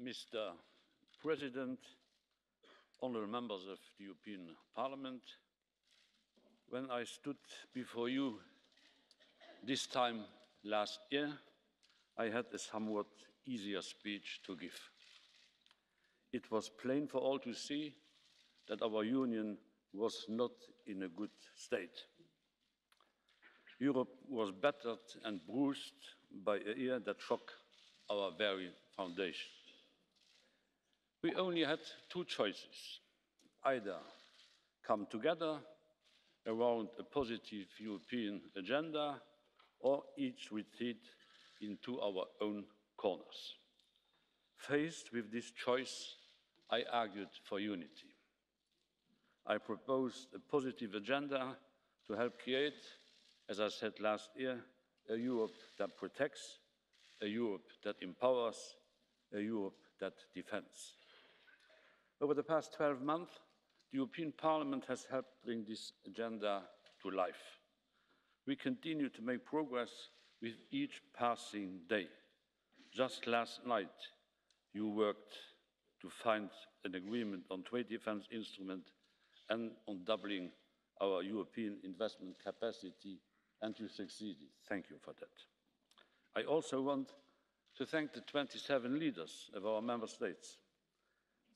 Mr. President, honourable members of the European Parliament, when I stood before you this time last year, I had a somewhat easier speech to give. It was plain for all to see that our Union was not in a good state. Europe was battered and bruised by a year that shocked our very foundation. We only had two choices: either come together around a positive European agenda or each retreat into our own corners. Faced with this choice, I argued for unity. I proposed a positive agenda to help create, as I said last year, a Europe that protects, a Europe that empowers, a Europe that defends. Over the past 12 months, the European Parliament has helped bring this agenda to life. We continue to make progress with each passing day. Just last night, you worked to find an agreement on trade defence instrument and on doubling our European investment capacity, and you succeeded. Thank you for that. I also want to thank the 27 leaders of our member states.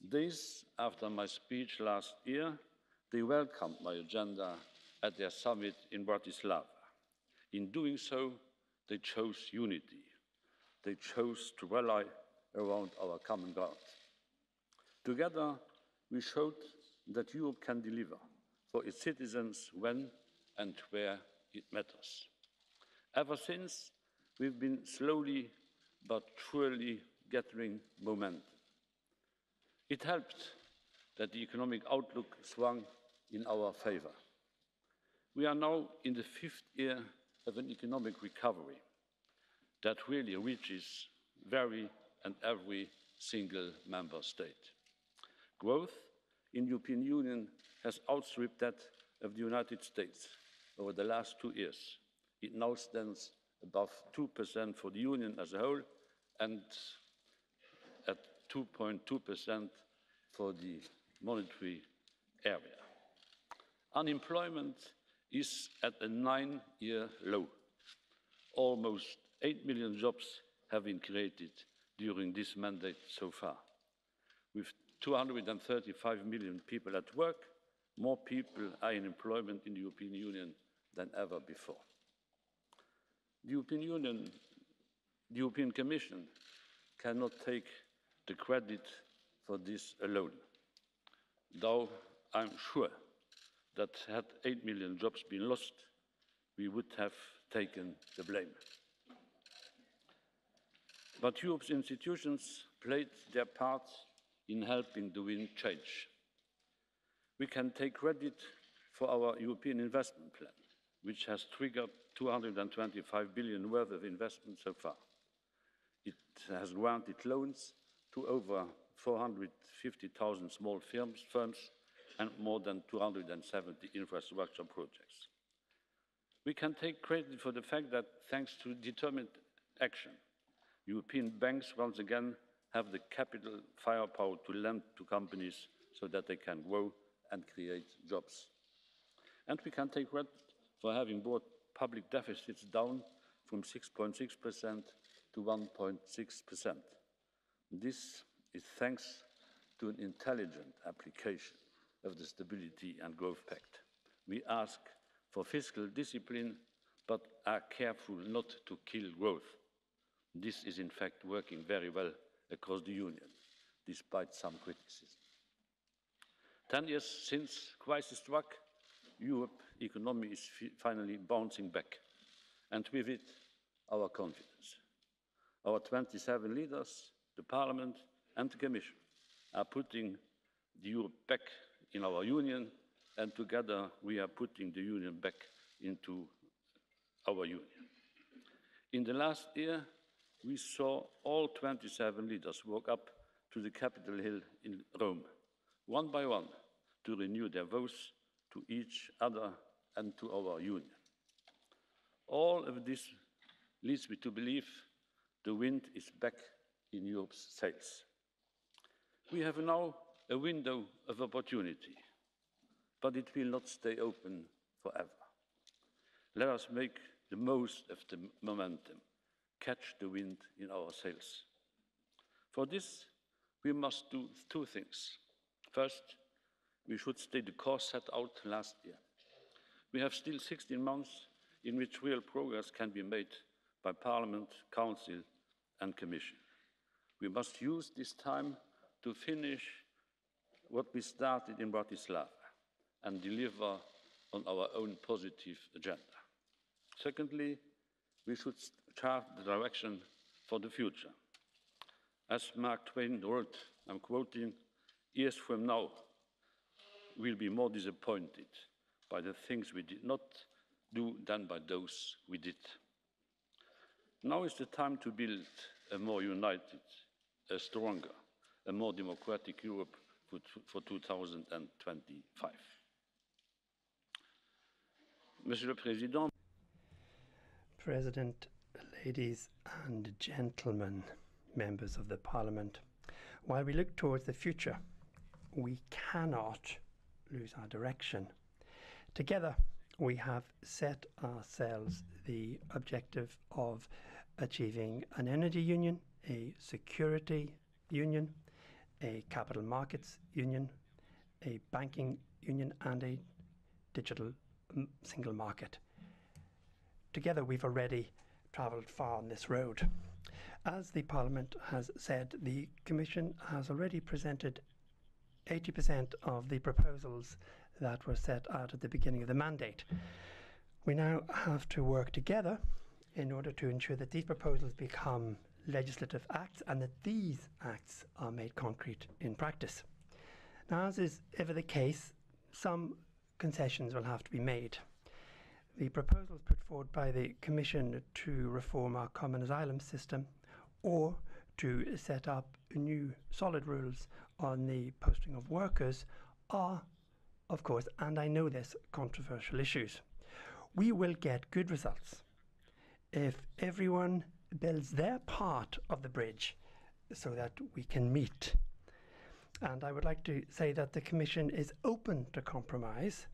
Days after my speech last year, they welcomed my agenda at their summit in Bratislava. In doing so, they chose unity. They chose to rally around our common ground. Together, we showed that Europe can deliver for its citizens when and where it matters. Ever since, we've been slowly but surely gathering momentum. It helped that the economic outlook swung in our favour. We are now in the fifth year of an economic recovery that really reaches every single member state. Growth in the European Union has outstripped that of the United States over the last 2 years. It now stands above 2% for the Union as a whole and at 2.2% for the monetary area. Unemployment is at a 9-year low. Almost 8 million jobs have been created during this mandate so far. With 235 million people at work, more people are in employment in the European Union than ever before. The European Commission cannot take the credit for this alone, though I'm sure that had 8 million jobs been lost, we would have taken the blame. But Europe's institutions played their part in helping the wind change. We can take credit for our European investment plan, which has triggered 225 billion worth of investment so far. It has granted loans to over 450,000 small firms and more than 270 infrastructure projects. We can take credit for the fact that, thanks to determined action, European banks once again have the capital firepower to lend to companies so that they can grow and create jobs. And we can take credit for having brought public deficits down from 6.6% to 1.6%. This is thanks to an intelligent application of the Stability and Growth Pact. We ask for fiscal discipline, but are careful not to kill growth. This is in fact working very well across the Union, despite some criticism. 10 years since crisis struck, Europe's economy is finally bouncing back, and with it, our confidence. Our 27 leaders, the Parliament and the Commission, are putting the Europe back in our Union, and together we are putting the Union back into our Union. In the last year, we saw all 27 leaders walk up to the Capitol Hill in Rome, one by one, to renew their vows to each other and to our Union. All of this leads me to believe the wind is back in Europe's sails. We have now a window of opportunity, but it will not stay open forever. Let us make the most of the momentum, catch the wind in our sails. For this, we must do two things. First, we should stay the course set out last year. We have still 16 months in which real progress can be made by Parliament, Council and Commission. We must use this time to finish what we started in Bratislava and deliver on our own positive agenda. Secondly, we should chart the direction for the future. As Mark Twain wrote, I'm quoting, "Years from now, we'll be more disappointed by the things we did not do than by those we did." Now is the time to build a more united, a stronger, a more democratic Europe for 2025. Monsieur le Président, President, ladies and gentlemen, members of the Parliament, while we look towards the future, we cannot lose our direction. Together, we have set ourselves the objective of achieving an energy union, a security union, a capital markets union, a banking union, and a digital single market. Together, we've already travelled far on this road. As the Parliament has said, the Commission has already presented 80% of the proposals that were set out at the beginning of the mandate. We now have to work together in order to ensure that these proposals become legislative acts and that these acts are made concrete in practice. Now, as is ever the case, some concessions will have to be made. The proposals put forward by the Commission to reform our common asylum system or to set up new solid rules on the posting of workers are, of course, and I know this, controversial issues. We will get good results if everyone builds their part of the bridge so that we can meet. And I would like to say that the Commission is open to compromise,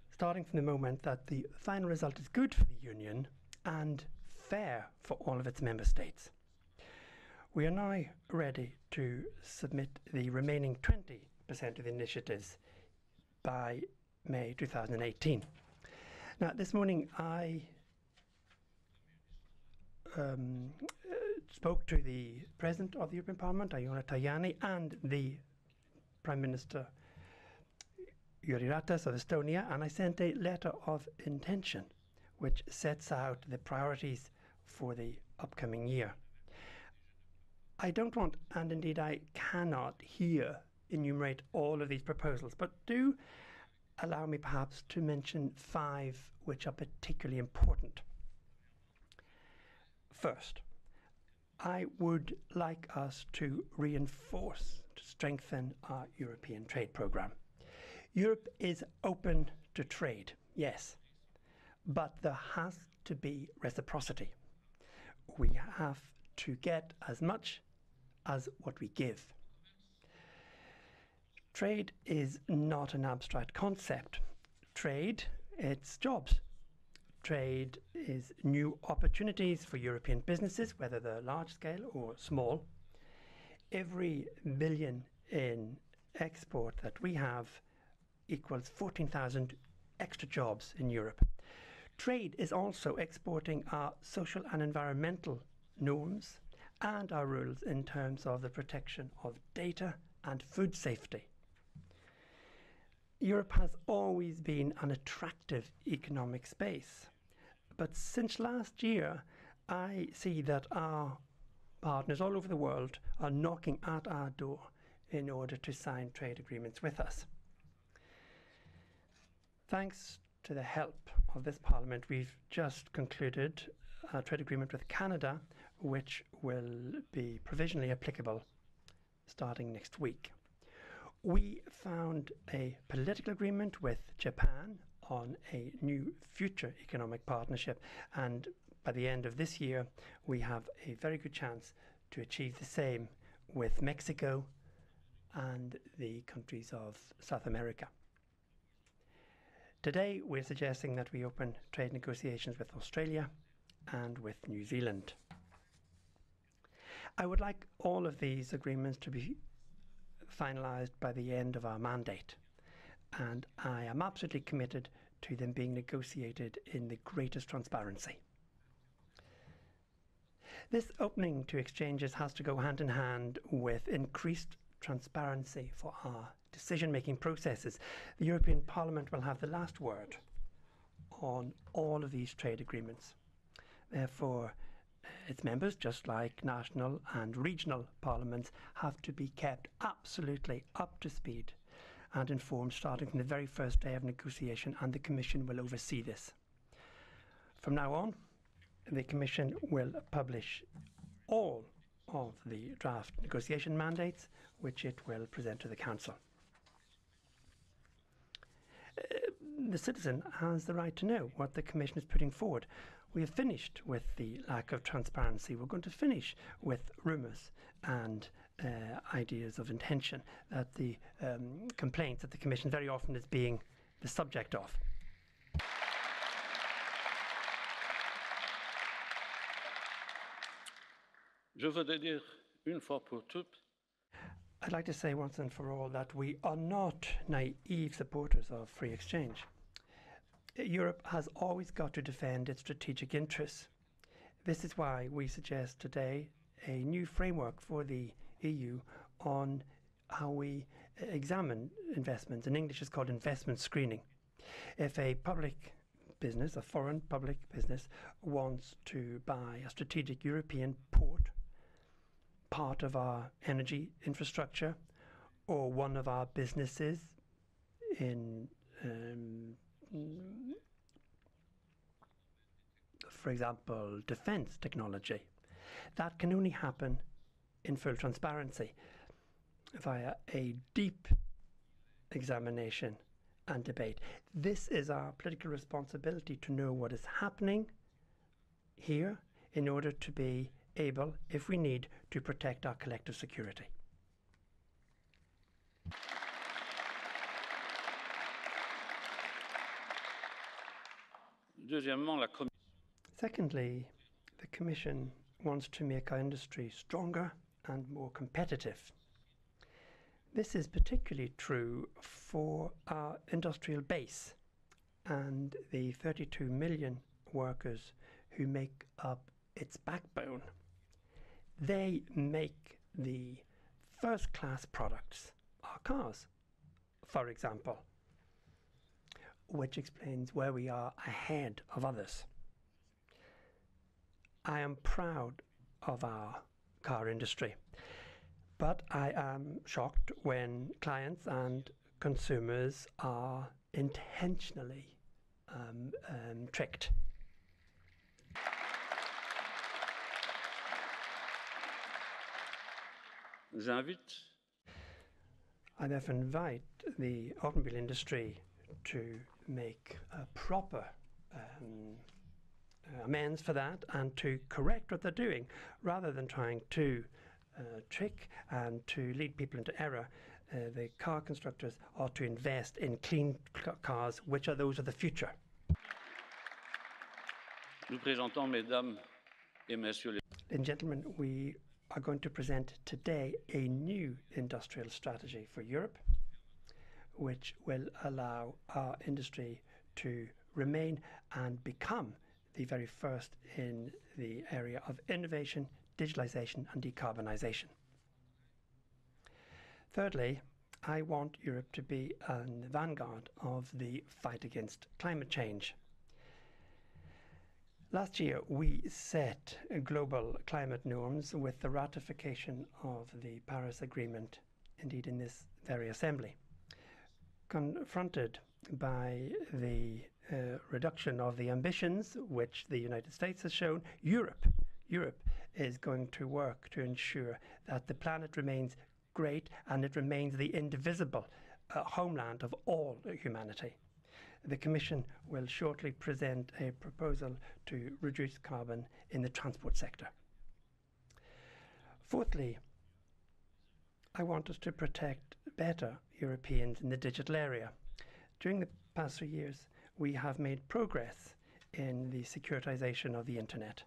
starting from the moment that the final result is good for the Union and fair for all of its member states. We are now ready to submit the remaining 20% of the initiatives by May 2018. Now, this morning I spoke to the President of the European Parliament, Iona Tajani, and the Prime Minister Jüri Ratas of Estonia, and I sent a letter of intention which sets out the priorities for the upcoming year. I don't want, and indeed I cannot here enumerate all of these proposals, but do allow me perhaps to mention 5 which are particularly important. First, I would like us to reinforce, to strengthen our European trade programme. Europe is open to trade, yes, but there has to be reciprocity. We have to get as much as what we give. Trade is not an abstract concept. Trade, it's jobs. Trade is new opportunities for European businesses, whether they're large scale or small. Every billion in export that we have equals 14,000 extra jobs in Europe. Trade is also exporting our social and environmental norms and our rules in terms of the protection of data and food safety. Europe has always been an attractive economic space, but since last year I see that our partners all over the world are knocking at our door in order to sign trade agreements with us. Thanks to the help of this Parliament, we've just concluded a trade agreement with Canada, which will be provisionally applicable starting next week. We found a political agreement with Japan on a new future economic partnership, and by the end of this year we have a very good chance to achieve the same with Mexico, and the countries of South America. Today, we're suggesting that we open trade negotiations with Australia and with New Zealand. I would like all of these agreements to be finalised by the end of our mandate, and I am absolutely committed to them being negotiated in the greatest transparency. This opening to exchanges has to go hand in hand with increased transparency for our decision-making processes. The European Parliament will have the last word on all of these trade agreements. Therefore, its members, just like national and regional parliaments, have to be kept absolutely up to speed and informed starting from the very first day of negotiation, and the Commission will oversee this. From now on, the Commission will publish all of the draft negotiation mandates, which it will present to the Council. The citizen has the right to know what the Commission is putting forward. We have finished with the lack of transparency. We're going to finish with rumours and ideas of intention that the complaints that the Commission very often is being the subject of. Je voudrais dire une fois pour toutes. I'd like to say once and for all that we are not naive supporters of free exchange. Europe has always got to defend its strategic interests. This is why we suggest today a new framework for the EU on how we examine investments. In English, it's called investment screening. If a public business, a foreign public business, wants to buy a strategic European port, part of our energy infrastructure, or one of our businesses in, for example, defense technology, that can only happen in full transparency via a deep examination and debate. This is our political responsibility to know what is happening here in order to be able, if we need, to protect our collective security. Secondly, the Commission wants to make our industry stronger and more competitive. This is particularly true for our industrial base and the 32 million workers who make up its backbone. They make the first-class products, our cars, for example, which explains where we are ahead of others. I am proud of our car industry, but I am shocked when clients and consumers are intentionally tricked. I therefore invite the automobile industry to make a proper amends for that and to correct what they're doing, rather than trying to trick and to lead people into error. The car constructors ought to invest in clean cars, which are those of the future. Ladies and gentlemen, we are going to present today a new industrial strategy for Europe, which will allow our industry to remain and become the very first in the area of innovation, digitalization and decarbonisation. Thirdly, I want Europe to be in the vanguard of the fight against climate change. Last year, we set global climate norms with the ratification of the Paris Agreement, indeed in this very assembly. Confronted by the reduction of the ambitions which the United States has shown, Europe is going to work to ensure that the planet remains great and it remains the indivisible homeland of all humanity. The Commission will shortly present a proposal to reduce carbon in the transport sector. Fourthly, I want us to protect better Europeans in the digital area. During the past 3 years, we have made progress in the securitization of the internet.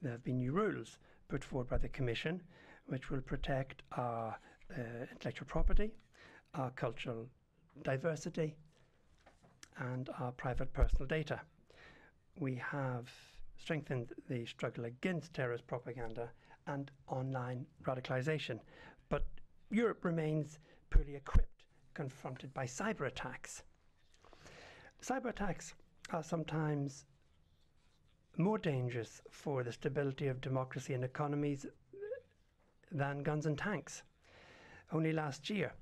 There have been new rules put forward by the Commission which will protect our intellectual property, our cultural diversity, and our private personal data. We have strengthened the struggle against terrorist propaganda and online radicalization. But Europe remains poorly equipped, confronted by cyber attacks. Cyber attacks are sometimes more dangerous for the stability of democracy and economies than guns and tanks. Only last year,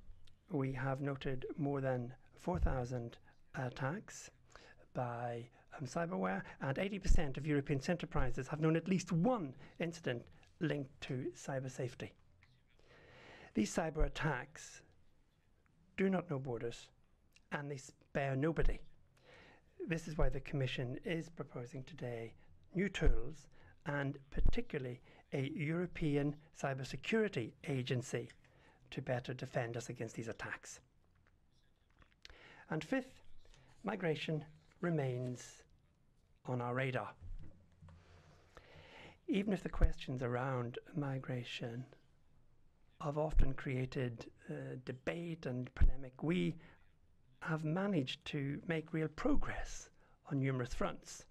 we have noted more than 4,000 attacks by cyberware, and 80% of European enterprises have known at least one incident linked to cyber safety. These cyber attacks do not know borders, and they spare nobody. This is why the Commission is proposing today new tools, and particularly a European Cybersecurity Agency to better defend us against these attacks. And fifth, migration remains on our radar. Even if the questions around migration have often created debate and polemic, we have managed to make real progress on numerous fronts.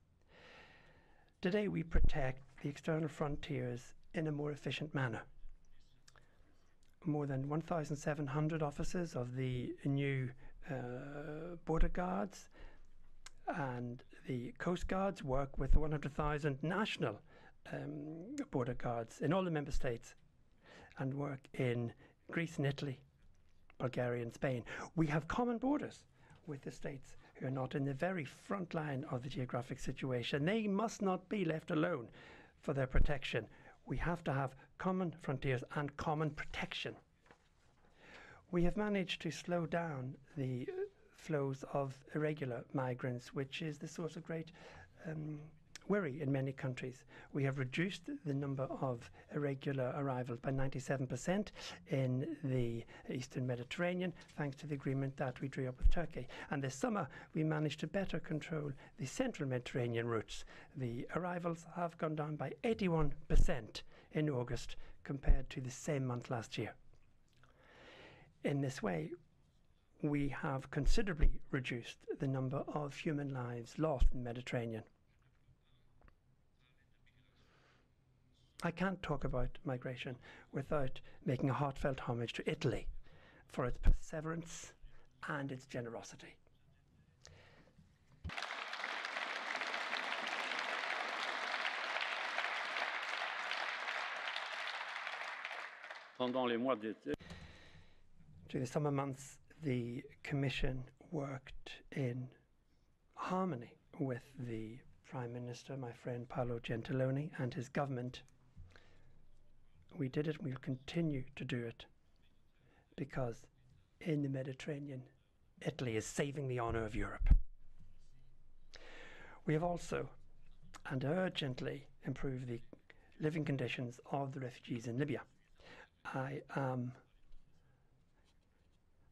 Today we protect the external frontiers in a more efficient manner. More than 1,700 officers of the new border guards and the coast guards work with 100,000 national border guards in all the member states and work in Greece and Italy, Bulgaria and Spain. We have common borders with the states who are not in the very front line of the geographic situation. They must not be left alone for their protection. We have to have common frontiers and common protection. We have managed to slow down the flows of irregular migrants, which is the source of great worry in many countries. We have reduced the number of irregular arrivals by 97% in the Eastern Mediterranean, thanks to the agreement that we drew up with Turkey. And this summer, we managed to better control the Central Mediterranean routes. The arrivals have gone down by 81% in August compared to the same month last year. In this way, we have considerably reduced the number of human lives lost in the Mediterranean. I can't talk about migration without making a heartfelt homage to Italy for its perseverance and its generosity. During the summer months, the Commission worked in harmony with the Prime Minister, my friend Paolo Gentiloni, and his government. We did it, and we'll continue to do it, because in the Mediterranean, Italy is saving the honour of Europe. We have also, and urgently, improved the living conditions of the refugees in Libya. I am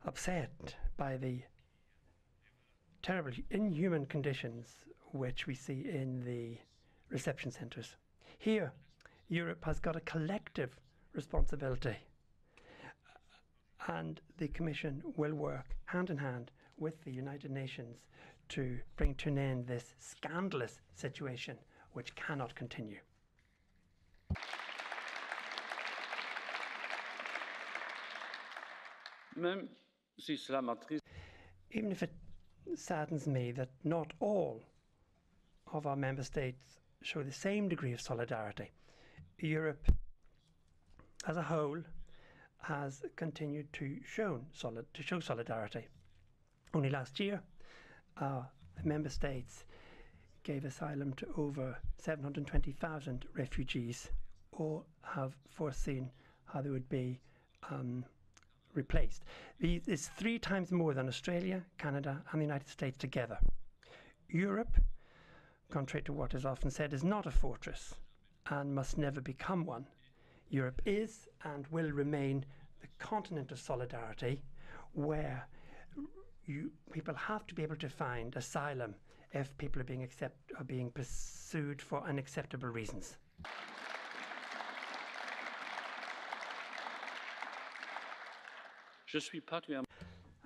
upset by the terrible, inhuman conditions which we see in the reception centres. Here, Europe has got a collective responsibility, and the Commission will work hand in hand with the United Nations to bring to an end this scandalous situation which cannot continue. Even if it saddens me that not all of our member states show the same degree of solidarity, Europe as a whole has continued to show solidarity. Only last year, our member states gave asylum to over 720,000 refugees, or have foreseen how they would be replaced. This is 3 times more than Australia, Canada and the United States together. Europe, contrary to what is often said, is not a fortress and must never become one. Europe is and will remain the continent of solidarity, where people have to be able to find asylum if people are being pursued for unacceptable reasons.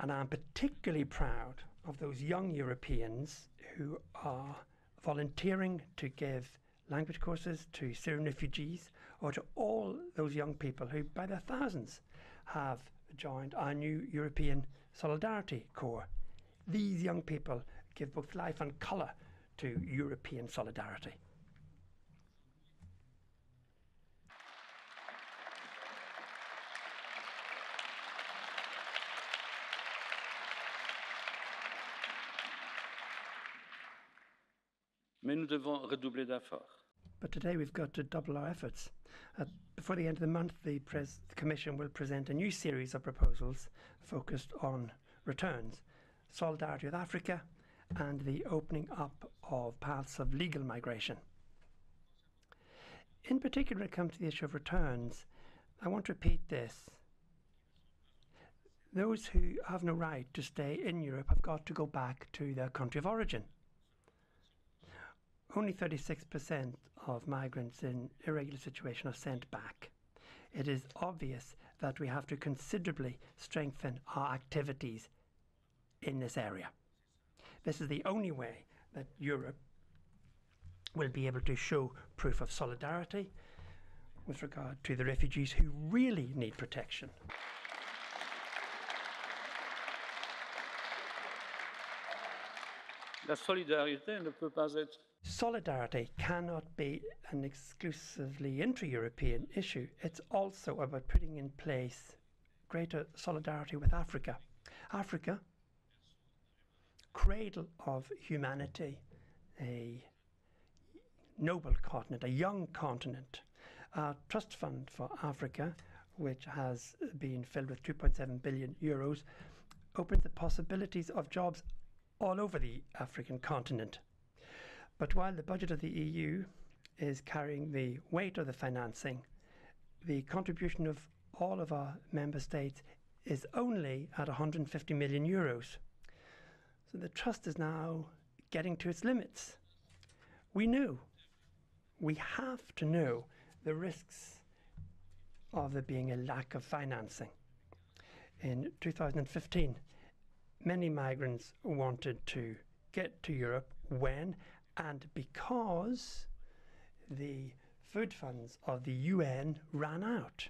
And I'm particularly proud of those young Europeans who are volunteering to give language courses to Syrian refugees, or to all those young people who, by the thousands, have joined our new European Solidarity Corps. These young people give both life and colour to European solidarity. Mais nous devons redoubler d'efforts. But today we've got to double our efforts. Before the end of the month, the Commission will present a new series of proposals focused on returns, solidarity with Africa, and the opening up of paths of legal migration. In particular, when it comes to the issue of returns, I want to repeat this. Those who have no right to stay in Europe have got to go back to their country of origin. Only 36% of migrants in irregular situation are sent back. It is obvious that we have to considerably strengthen our activities in this area. This is the only way that Europe will be able to show proof of solidarity with regard to the refugees who really need protection. La solidarité ne peut pas être. Solidarity cannot be an exclusively intra-European issue. It's also about putting in place greater solidarity with Africa. Africa, cradle of humanity, a noble continent, a young continent. Our Trust Fund for Africa, which has been filled with 2.7 billion euros, opens the possibilities of jobs all over the African continent. But while the budget of the EU is carrying the weight of the financing, the contribution of all of our member states is only at 150 million euros. So the trust is now getting to its limits. We have to know the risks of there being a lack of financing. In 2015, many migrants wanted to get to Europe when and because the food funds of the UN ran out.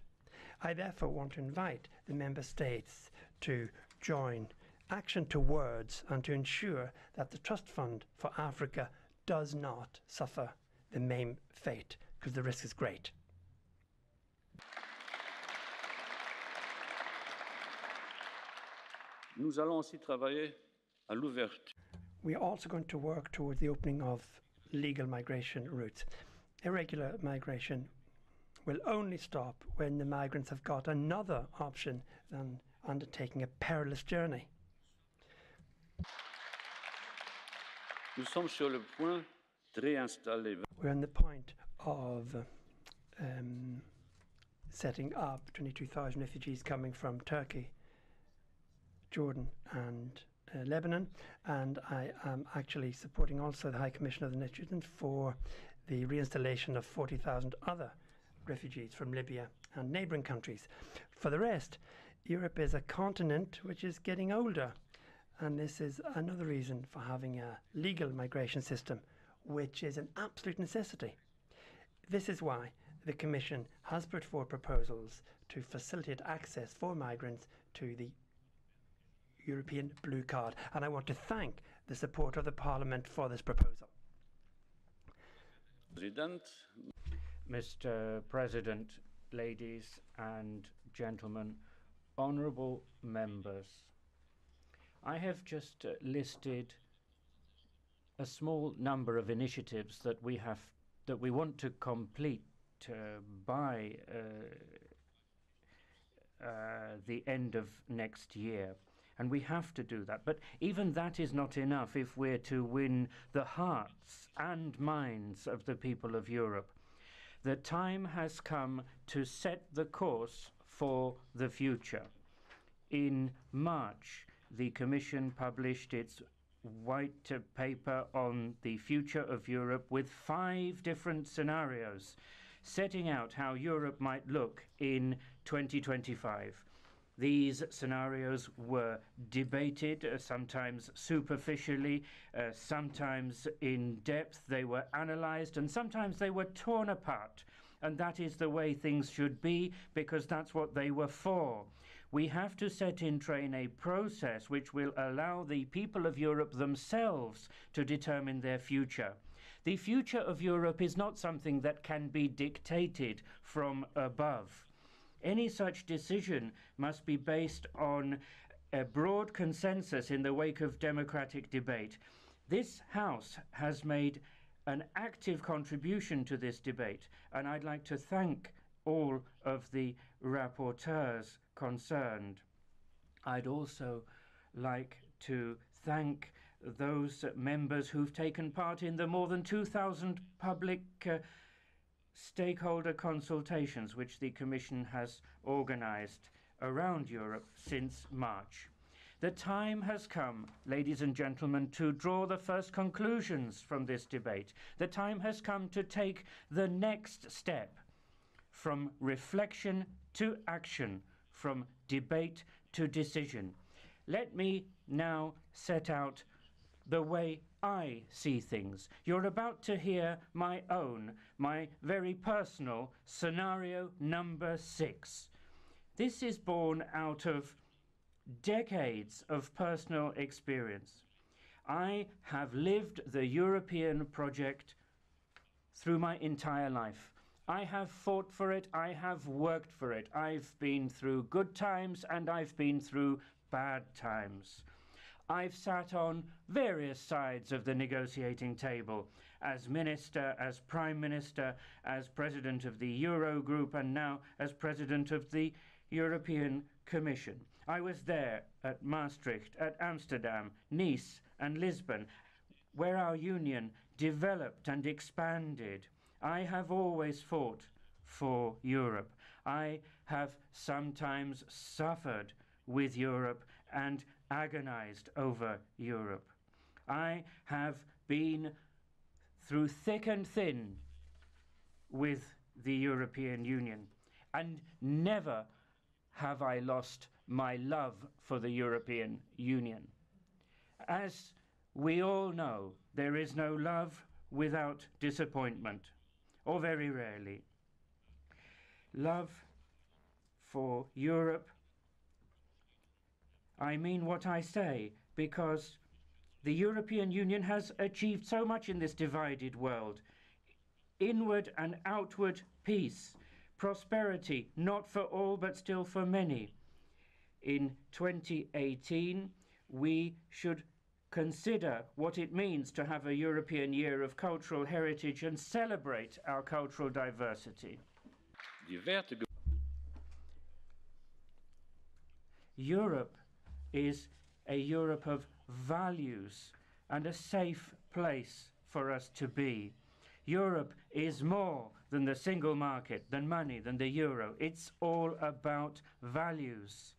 I therefore want to invite the member states to join action to words and to ensure that the Trust Fund for Africa does not suffer the same fate, because the risk is great. Nous allons aussi travailler à l'ouverture. We are also going to work towards the opening of legal migration routes. Irregular migration will only stop when the migrants have got another option than undertaking a perilous journey. Nous sommes sur le point de réinstaller. We're on the point of setting up 22,000 refugees coming from Turkey, Jordan and Lebanon, and I am actually supporting also the High Commissioner of the Nations for the reinstallation of 40,000 other refugees from Libya and neighbouring countries. For the rest, Europe is a continent which is getting older, and this is another reason for having a legal migration system, which is an absolute necessity. This is why the Commission has put forward proposals to facilitate access for migrants to the European Blue Card, and I want to thank the support of the Parliament for this proposal. Mr. President, ladies and gentlemen, honourable members, I have just listed a small number of initiatives that we want to complete by the end of next year. And we have to do that. But even that is not enough if we're to win the hearts and minds of the people of Europe. The time has come to set the course for the future. In March, the Commission published its white paper on the future of Europe with 5 different scenarios, setting out how Europe might look in 2025. These scenarios were debated, sometimes superficially, sometimes in depth. They were analysed, and sometimes they were torn apart. And that is the way things should be, because that's what they were for. We have to set in train a process which will allow the people of Europe themselves to determine their future. The future of Europe is not something that can be dictated from above. Any such decision must be based on a broad consensus in the wake of democratic debate. This House has made an active contribution to this debate, and I'd like to thank all of the rapporteurs concerned. I'd also like to thank those members who've taken part in the more than 2,000 public stakeholder consultations which the Commission has organised around Europe since March. The time has come, ladies and gentlemen, to draw the first conclusions from this debate. The time has come to take the next step from reflection to action, from debate to decision. Let me now set out the way I see things. You're about to hear my very personal scenario number 6. This is born out of decades of personal experience. I have lived the European project through my entire life. I have fought for it, I have worked for it. I've been through good times and I've been through bad times. I've sat on various sides of the negotiating table, as minister, as prime minister, as president of the Eurogroup, and now as president of the European Commission. I was there at Maastricht, at Amsterdam, Nice and Lisbon, where our union developed and expanded. I have always fought for Europe. I have sometimes suffered with Europe and agonized over Europe. I have been through thick and thin with the European Union, and never have I lost my love for the European Union. As we all know, there is no love without disappointment, or very rarely. Love for Europe, I mean what I say, because the European Union has achieved so much in this divided world. Inward and outward peace, prosperity, not for all but still for many. In 2018, we should consider what it means to have a European Year of Cultural Heritage and celebrate our cultural diversity. Europe is a Europe of values and a safe place for us to be. Europe is more than the single market, than money, than the euro. It's all about values.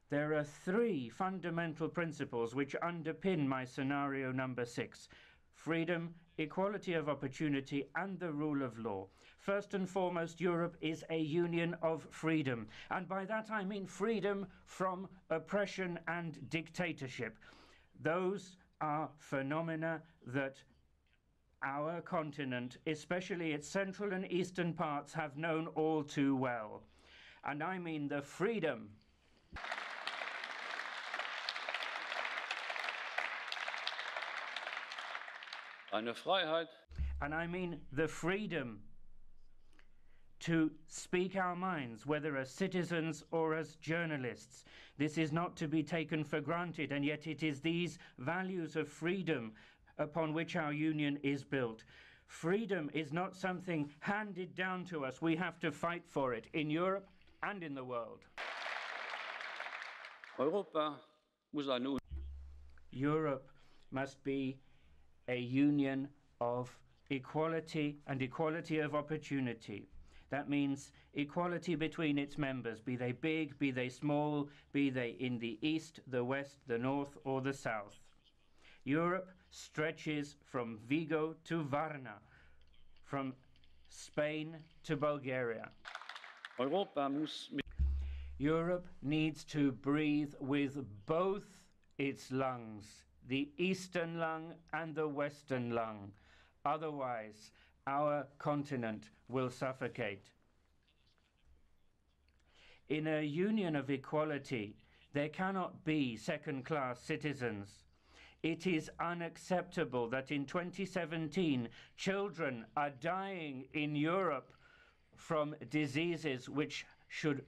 There are 3 fundamental principles which underpin my scenario number 6: freedom, equality of opportunity, and the rule of law. First and foremost, Europe is a union of freedom. And by that I mean freedom from oppression and dictatorship. Those are phenomena that our continent, especially its central and eastern parts, have known all too well. And I mean the freedom Eine Freiheit. And I mean the freedom to speak our minds, whether as citizens or as journalists. This is not to be taken for granted, and yet it is these values of freedom upon which our union is built. Freedom is not something handed down to us. We have to fight for it in Europe and in the world. Europe must be a union of equality and equality of opportunity. That means equality between its members, be they big, be they small, be they in the east, the west, the north, or the south. Europe stretches from Vigo to Varna, from Spain to Bulgaria. Europa muss mit Europe needs to breathe with both its lungs, the eastern lung and the western lung. Otherwise, our continent will suffocate. In a union of equality, there cannot be second-class citizens. It is unacceptable that in 2017, children are dying in Europe from diseases which should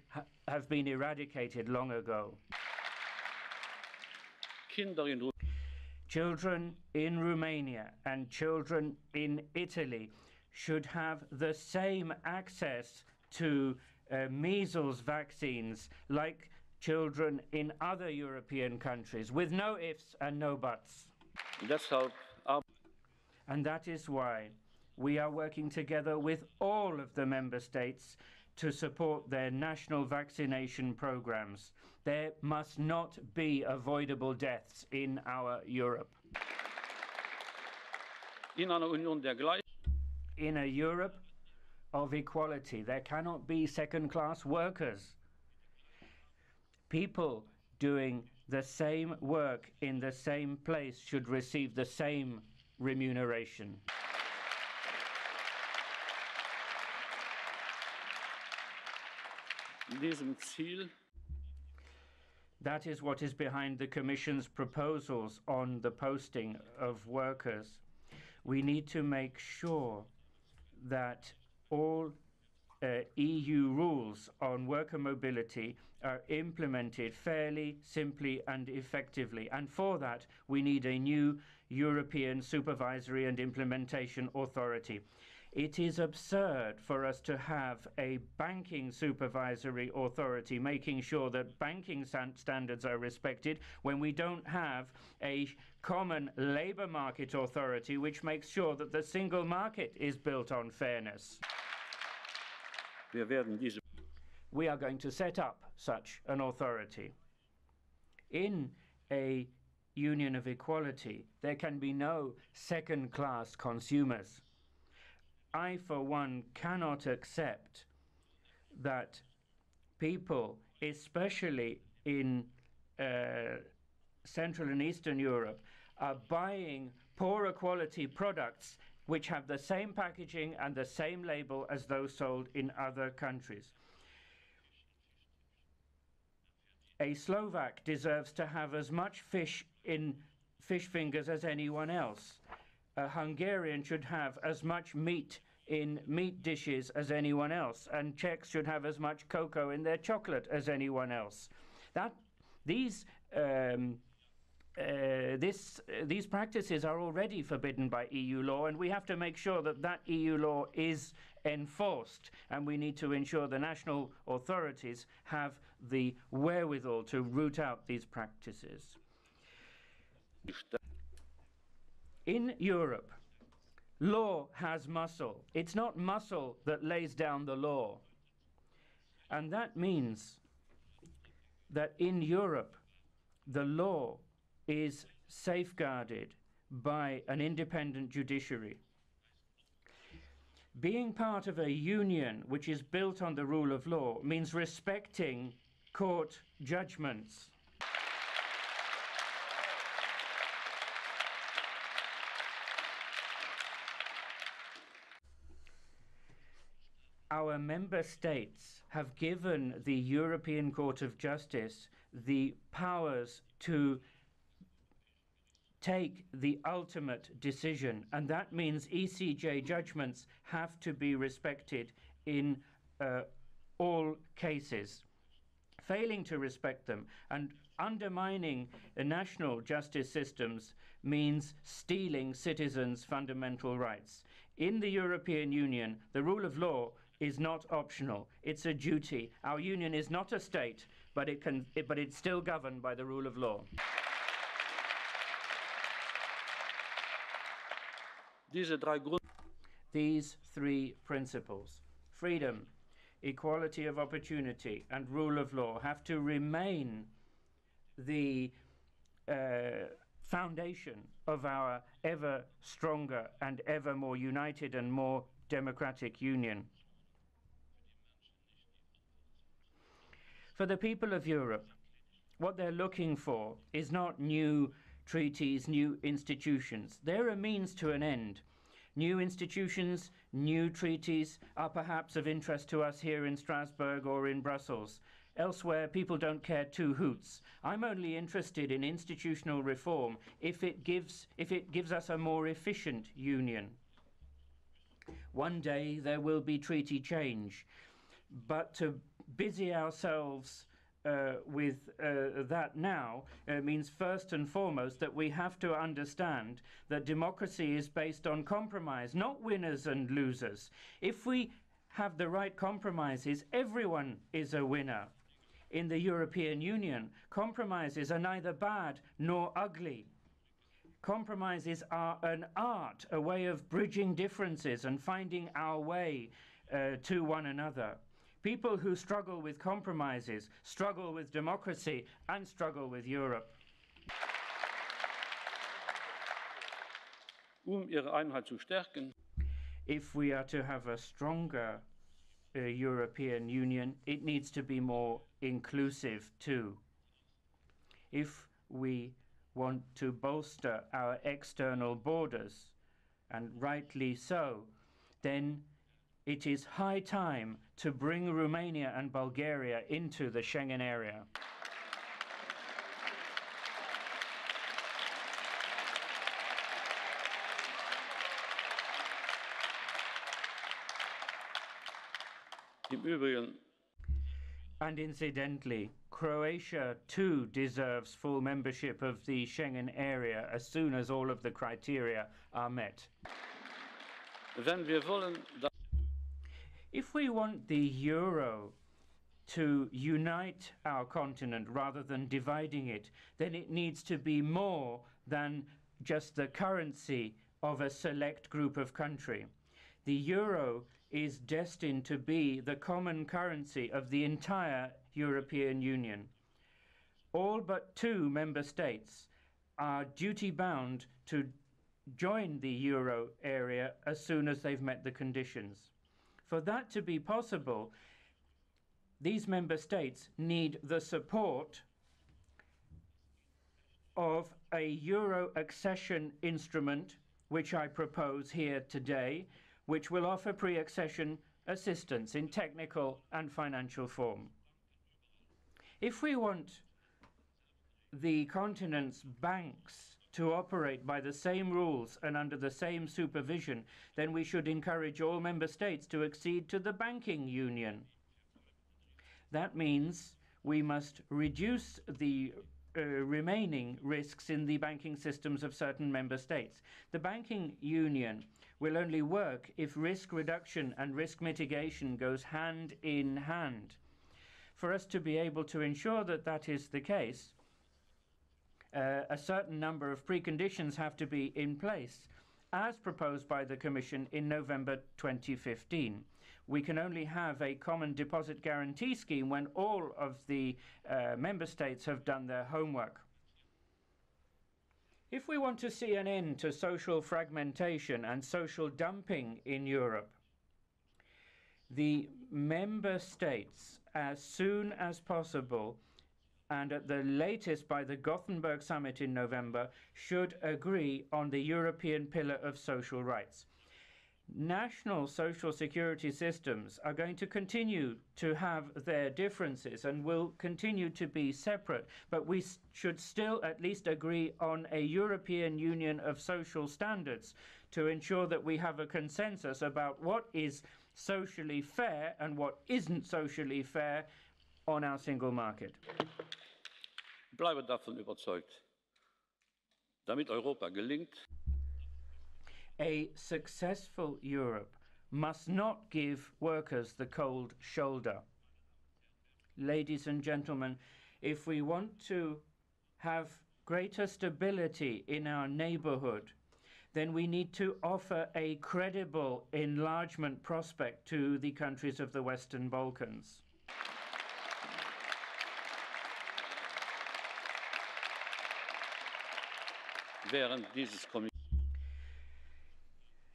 have been eradicated long ago. Kinder in Children in Romania and children in Italy should have the same access to measles vaccines like children in other European countries, with no ifs and no buts. Deshalb And that is why we are working together with all of the member states to support their national vaccination programs. There must not be avoidable deaths in our Europe. in einer Union der In a Europe of equality, there cannot be second-class workers. People doing the same work in the same place should receive the same remuneration. diesem Ziel That is what is behind the Commission's proposals on the posting of workers. We need to make sure that all EU rules on worker mobility are implemented fairly, simply and effectively. And for that, we need a new European Supervisory and Implementation Authority. It is absurd for us to have a banking supervisory authority making sure that banking standards are respected when we don't have a common labour market authority which makes sure that the single market is built on fairness. wir werden diese We are going to set up such an authority. In a union of equality, there can be no second-class consumers. I, for one, cannot accept that people, especially in Central and Eastern Europe, are buying poorer quality products which have the same packaging and the same label as those sold in other countries. A Slovak deserves to have as much fish in fish fingers as anyone else. A Hungarian should have as much meat in meat dishes as anyone else, and Czechs should have as much cocoa in their chocolate as anyone else. These practices are already forbidden by EU law, and we have to make sure that that EU law is enforced, and we need to ensure the national authorities have the wherewithal to root out these practices. In Europe, law has muscle. It's not muscle that lays down the law. And that means that in Europe, the law is safeguarded by an independent judiciary. Being part of a union which is built on the rule of law means respecting court judgments. Our member states have given the European Court of Justice the powers to take the ultimate decision, and that means ECJ judgments have to be respected in all cases. Failing to respect them and undermining national justice systems means stealing citizens' fundamental rights. In the European Union, the rule of law is not optional. It's a duty. Our union is not a state, but it's still governed by the rule of law. diese drei These three principles: freedom, equality of opportunity and rule of law have to remain the foundation of our ever stronger and ever more united and more democratic union. For the people of Europe, what they're looking for is not new treaties, new institutions. They're a means to an end. New institutions, new treaties are perhaps of interest to us here in Strasbourg or in Brussels. Elsewhere, people don't care two hoots. I'm only interested in institutional reform if it gives us a more efficient union. One day there will be treaty change, but to busy ourselves with that now means first and foremost that we have to understand that democracy is based on compromise, not winners and losers. If we have the right compromises, everyone is a winner. In the European Union, compromises are neither bad nor ugly. Compromises are an art, a way of bridging differences and finding our way to one another. People who struggle with compromises struggle with democracy and struggle with Europe. Ihre Einheit zu stärken, If we are to have a stronger European Union, it needs to be more inclusive too. If we want to bolster our external borders, and rightly so, then it is high time to bring Romania and Bulgaria into the Schengen area. im Übrigen And incidentally, Croatia too deserves full membership of the Schengen area as soon as all of the criteria are met. wenn wir wollen, If we want the euro to unite our continent rather than dividing it, then it needs to be more than just the currency of a select group of countries. The euro is destined to be the common currency of the entire European Union. All but 2 member states are duty-bound to join the euro area as soon as they've met the conditions. For that to be possible, these member states need the support of a euro accession instrument, which I propose here today, which will offer pre-accession assistance in technical and financial form. If we want the continent's banks to operate by the same rules and under the same supervision, then we should encourage all member states to accede to the banking union. That means we must reduce the remaining risks in the banking systems of certain member states. The banking union will only work if risk reduction and risk mitigation goes hand in hand. For us to be able to ensure that that is the case, a certain number of preconditions have to be in place, as proposed by the Commission in November 2015. We can only have a common deposit guarantee scheme when all of the member states have done their homework. If we want to see an end to social fragmentation and social dumping in Europe, the member states, as soon as possible, and at the latest by the Gothenburg summit in November, should agree on the European Pillar of Social Rights. National social security systems are going to continue to have their differences and will continue to be separate, but we should still at least agree on a European Union of social standards to ensure that we have a consensus about what is socially fair and what isn't socially fair on our single market. Ich bleibe davon überzeugt, damit Europa gelingt, a successful Europe must not give workers the cold shoulder. Ladies and gentlemen, if we want to have greater stability in our neighborhood, then we need to offer a credible enlargement prospect to the countries of the Western Balkans.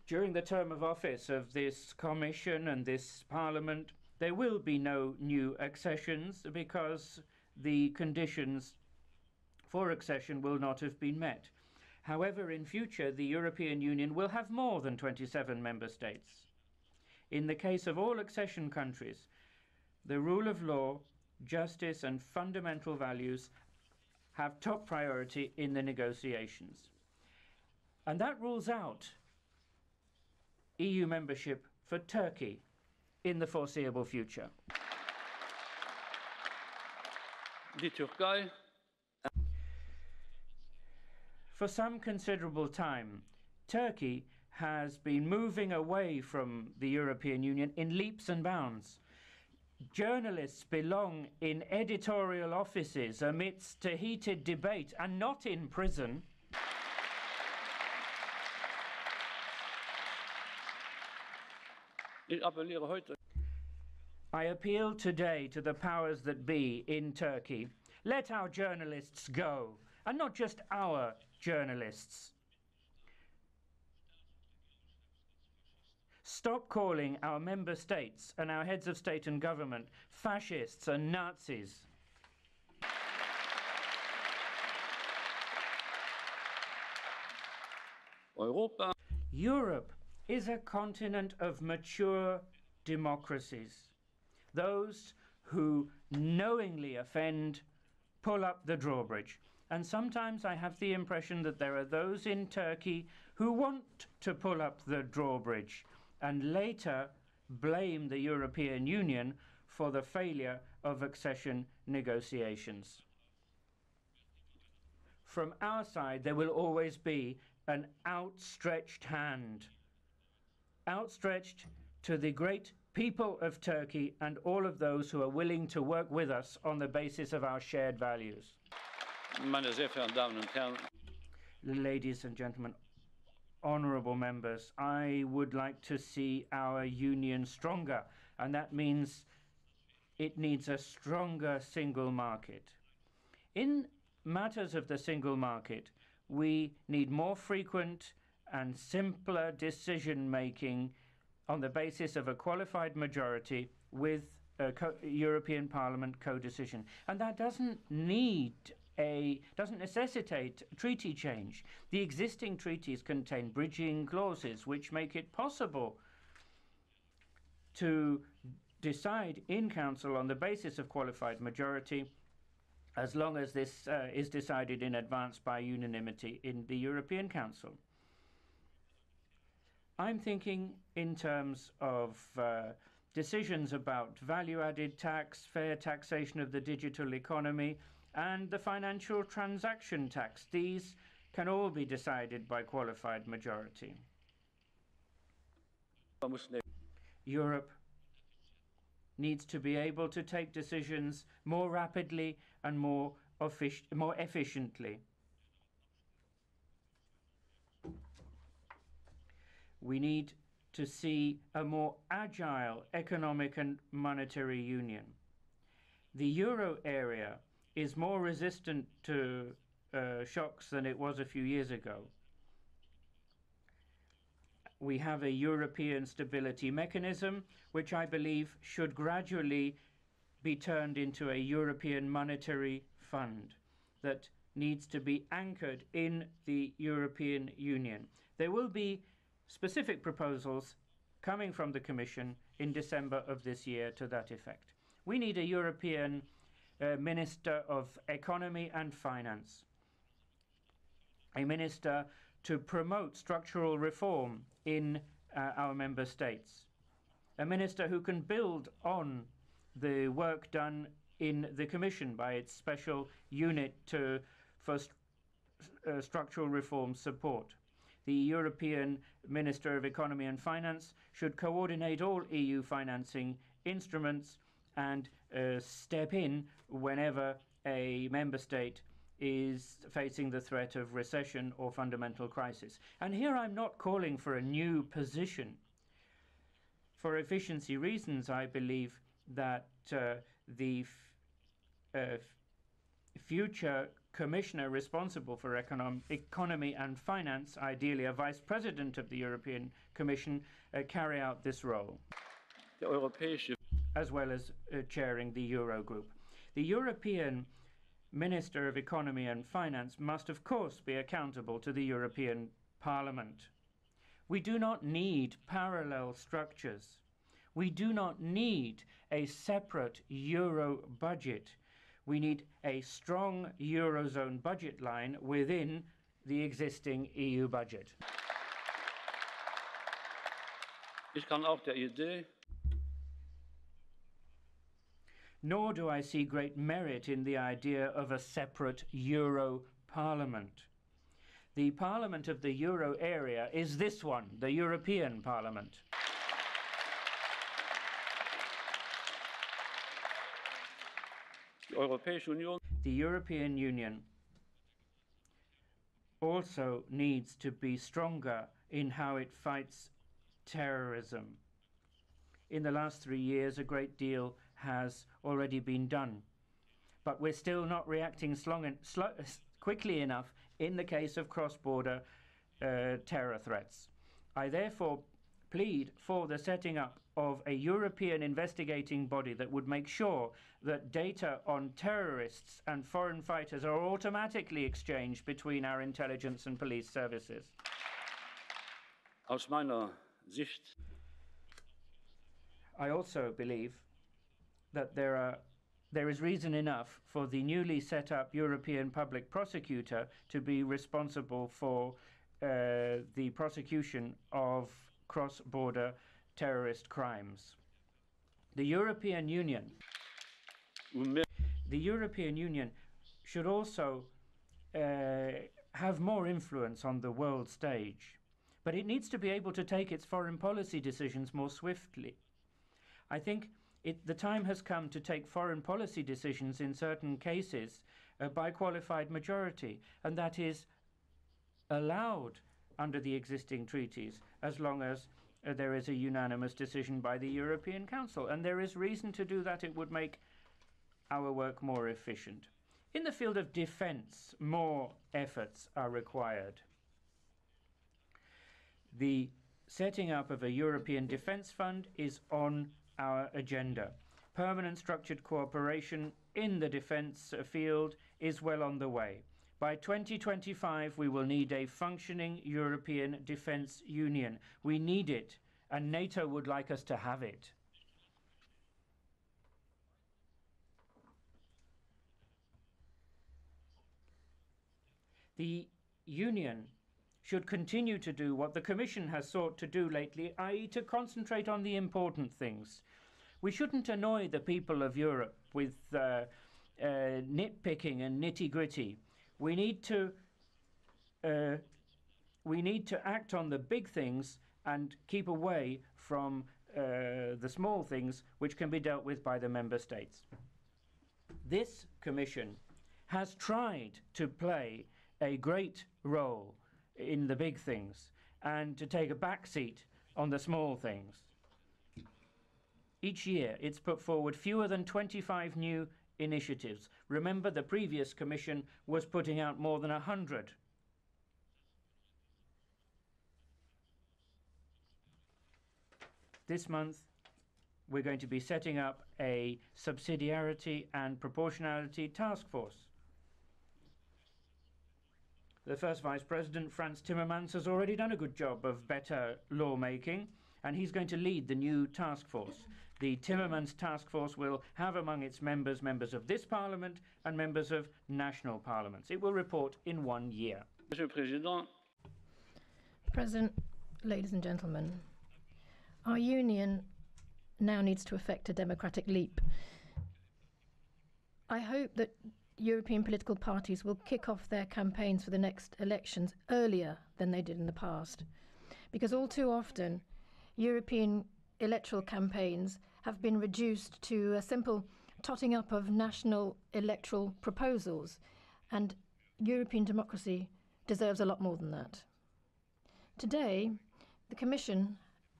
During the term of office of this Commission and this Parliament, there will be no new accessions because the conditions for accession will not have been met. However, in future, the European Union will have more than 27 member states. In the case of all accession countries, the rule of law, justice and fundamental values have top priority in the negotiations. And that rules out EU membership for Turkey in the foreseeable future. For some considerable time, Turkey has been moving away from the European Union in leaps and bounds. Journalists belong in editorial offices amidst a heated debate and not in prison. I appeal today to the powers that be in Turkey. Let our journalists go, and not just our journalists. Stop calling our member states and our heads of state and government fascists and Nazis. Europe is a continent of mature democracies. Those who knowingly offend pull up the drawbridge. And sometimes I have the impression that there are those in Turkey who want to pull up the drawbridge and later blame the European Union for the failure of accession negotiations. From our side, there will always be an outstretched hand, outstretched to the great people of Turkey and all of those who are willing to work with us on the basis of our shared values. Ladies and gentlemen, honourable members, I would like to see our union stronger, and that means it needs a stronger single market. In matters of the single market, we need more frequent and simpler decision-making on the basis of a qualified majority with a European Parliament co-decision. And that doesn't necessitate treaty change. The existing treaties contain bridging clauses which make it possible to decide in Council on the basis of qualified majority, as long as this is decided in advance by unanimity in the European Council. I'm thinking in terms of decisions about value-added tax, fair taxation of the digital economy, and the financial transaction tax. These can all be decided by qualified majority. Europe needs to be able to take decisions more rapidly and more efficiently. We need to see a more agile economic and monetary union. The euro area is more resistant to shocks than it was a few years ago. We have a European stability mechanism, which I believe should gradually be turned into a European monetary fund that needs to be anchored in the European Union. There will be specific proposals coming from the Commission in December of this year to that effect. We need a European Minister of Economy and Finance, a minister to promote structural reform in our member states, a minister who can build on the work done in the Commission by its special unit for structural reform support. The European Minister of Economy and Finance should coordinate all EU financing instruments and step in whenever a member state is facing the threat of recession or fundamental crisis. And here I'm not calling for a new position. For efficiency reasons, I believe that the future commissioner responsible for economy and finance, ideally a vice president of the European Commission, carry out this role, as well as chairing the Eurogroup. The European Minister of Economy and Finance must, of course, be accountable to the European Parliament. We do not need parallel structures. We do not need a separate Euro budget. We need a strong Eurozone budget line within the existing EU budget. Ich kann auch der Idee Nor do I see great merit in the idea of a separate Euro Parliament. The Parliament of the Euro area is this one, the European Parliament. The European Union also needs to be stronger in how it fights terrorism. In the last 3 years, a great deal has already been done, but we're still not reacting quickly enough in the case of cross-border terror threats. I therefore plead for the setting up of a European investigating body that would make sure that data on terrorists and foreign fighters are automatically exchanged between our intelligence and police services. Aus meiner Sicht I also believe that there is reason enough for the newly set up European Public Prosecutor to be responsible for the prosecution of cross-border terrorist crimes. The European Union should also have more influence on the world stage, but it needs to be able to take its foreign policy decisions more swiftly. I think the time has come to take foreign policy decisions in certain cases by qualified majority, and that is allowed under the existing treaties as long as there is a unanimous decision by the European Council. And there is reason to do that. It would make our work more efficient. In the field of defense, more efforts are required. The setting up of a European Defence Fund is on our agenda. Permanent structured cooperation in the defence field is well on the way. By 2025, we will need a functioning European Defence Union. We need it, and NATO would like us to have it. The Union should continue to do what the Commission has sought to do lately, i.e. to concentrate on the important things. We shouldn't annoy the people of Europe with nitpicking and nitty-gritty. We need to act on the big things and keep away from the small things which can be dealt with by the member states. This Commission has tried to play a great role in the big things and to take a back seat on the small things. Each year it's put forward fewer than 25 new initiatives. Remember, the previous Commission was putting out more than 100. This month we're going to be setting up a subsidiarity and proportionality task force. The first Vice President, Frans Timmermans, has already done a good job of better lawmaking, and he's going to lead the new task force. The Timmermans task force will have among its members of this Parliament and members of national parliaments. It will report in 1 year. Monsieur le Président, President, ladies and gentlemen, our union now needs to effect a democratic leap. I hope that European political parties will kick off their campaigns for the next elections earlier than they did in the past, because all too often European electoral campaigns have been reduced to a simple totting up of national electoral proposals, and European democracy deserves a lot more than that. Today, the Commission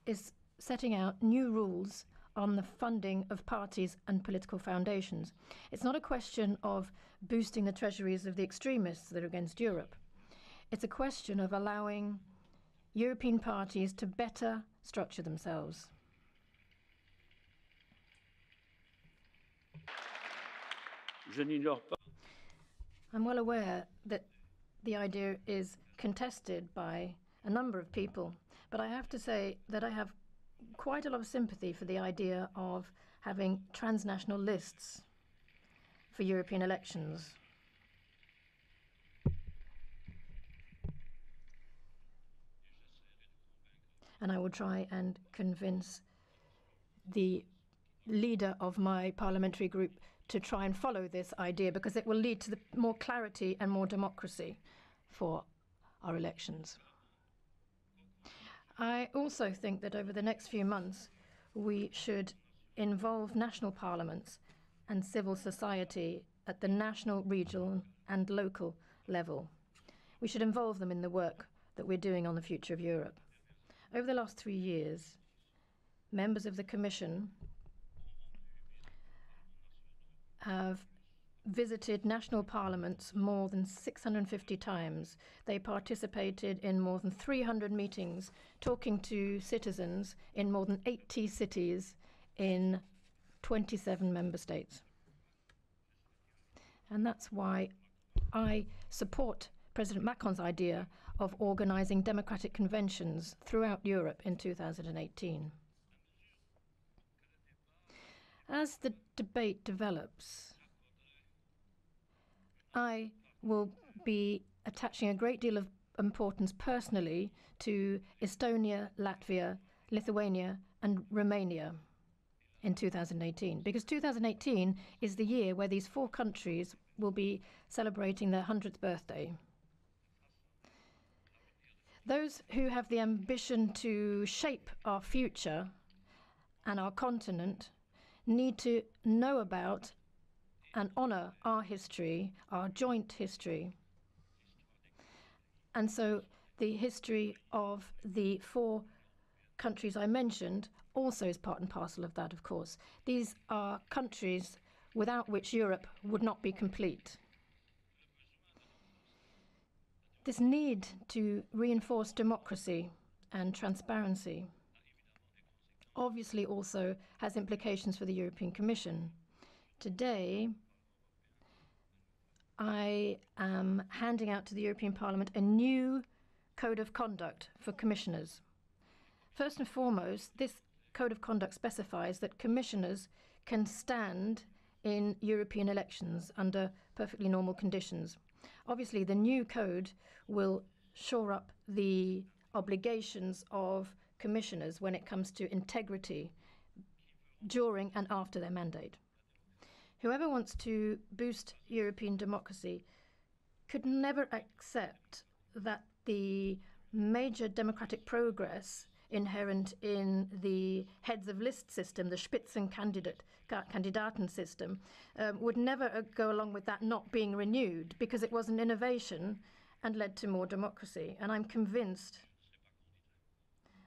is setting out new rules on the funding of parties and political foundations. It's not a question of boosting the treasuries of the extremists that are against Europe. It's a question of allowing European parties to better structure themselves. I'm well aware that the idea is contested by a number of people, but I have to say that I have quite a lot of sympathy for the idea of having transnational lists for European elections. And I will try and convince the leader of my parliamentary group to try and follow this idea, because it will lead to more clarity and more democracy for our elections. I also think that over the next few months, we should involve national parliaments and civil society at the national, regional and local level. We should involve them in the work that we're doing on the future of Europe. Over the last 3 years, members of the Commission have visited national parliaments more than 650 times. They participated in more than 300 meetings, talking to citizens in more than 80 cities in 27 member states. And that's why I support President Macron's idea of organising democratic conventions throughout Europe in 2018. As the debate develops, I will be attaching a great deal of importance personally to Estonia, Latvia, Lithuania and Romania in 2018, because 2018 is the year where these 4 countries will be celebrating their 100th birthday. Those who have the ambition to shape our future and our continent need to know about and honour our history, our joint history. And so the history of the 4 countries I mentioned also is part and parcel of that, of course. These are countries without which Europe would not be complete. This need to reinforce democracy and transparency obviously also has implications for the European Commission. Today, I am handing out to the European Parliament a new code of conduct for commissioners. First and foremost, this code of conduct specifies that commissioners can stand in European elections under perfectly normal conditions. Obviously, the new code will shore up the obligations of commissioners when it comes to integrity during and after their mandate. Whoever wants to boost European democracy could never accept that the major democratic progress inherent in the heads of list system, the Spitzenkandidaten system, would never go along with that not being renewed, because it was an innovation and led to more democracy. And I'm convinced,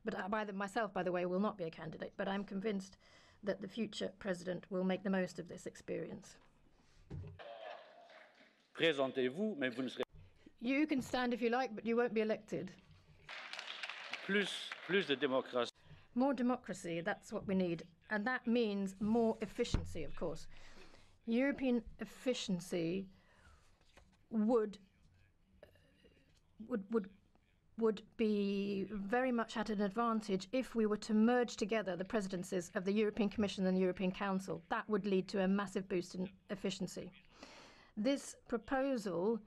but myself, by the way, will not be a candidate, but I'm convinced that the future president will make the most of this experience. Présentez-vous, mais vous ne serez You can stand if you like, but you won't be elected. plus de démocratie. More democracy, that's what we need. And that means more efficiency, of course. European efficiency would be very much at an advantage if we were to merge together the presidencies of the European Commission and the European Council. That would lead to a massive boost in efficiency. This proposal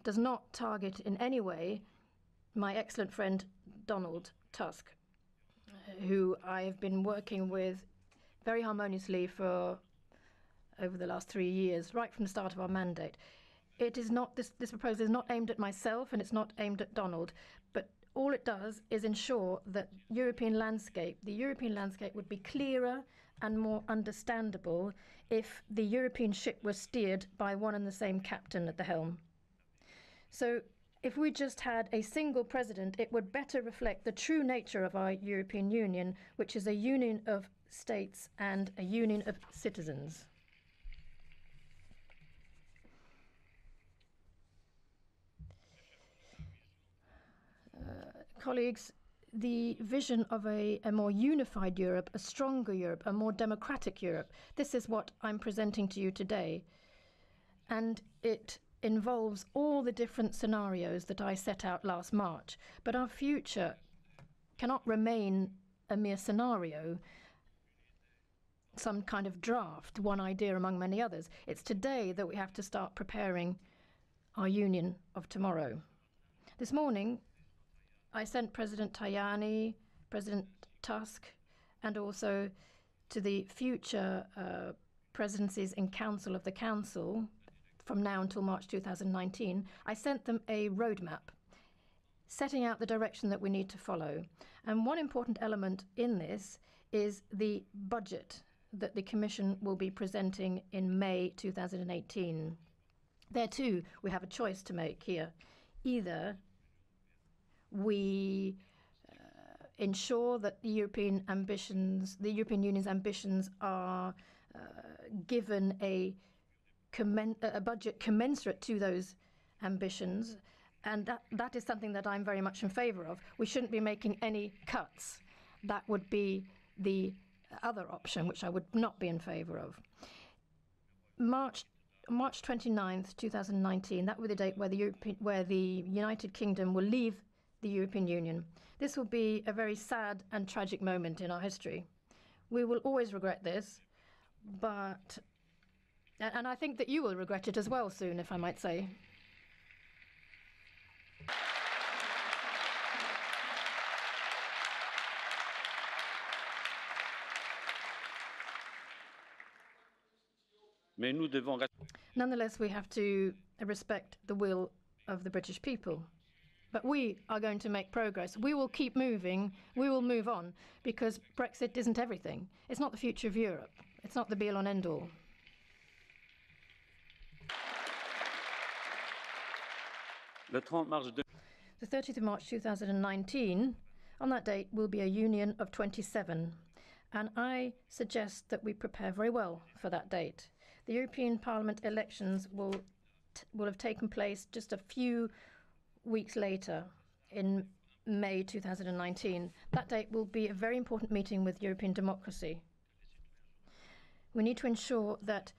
does not target in any way my excellent friend Donald Tusk, who I have been working with very harmoniously for over the last 3 years, right from the start of our mandate. It is not, this proposal is not aimed at myself and it's not aimed at Donald, but all it does is ensure that the European landscape would be clearer and more understandable if the European ship was steered by one and the same captain at the helm. So if we just had a single president, it would better reflect the true nature of our European Union, which is a union of states and a union of citizens. Colleagues, the vision of a more unified Europe, a stronger Europe, a more democratic Europe, this is what I'm presenting to you today. And it involves all the different scenarios that I set out last March. But our future cannot remain a mere scenario, some kind of draft, one idea among many others. It's today that we have to start preparing our union of tomorrow. This morning, I sent President Tajani, President Tusk, and also to the future presidencies in Council of the Council from now until March 2019, I sent them a roadmap setting out the direction that we need to follow. And one important element in this is the budget that the Commission will be presenting in May 2018. There too, we have a choice to make here. Either we ensure that the European Union's ambitions are given a budget commensurate to those ambitions, and that is something that I'm very much in favour of. We shouldn't be making any cuts. That would be the other option, which I would not be in favour of. March 29th, 2019, that will be the date where the United Kingdom will leave the European Union. This will be a very sad and tragic moment in our history. We will always regret this, and I think that you will regret it as well soon, if I might say. Nonetheless, we have to respect the will of the British people. But we are going to make progress. We will keep moving. We will move on, because Brexit isn't everything. It's not the future of Europe. It's not the be-all and end-all. The 30th of March 2019, on that date, will be a union of 27. And I suggest that we prepare very well for that date. The European Parliament elections will have taken place just a few weeks later, in May 2019. That date will be a very important meeting with European democracy. We need to ensure that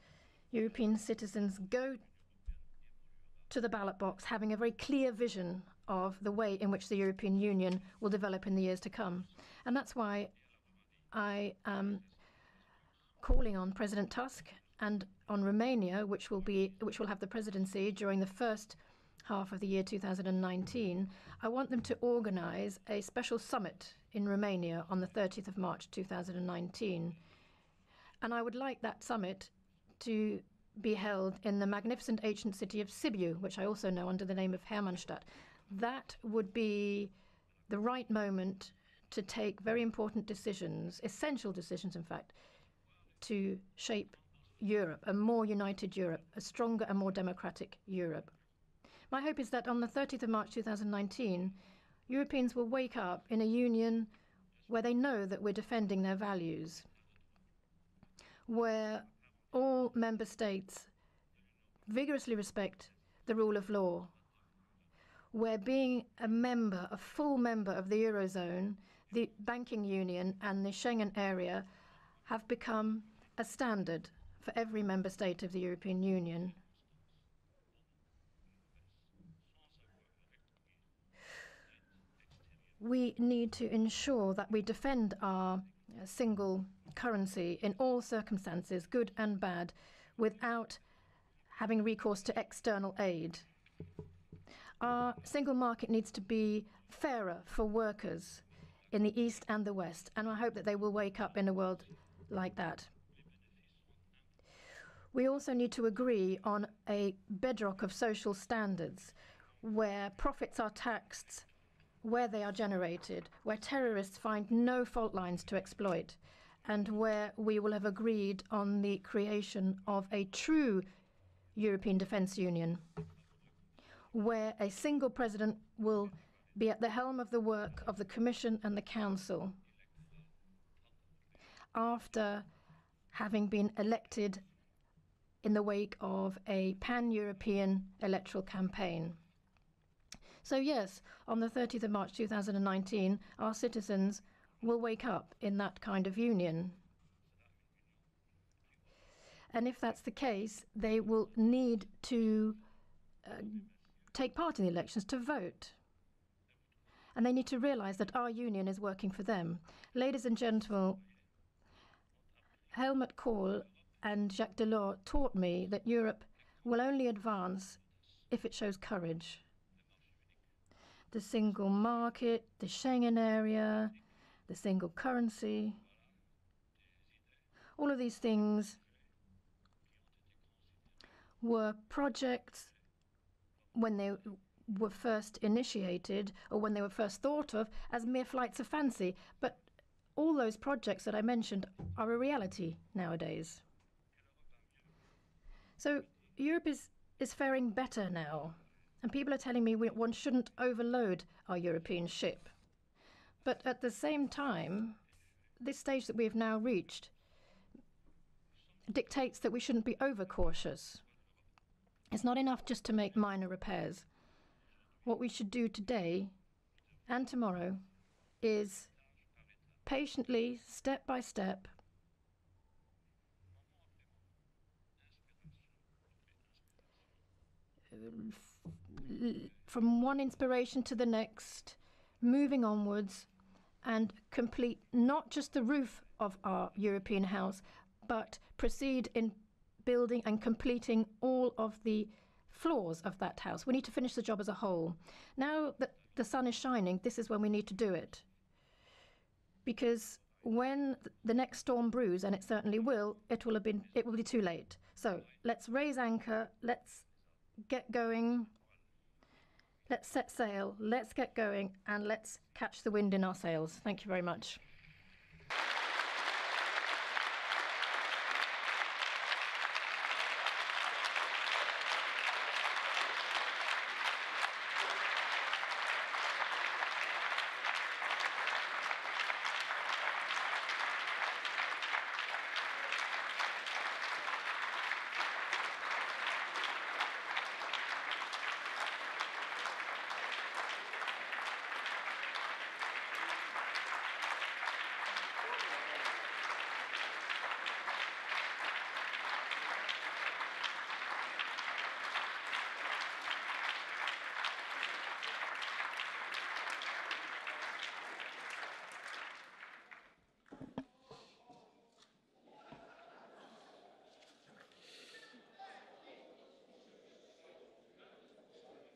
European citizens go to the ballot box having a very clear vision of the way in which the European Union will develop in the years to come. And that's why I am calling on President Tusk and on Romania, which will have the presidency during the first half of the year 2019, I want them to organise a special summit in Romania on the 30th of March 2019. And I would like that summit to be held in the magnificent ancient city of Sibiu, which I also know under the name of Hermannstadt. That would be the right moment to take very important decisions, essential decisions in fact, to shape Europe, a more united Europe, a stronger and more democratic Europe. My hope is that on the 30th of March 2019, Europeans will wake up in a union where they know that we're defending their values, where all member states vigorously respect the rule of law, where being a full member of the Eurozone, the banking union and the Schengen area have become a standard for every member state of the European Union. We need to ensure that we defend our single currency in all circumstances, good and bad, without having recourse to external aid. Our single market needs to be fairer for workers in the East and the West, and I hope that they will wake up in a world like that. We also need to agree on a bedrock of social standards where profits are taxed where they are generated, where terrorists find no fault lines to exploit, and where we will have agreed on the creation of a true European Defence Union. where a single president will be at the helm of the work of the Commission and the Council after having been elected in the wake of a pan-European electoral campaign. So yes, on the 30th of March 2019, our citizens will wake up in that kind of union. And if that's the case, they will need to take part in the elections, to vote. And they need to realize that our union is working for them. Ladies and gentlemen, Helmut Kohl and Jacques Delors taught me that Europe will only advance if it shows courage. The single market, the Schengen area, the single currency, all of these things were projects when they were first initiated or when they were first thought of as mere flights of fancy. But all those projects that I mentioned are a reality nowadays. So Europe is faring better now. And people are telling me one shouldn't overload our European ship. But at the same time, this stage that we have now reached dictates that we shouldn't be overcautious. It's not enough just to make minor repairs. What we should do today and tomorrow is patiently, step by step, from one inspiration to the next, moving onwards, and complete not just the roof of our European house, but proceed in building and completing all of the floors of that house. We need to finish the job as a whole. Now that the sun is shining, this is when we need to do it. Because when the next storm brews, and it certainly will, it will be too late. So let's raise anchor, let's get going, let's set sail, let's get going, and let's catch the wind in our sails. Thank you very much.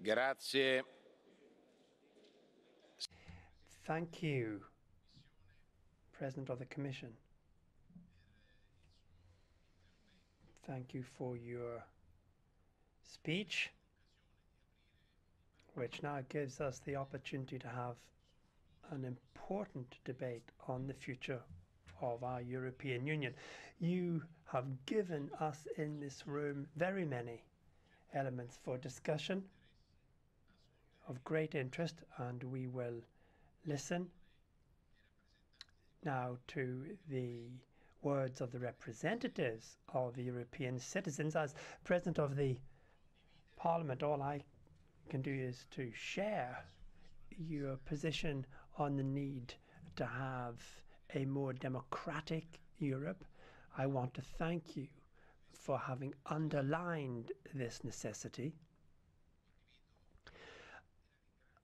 Grazie. Thank you, President of the Commission. Thank you for your speech, which now gives us the opportunity to have an important debate on the future of our European Union. You have given us in this room very many elements for discussion of great interest, and we will listen now to the words of the representatives of the European citizens. As President of the Parliament, all I can do is to share your position on the need to have a more democratic Europe. I want to thank you for having underlined this necessity.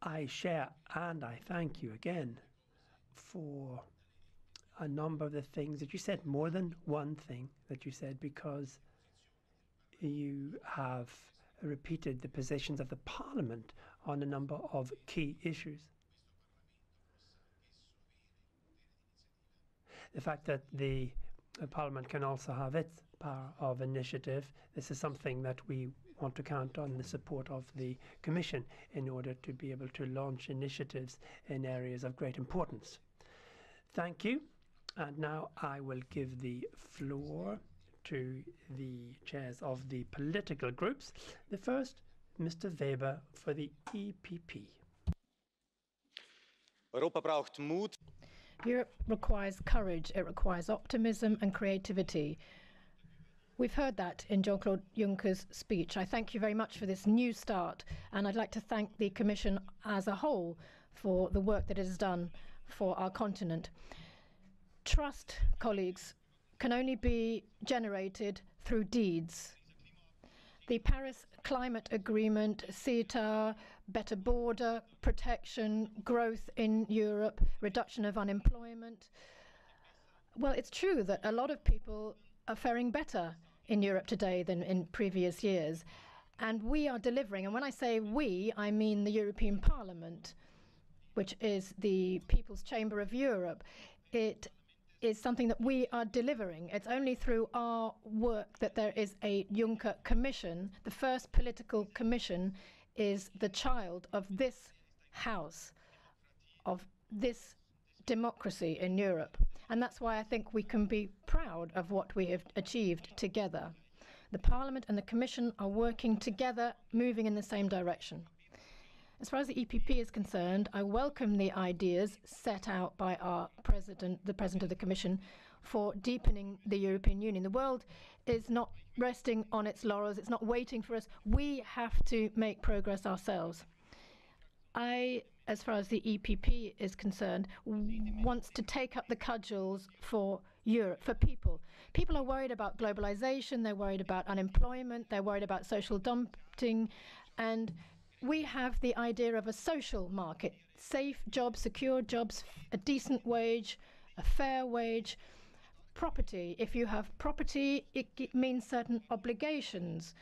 I share and I thank you again for a number of the things that you said, more than one thing that you said, because you have repeated the positions of the Parliament on a number of key issues. The fact that the Parliament can also have its power of initiative, this is something that we want to count on the support of the Commission in order to be able to launch initiatives in areas of great importance. Thank you. And now I will give the floor to the chairs of the political groups. The first Mr. Weber for the EPP. Europa braucht Mut. Europe requires courage, it requires optimism and creativity. We've heard that in Jean-Claude Juncker's speech. I thank you very much for this new start, and I'd like to thank the Commission as a whole for the work that it has done for our continent. Trust, colleagues, can only be generated through deeds. The Paris Climate Agreement, CETA, better border protection, growth in Europe, reduction of unemployment. Well, it's true that a lot of people are faring better in Europe today than in previous years. And we are delivering. And when I say we, I mean the European Parliament, which is the People's Chamber of Europe. It is something that we are delivering. It's only through our work that there is a Juncker Commission. The first political commission is the child of this house, of this democracy in Europe. And that's why I think we can be proud of what we have achieved together. The Parliament and the Commission are working together, moving in the same direction. As far as the EPP is concerned, I welcome the ideas set out by our President, the President of the Commission, for deepening the European Union. The world is not resting on its laurels. It's not waiting for us. We have to make progress ourselves. I, as far as the EPP is concerned, wants to take up the cudgels for Europe, for people. People are worried about globalization, they're worried about unemployment, they're worried about social dumping, and we have the idea of a social market, safe jobs, secure jobs, a decent wage, a fair wage, property. If you have property, it means certain obligations.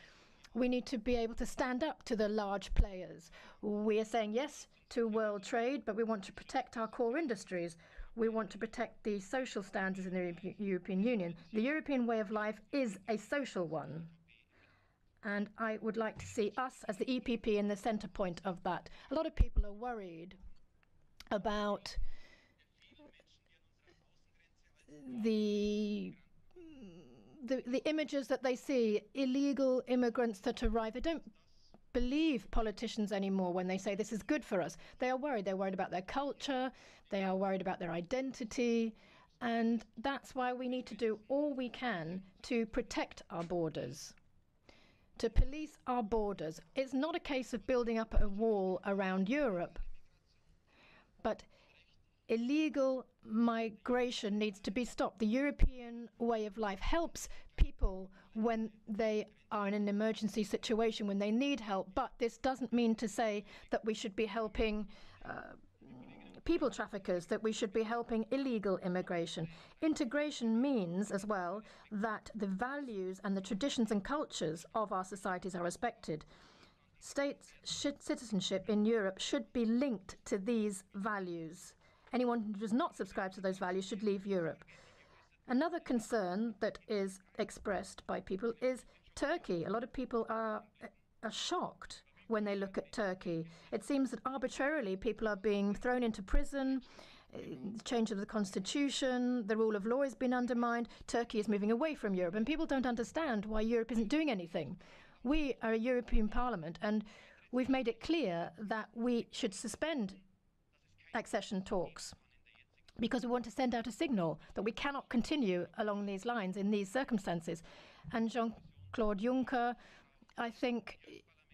We need to be able to stand up to the large players. We are saying yes to world trade, but we want to protect our core industries. We want to protect the social standards in the European Union. The European way of life is a social one. And I would like to see us as the EPP in the centre point of that. A lot of people are worried about the images that they see, illegal immigrants that arrive. They don't believe politicians anymore when they say this is good for us. They are worried. They're worried about their culture. They are worried about their identity. And that's why we need to do all we can to protect our borders, to police our borders. It's not a case of building up a wall around Europe, but illegal migration needs to be stopped. The European way of life helps people when they are in an emergency situation, when they need help, but this doesn't mean to say that we should be helping people traffickers, that we should be helping illegal immigration. Integration means as well that the values and the traditions and cultures of our societies are respected. State citizenship in Europe should be linked to these values. Anyone who does not subscribe to those values should leave Europe. Another concern that is expressed by people is Turkey. A lot of people are shocked when they look at Turkey. It seems that arbitrarily people are being thrown into prison, change of the constitution, the rule of law has been undermined. Turkey is moving away from Europe, and people don't understand why Europe isn't doing anything. We are a European Parliament, and we've made it clear that we should suspend accession talks because we want to send out a signal that we cannot continue along these lines in these circumstances. And Jean-Claude Juncker, I think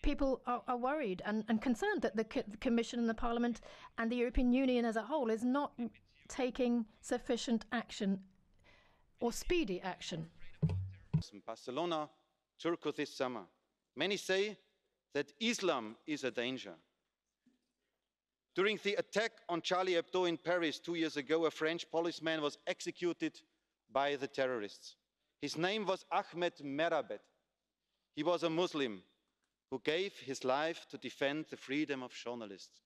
people are worried and concerned that the Commission and the Parliament and the European Union as a whole is not taking sufficient action or speedy action. In Barcelona, Turku this summer. Many say that Islam is a danger. During the attack on Charlie Hebdo in Paris 2 years ago, a French policeman was executed by the terrorists. His name was Ahmed Merabet. He was a Muslim who gave his life to defend the freedom of journalists.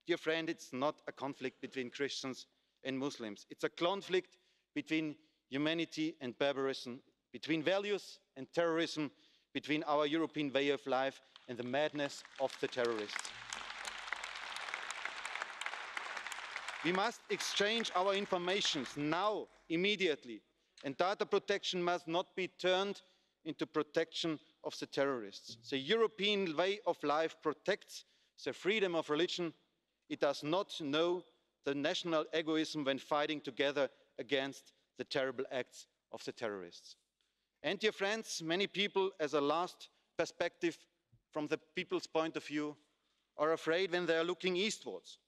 Dear friend, it's not a conflict between Christians and Muslims. It's a conflict between humanity and barbarism, between values and terrorism, between our European way of life and the madness of the terrorists. We must exchange our information now, immediately, and data protection must not be turned into protection of the terrorists. The European way of life protects the freedom of religion. It does not know the national egoism when fighting together against the terrible acts of the terrorists. And dear friends, many people, as a last perspective from the people's point of view, are afraid when they are looking eastwards.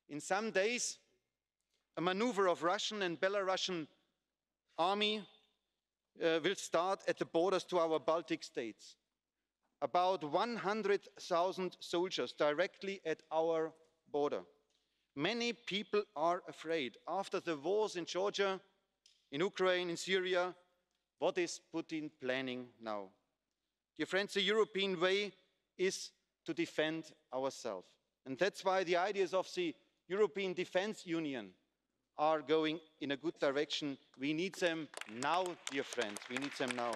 In some days, a maneuver of Russian and Belarusian army will start at the borders to our Baltic states. About 100,000 soldiers directly at our border. Many people are afraid. After the wars in Georgia, in Ukraine, in Syria, what is Putin planning now? Dear friends, the European way is to defend ourselves. And that's why the ideas of the European Defence Union are going in a good direction. We need them now, dear friends. We need them now.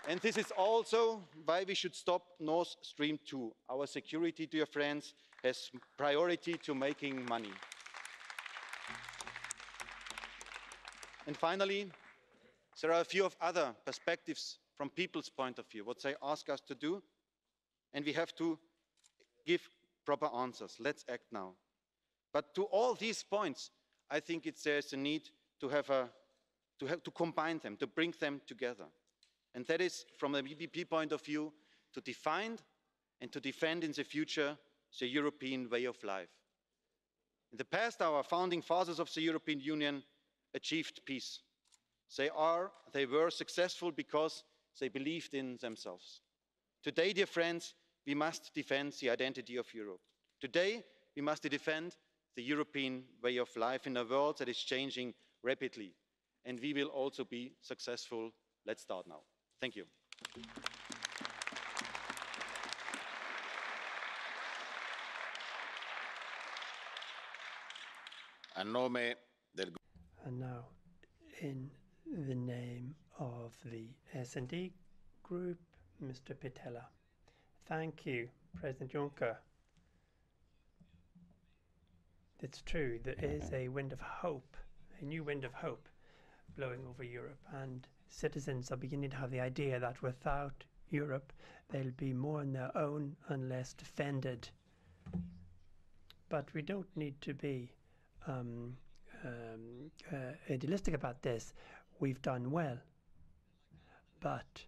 And this is also why we should stop Nord Stream 2. Our security, dear friends, has priority to making money. And finally, there are a few of other perspectives from people's point of view, what they ask us to do, and we have to give proper answers. Let's act now. But to all these points, I think there's a need to combine them, to bring them together. And that is, from the EPP point of view, to define and to defend in the future the European way of life. In the past, our founding fathers of the European Union achieved peace. They were successful because they believed in themselves. Today, dear friends, we must defend the identity of Europe. Today, we must defend the European way of life in a world that is changing rapidly. And we will also be successful. Let's start now. Thank you. And now, in the name of the S&D Group, Mr. Pitella. Thank you, President Juncker. It's true, there is a wind of hope, a new wind of hope blowing over Europe, and citizens are beginning to have the idea that without Europe, they'll be more on their own and less defended. But we don't need to be idealistic about this. We've done well, but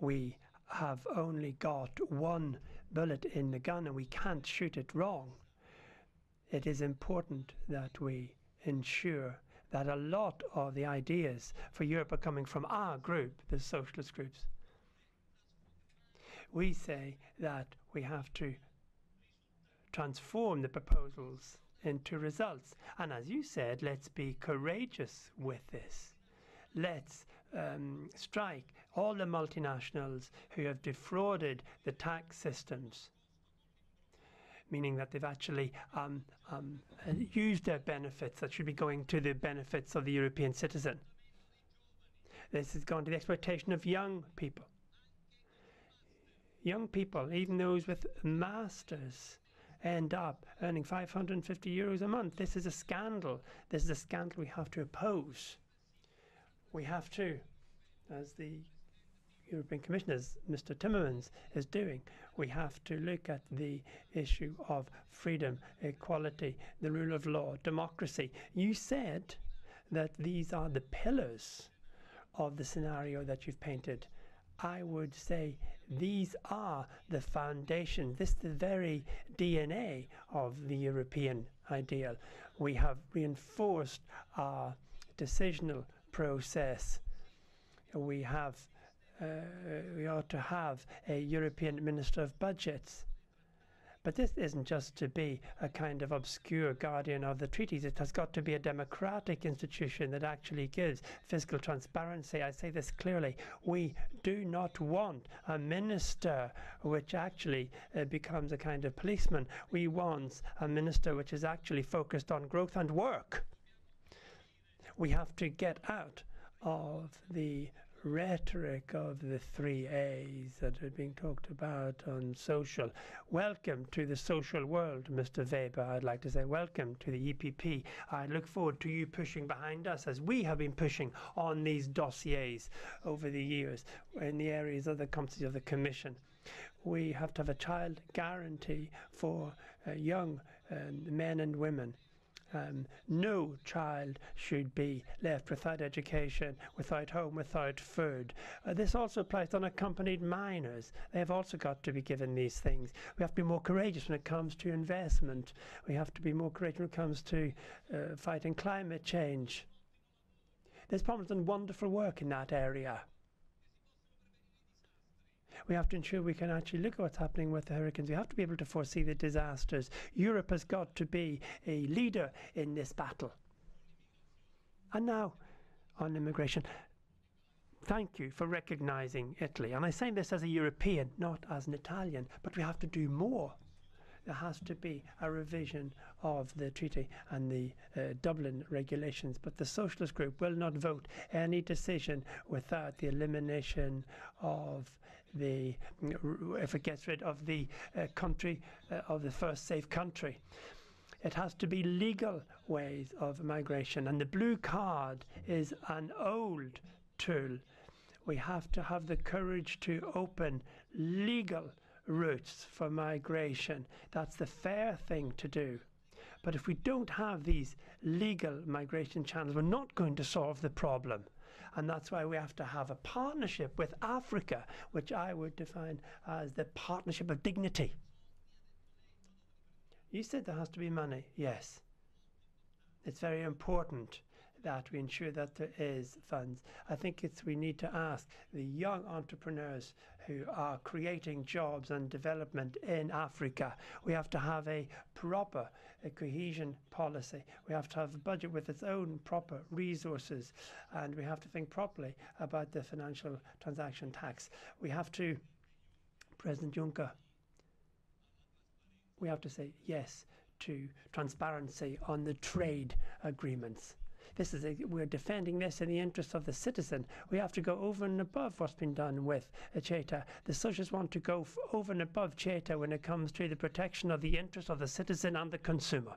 we have only got one bullet in the gun and we can't shoot it wrong. It is important that we ensure that a lot of the ideas for Europe are coming from our group, the socialist groups. We say that we have to transform the proposals into results. And as you said, let's be courageous with this. Let's strike all the multinationals who have defrauded the tax systems, meaning that they've actually used their benefits that should be going to the benefits of the European citizen. This has gone to the exploitation of young people. Young people, even those with masters, end up earning 550 euros a month. This is a scandal. This is a scandal we have to oppose. We have to, as the European Commissioner, Mr. Timmermans, is doing, we have to look at the issue of freedom, equality, the rule of law, democracy. You said that these are the pillars of the scenario that you've painted. I would say these are the foundation, this is the very DNA of the European ideal. We have reinforced our decisional process. We ought to have a European Minister of Budgets. But this isn't just to be a kind of obscure guardian of the treaties. It has got to be a democratic institution that actually gives fiscal transparency. I say this clearly. We do not want a minister which actually becomes a kind of policeman. We want a minister which is actually focused on growth and work. We have to get out of the rhetoric of the 3 A's that are being talked about on social. Welcome to the social world, Mr. Weber. I'd like to say welcome to the EPP. I look forward to you pushing behind us as we have been pushing on these dossiers over the years in the areas of the competency of the Commission. We have to have a child guarantee for young men and women. No child should be left without education, without home, without food. This also applies to unaccompanied minors. They have also got to be given these things. We have to be more courageous when it comes to investment. We have to be more courageous when it comes to fighting climate change. There's Parliament's done wonderful work in that area. We have to ensure we can actually look at what's happening with the hurricanes. We have to be able to foresee the disasters. Europe has got to be a leader in this battle. And now, on immigration, thank you for recognising Italy. And I say this as a European, not as an Italian, but we have to do more. There has to be a revision of the treaty and the Dublin regulations, but the Socialist Group will not vote any decision without the elimination of if it gets rid of the country of the first safe country. It has to be legal ways of migration, and the blue card is an old tool. We have to have the courage to open legal routes for migration. That's the fair thing to do. But if we don't have these legal migration channels, we're not going to solve the problem. And that's why we have to have a partnership with Africa, which I would define as the partnership of dignity. You said there has to be money. Yes. It's very important that we ensure that there is funds. I think we need to ask the young entrepreneurs who are creating jobs and development in Africa. We have to have a proper cohesion policy. We have to have a budget with its own proper resources, and we have to think properly about the financial transaction tax. We have to, President Juncker, we have to say yes to transparency on the trade agreements. We're defending this in the interest of the citizen. We have to go over and above what's been done with CETA. The Socialists want to go over and above CETA when it comes to the protection of the interest of the citizen and the consumer.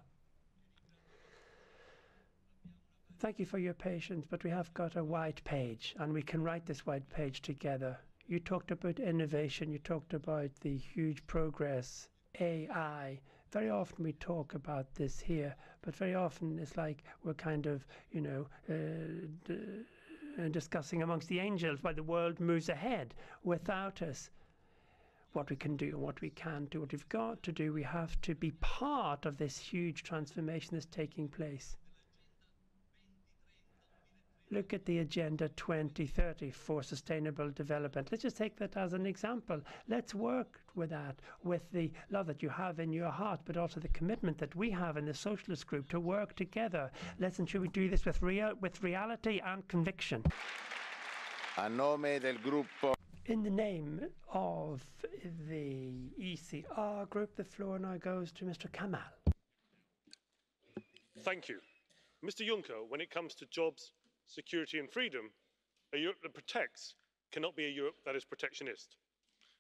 Thank you for your patience, but we have got a white page, and we can write this white page together. You talked about innovation. You talked about the huge progress, AI. Very often we talk about this here, but very often it's like we're kind of, discussing amongst the angels why the world moves ahead without us. What we can do and what we can't do, what we've got to do, we have to be part of this huge transformation that's taking place. Look at the Agenda 2030 for sustainable development. Let's just take that as an example. Let's work with that, with the love that you have in your heart, but also the commitment that we have in the Socialist Group to work together. Let's ensure we do this with reality and conviction. A nome del gruppo. In the name of the ECR Group, the floor now goes to Mr. Kamal. Thank you. Mr. Juncker, when it comes to jobs, security and freedom, a Europe that protects cannot be a Europe that is protectionist.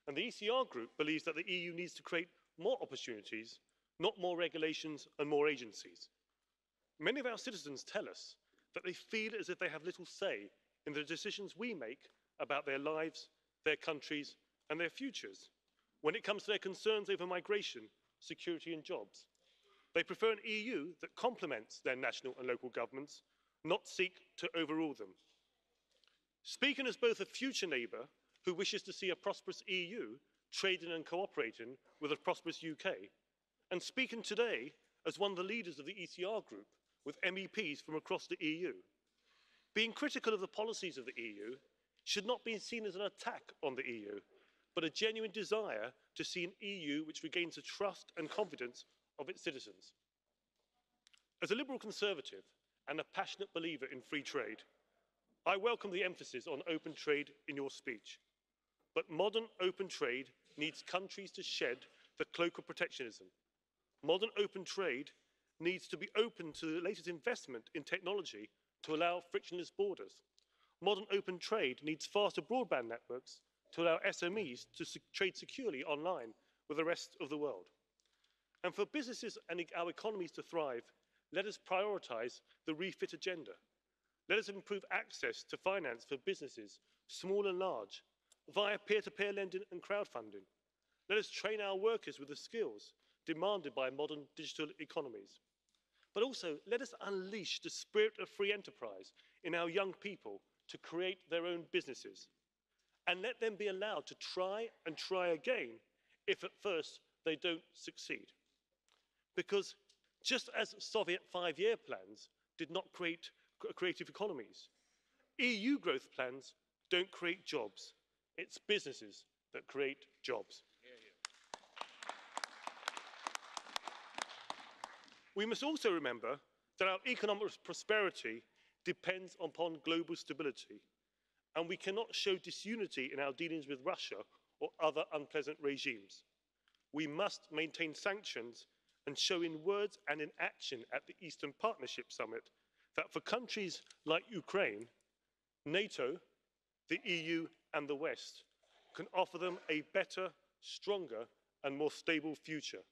And the ECR Group believes that the EU needs to create more opportunities, not more regulations and more agencies. Many of our citizens tell us that they feel as if they have little say in the decisions we make about their lives, their countries and their futures. When it comes to their concerns over migration, security and jobs, they prefer an EU that complements their national and local governments, not seek to overrule them. Speaking as both a future neighbour who wishes to see a prosperous EU trading and cooperating with a prosperous UK, and speaking today as one of the leaders of the ECR Group with MEPs from across the EU, being critical of the policies of the EU should not be seen as an attack on the EU, but a genuine desire to see an EU which regains the trust and confidence of its citizens. As a Liberal Conservative, and a passionate believer in free trade, I welcome the emphasis on open trade in your speech. But modern open trade needs countries to shed the cloak of protectionism. Modern open trade needs to be open to the latest investment in technology to allow frictionless borders. modern open trade needs faster broadband networks to allow SMEs to trade securely online with the rest of the world. And for businesses and our economies to thrive, let us prioritise the refit agenda. Let us improve access to finance for businesses, small and large, via peer-to-peer lending and crowdfunding. Let us train our workers with the skills demanded by modern digital economies. But also, let us unleash the spirit of free enterprise in our young people to create their own businesses. And let them be allowed to try and try again if at first they don't succeed. Because just as Soviet 5-year plans did not create creative economies, EU growth plans don't create jobs. It's businesses that create jobs. We must also remember that our economic prosperity depends upon global stability, and we cannot show disunity in our dealings with Russia or other unpleasant regimes. We must maintain sanctions and show in words and in action at the Eastern Partnership Summit that for countries like Ukraine, NATO, the EU and the West can offer them a better, stronger and more stable future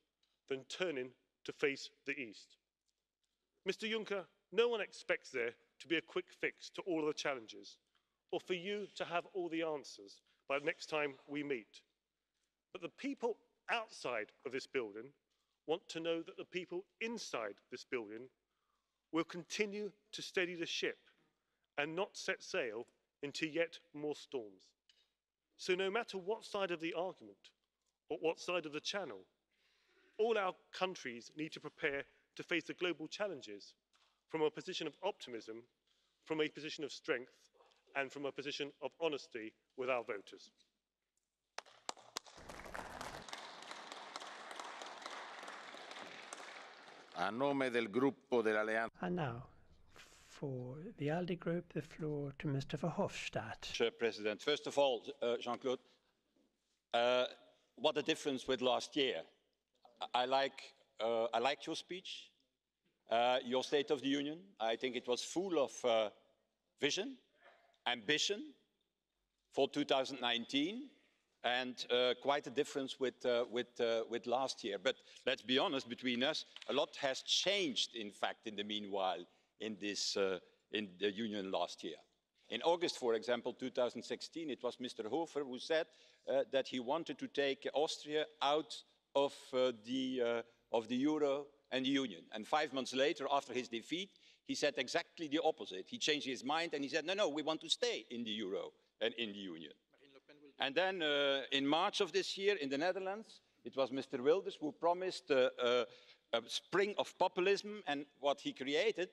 than turning to face the East. Mr. Juncker, no one expects there to be a quick fix to all of the challenges, or for you to have all the answers by the next time we meet. But the people outside of this building want to know that the people inside this building will continue to steady the ship and not set sail into yet more storms. So no matter what side of the argument or what side of the channel, all our countries need to prepare to face the global challenges from a position of optimism, from a position of strength, and from a position of honesty with our voters. A nome del gruppo dell'Alleanza. And now, for the ALDE group, the floor to Mr. Verhofstadt. Chair President, first of all, Jean-Claude, what a difference with last year. I liked your speech, your State of the Union. I think it was full of vision, ambition for 2019, and quite a difference with last year. But let's be honest, between us, a lot has changed, in fact, in the meanwhile, in the Union last year. In August, for example, 2016, it was Mr. Hofer who said that he wanted to take Austria out of the Euro and the Union. And 5 months later, after his defeat, he said exactly the opposite. He changed his mind and he said, no, we want to stay in the Euro and in the Union. And then in March of this year in the Netherlands, it was Mr. Wilders who promised a spring of populism, and what he created,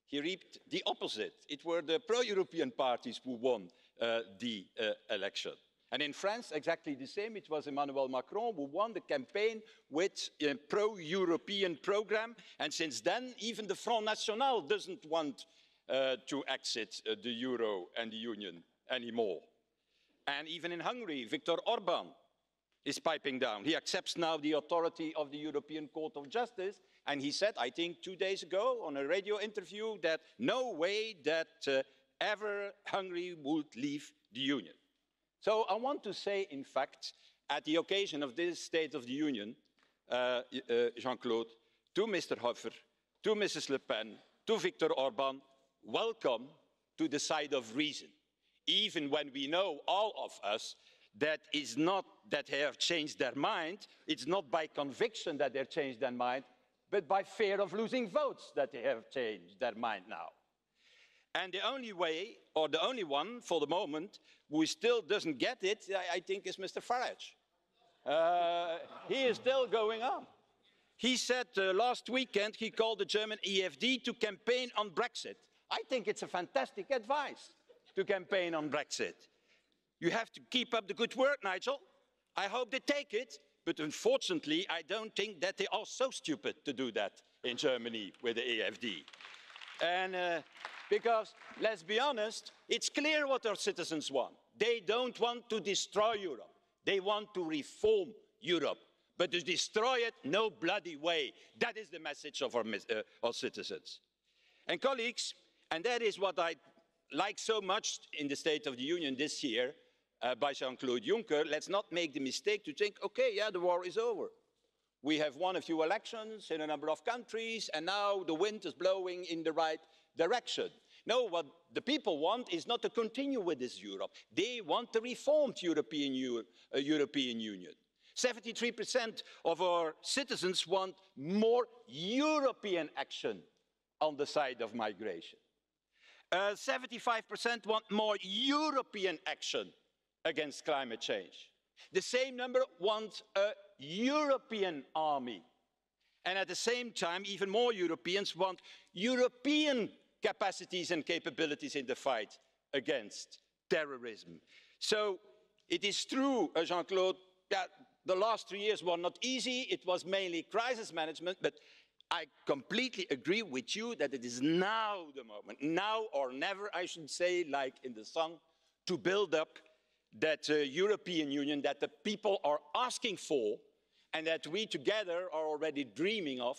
he reaped the opposite. It were the pro-European parties who won the election. And in France, exactly the same. It was Emmanuel Macron who won the campaign with a pro-European program. And since then, even the Front National doesn't want to exit the Euro and the Union anymore. And even in Hungary, Viktor Orban is piping down. He accepts now the authority of the European Court of Justice. And he said, I think 2 days ago on a radio interview, that no way that ever Hungary would leave the Union. So I want to say, in fact, at the occasion of this State of the Union, Jean-Claude, to Mr. Hofer, to Mrs. Le Pen, to Viktor Orban, welcome to the side of reason. Even when we know, all of us, that is not that they have changed their mind, it's not by conviction that they've changed their mind, but by fear of losing votes that they have changed their mind now. And the only way, or the only one for the moment, who still doesn't get it, I think, is Mr. Farage. He is still going on. He said last weekend, he called the German EFD to campaign on Brexit. I think it's a fantastic advice to campaign on Brexit. You have to keep up the good work, Nigel. I hope they take it, but unfortunately, I don't think that they are so stupid to do that in Germany with the EFD. And because, let's be honest, it's clear what our citizens want. They don't want to destroy Europe. They want to reform Europe. But to destroy it, no bloody way. That is the message of our citizens. And colleagues, and that is what I like so much in the State of the Union this year by Jean-Claude Juncker, let's not make the mistake to think, okay, yeah, the war is over. We have won a few elections in a number of countries, and now the wind is blowing in the right direction. No, what the people want is not to continue with this Europe. They want a reformed European Union. 73% of our citizens want more European action on the side of migration. 75% want more European action against climate change. The same number want a European army. And at the same time, even more Europeans want European capacities and capabilities in the fight against terrorism. So it is true, Jean-Claude, that the last 3 years were not easy. It was mainly crisis management, but I completely agree with you that it is now the moment, now or never, I should say, like in the song, to build up that European Union that the people are asking for and that we together are already dreaming of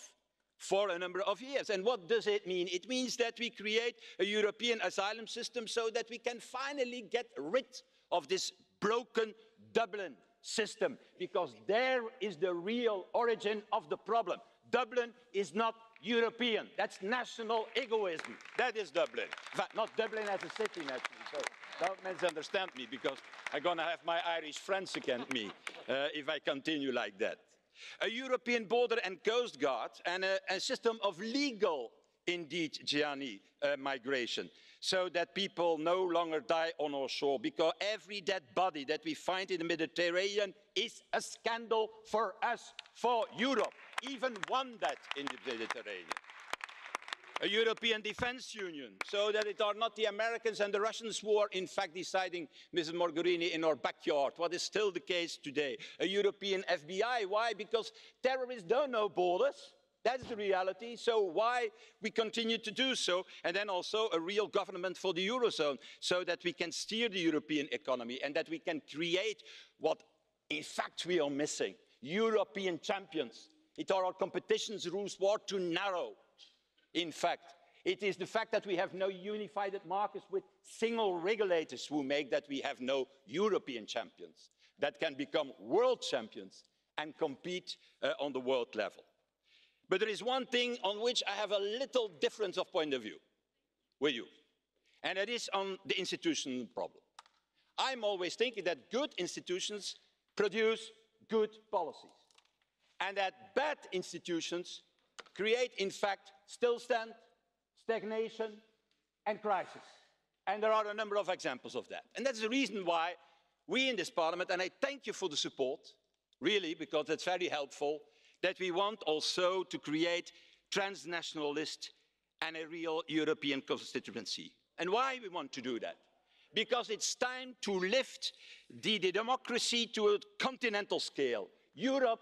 for a number of years. And what does it mean? It means that we create a European asylum system so that we can finally get rid of this broken Dublin system, because there is the real origin of the problem. Dublin is not European. That's national egoism. That is Dublin. In fact, not Dublin as a city, naturally. So don't misunderstand me, because I'm going to have my Irish friends against me if I continue like that. A European border and coast guard and a system of legal, indeed, Gianni, migration, so that people no longer die on our shore, because every dead body that we find in the Mediterranean is a scandal for us, for Europe. Even one death in the Mediterranean. A European defense union, so that it are not the Americans and the Russians who are in fact deciding, Mrs. Mogherini, in our backyard, what is still the case today. A European FBI, why? Because terrorists don't know borders. That's the reality, so why we continue to do so? And then also a real government for the Eurozone, so that we can steer the European economy and that we can create what in fact we are missing, European champions. It are our competitions rules who are too narrow. In fact, it is the fact that we have no unified markets with single regulators who make that we have no European champions that can become world champions and compete on the world level. But there is one thing on which I have a little difference of point of view with you, and that is on the institutional problem. I'm always thinking that good institutions produce good policies, and that bad institutions create, in fact, stillstand, stagnation, and crisis. And there are a number of examples of that. And that's the reason why we in this Parliament, and I thank you for the support, really, because it's very helpful, that we want also to create transnationalist and a real European constituency. And why we want to do that? Because it's time to lift the democracy to a continental scale. Europe,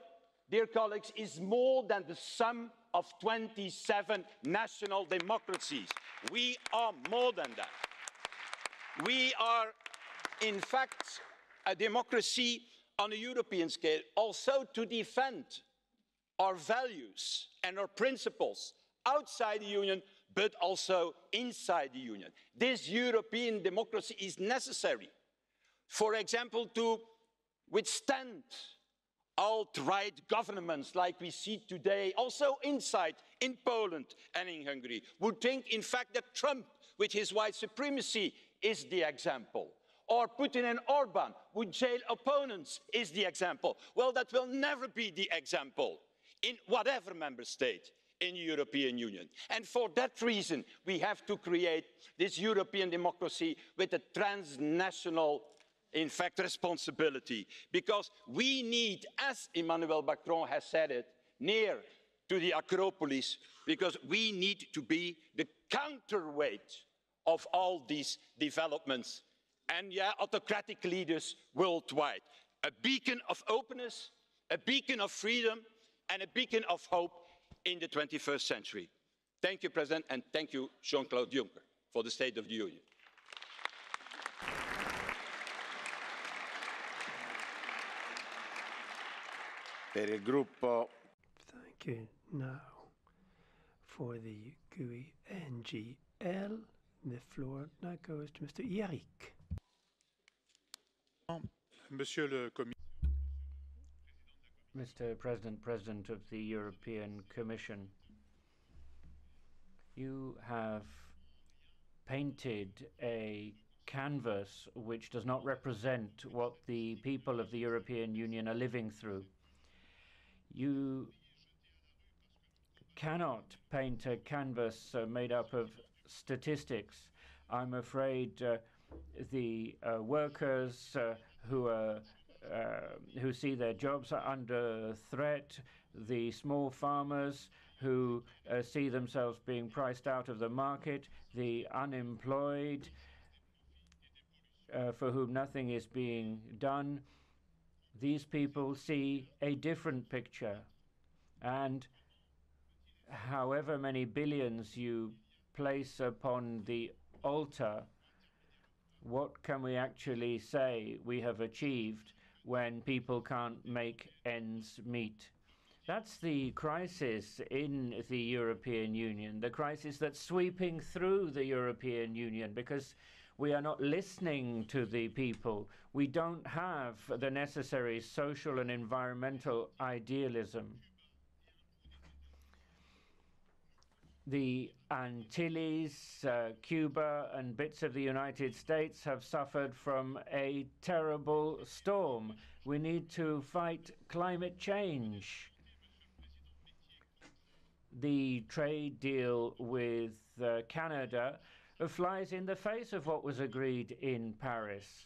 dear colleagues, is more than the sum of 27 national democracies. We are more than that. We are, in fact, a democracy on a European scale, also to defend our values and our principles outside the Union, but also inside the Union. This European democracy is necessary, for example, to withstand alt-right governments like we see today, also inside, in Poland and in Hungary, would think, in fact, that Trump, with his white supremacy, is the example. Or Putin and Orban would jail opponents, is the example. Well, that will never be the example in whatever member state in the European Union. And for that reason, we have to create this European democracy with a transnational, in fact, responsibility. Because we need, as Emmanuel Macron has said it, near to the Acropolis, because we need to be the counterweight of all these developments and, yeah, autocratic leaders worldwide. A beacon of openness, a beacon of freedom, and a beacon of hope in the 21st century. Thank you, President, and thank you, Jean-Claude Juncker, for the State of the Union. Per il gruppo. Thank you. Now, for the GUI NGL, The floor now goes to Mr. Eric. Monsieur le Commissaire, Mr. President, President of the European Commission, you have painted a canvas which does not represent what the people of the European Union are living through. You cannot paint a canvas made up of statistics. I'm afraid the workers who see their jobs are under threat, the small farmers who see themselves being priced out of the market, the unemployed for whom nothing is being done, these people see a different picture. And however many billions you place upon the altar, what can we actually say we have achieved when people can't make ends meet? That's the crisis in the European Union, the crisis that's sweeping through the European Union, because we are not listening to the people. We don't have the necessary social and environmental idealism. The Antilles, Cuba, and bits of the United States have suffered from a terrible storm. We need to fight climate change. The trade deal with Canada flies in the face of what was agreed in Paris.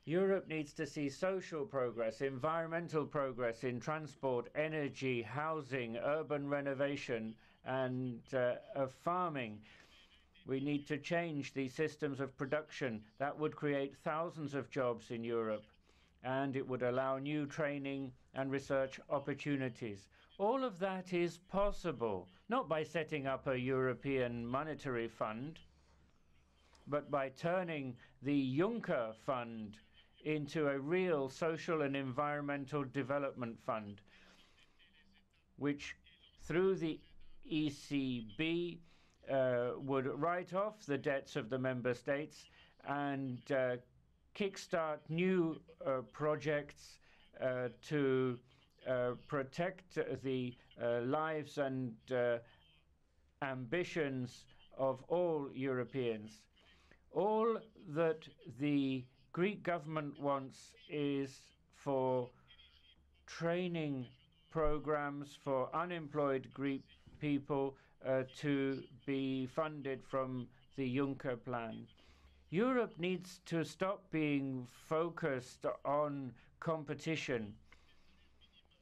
Europe needs to see social progress, environmental progress in transport, energy, housing, urban renovation, and farming. We need to change the systems of production. That would create thousands of jobs in Europe, and it would allow new training and research opportunities. All of that is possible, not by setting up a European monetary fund, but by turning the Juncker Fund into a real social and environmental development fund, which through the ECB would write off the debts of the member states and kickstart new projects to protect the lives and ambitions of all Europeans. All that the Greek government wants is for training programs for unemployed Greek people to be funded from the Juncker plan. Europe needs to stop being focused on competition.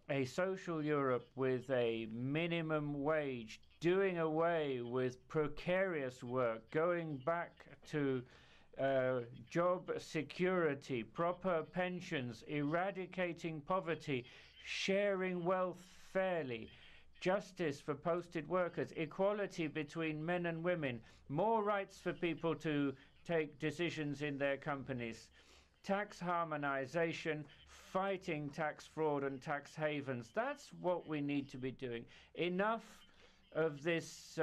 A social Europe with a minimum wage, doing away with precarious work, going back to job security, proper pensions, eradicating poverty, sharing wealth fairly, justice for posted workers, equality between men and women, more rights for people to take decisions in their companies, tax harmonization, fighting tax fraud and tax havens. That's what we need to be doing. Enough of this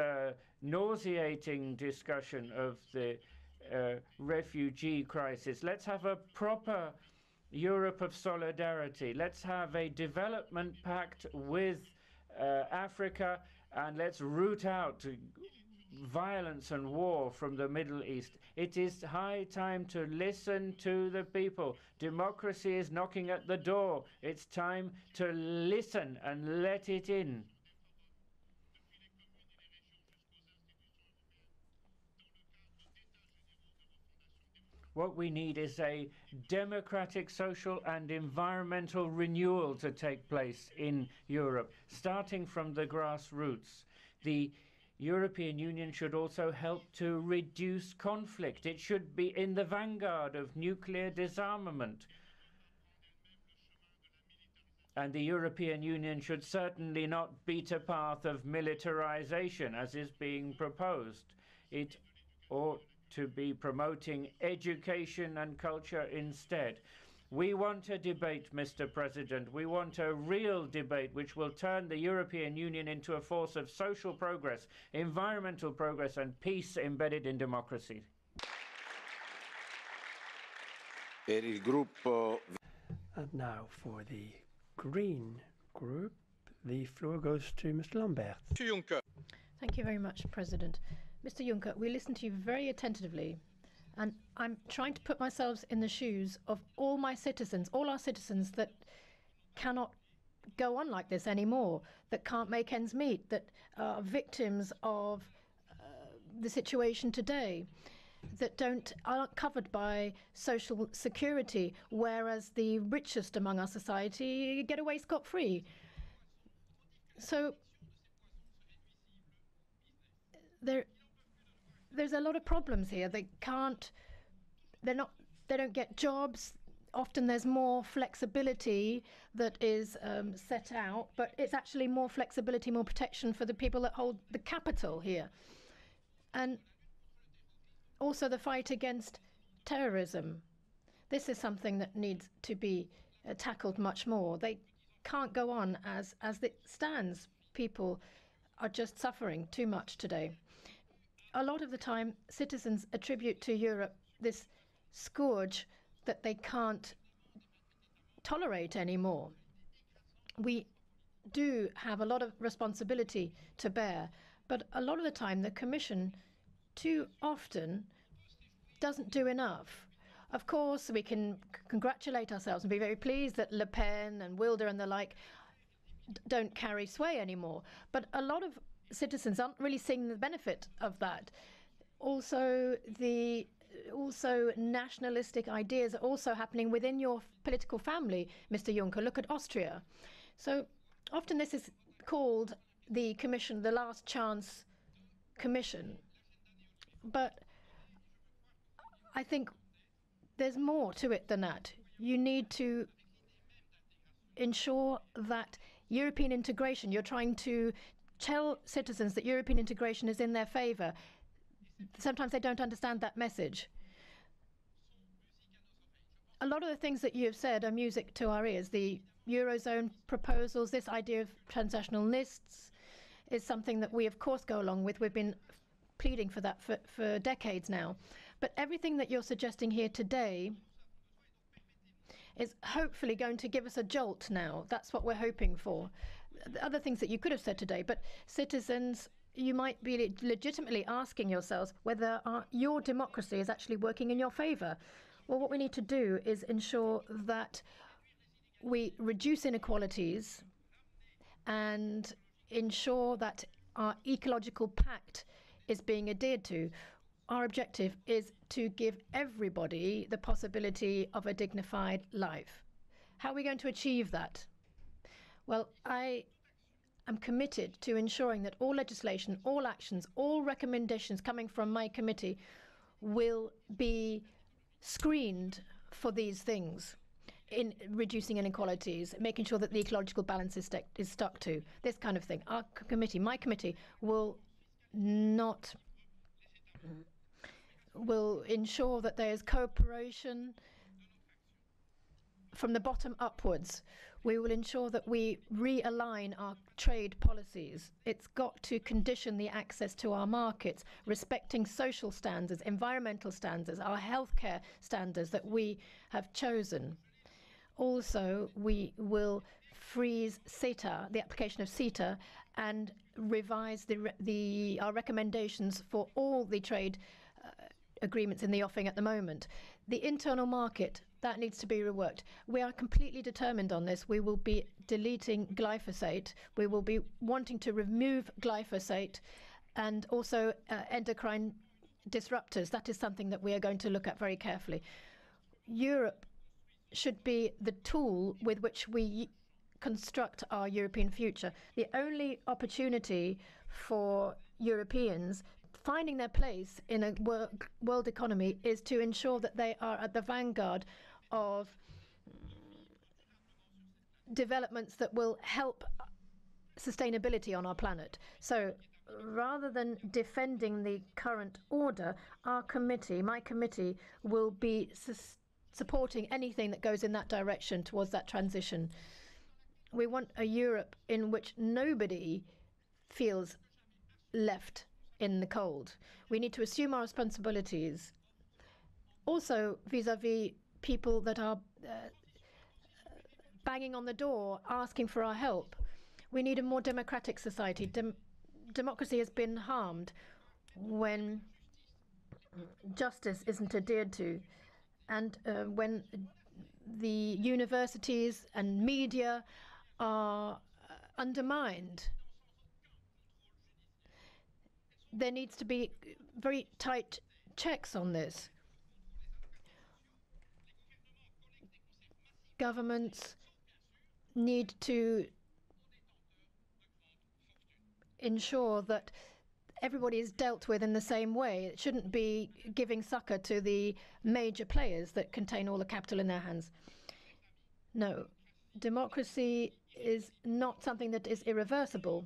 nauseating discussion of the refugee crisis. Let's have a proper Europe of solidarity. Let's have a development pact with Africa, and let's root out violence and war from the Middle East. It is high time to listen to the people. Democracy is knocking at the door. It's time to listen and let it in. What we need is a democratic, social and environmental renewal to take place in Europe, starting from the grassroots. The European Union should also help to reduce conflict. It should be in the vanguard of nuclear disarmament. And the European Union should certainly not beat a path of militarization, as is being proposed. It ought to be promoting education and culture instead. We want a debate, Mr. President. We want a real debate which will turn the European Union into a force of social progress, environmental progress, and peace embedded in democracy. Per il gruppo... And now for the Green Group, the floor goes to Mr. Lambert. Thank you very much, President. Mr. Juncker, we listened to you very attentively, and I'm trying to put myself in the shoes of all my citizens, all our citizens that cannot go on like this anymore, that can't make ends meet, that are victims of the situation today, that aren't covered by social security, whereas the richest among our society get away scot-free. So there's a lot of problems here. They don't get jobs. Often there's more flexibility that is set out, but it's actually more flexibility, more protection for the people that hold the capital here. And also the fight against terrorism. This is something that needs to be tackled much more. They can't go on as it stands. People are just suffering too much today. A lot of the time, citizens attribute to Europe this scourge that they can't tolerate anymore. We do have a lot of responsibility to bear, but a lot of the time the Commission too often doesn't do enough. Of course, we can congratulate ourselves and be very pleased that Le Pen and Wilder and the like don't carry sway anymore. But a lot of citizens aren't really seeing the benefit of that. Also, nationalistic ideas are also happening within your political family, Mr. Juncker. Look at Austria. So often this is called the Commission, the last chance Commission. But I think there's more to it than that. You need to ensure that European integration, you're trying to tell citizens that European integration is in their favour. Sometimes they don't understand that message. A lot of the things that you have said are music to our ears. The Eurozone proposals, this idea of transnational lists is something that we of course go along with. We've been pleading for that for decades now. But everything that you're suggesting here today is hopefully going to give us a jolt now. That's what we're hoping for. The other things that you could have said today, but citizens, you might be legitimately asking yourselves whether your democracy is actually working in your favour. Well, what we need to do is ensure that we reduce inequalities and ensure that our ecological pact is being adhered to. Our objective is to give everybody the possibility of a dignified life. How are we going to achieve that? Well, I am committed to ensuring that all legislation, all actions, all recommendations coming from my committee will be screened for these things, in reducing inequalities, making sure that the ecological balance is stuck to, this kind of thing. Our committee, my committee, will ensure that there is cooperation from the bottom upwards. We will ensure that we realign our trade policies. It's got to condition the access to our markets, respecting social standards, environmental standards, our healthcare standards that we have chosen. Also, we will freeze CETA, the application of CETA, and revise our recommendations for all the trade agreements in the offing at the moment. The internal market, that needs to be reworked. We are completely determined on this. We will be deleting glyphosate. We will be wanting to remove glyphosate and also endocrine disruptors. That is something that we are going to look at very carefully. Europe should be the tool with which we construct our European future. The only opportunity for Europeans finding their place in a world economy is to ensure that they are at the vanguard of developments that will help sustainability on our planet. So rather than defending the current order, our committee, my committee, will be supporting anything that goes in that direction towards that transition. We want a Europe in which nobody feels left in the cold. We need to assume our responsibilities. Also, vis-à-vis people that are banging on the door, asking for our help. We need a more democratic society. Democracy has been harmed when justice isn't adhered to, and when the universities and media are undermined. There needs to be very tight checks on this. Governments need to ensure that everybody is dealt with in the same way. It shouldn't be giving succor to the major players that contain all the capital in their hands. No, democracy is not something that is irreversible.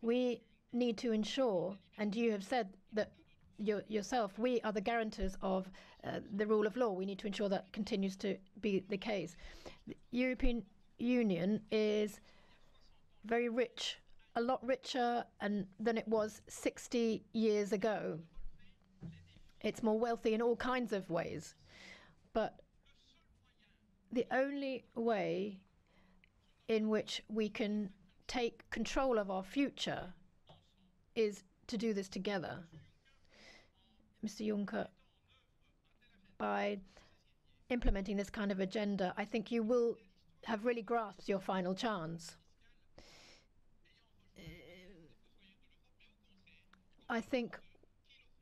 We need to ensure, and you have said that yourself, we are the guarantors of the rule of law. We need to ensure that continues to be the case. The European Union is very rich, a lot richer than it was 60 years ago. It's more wealthy in all kinds of ways. But the only way in which we can take control of our future is to do this together. Mr. Juncker, by implementing this kind of agenda, I think you will have really grasped your final chance. I think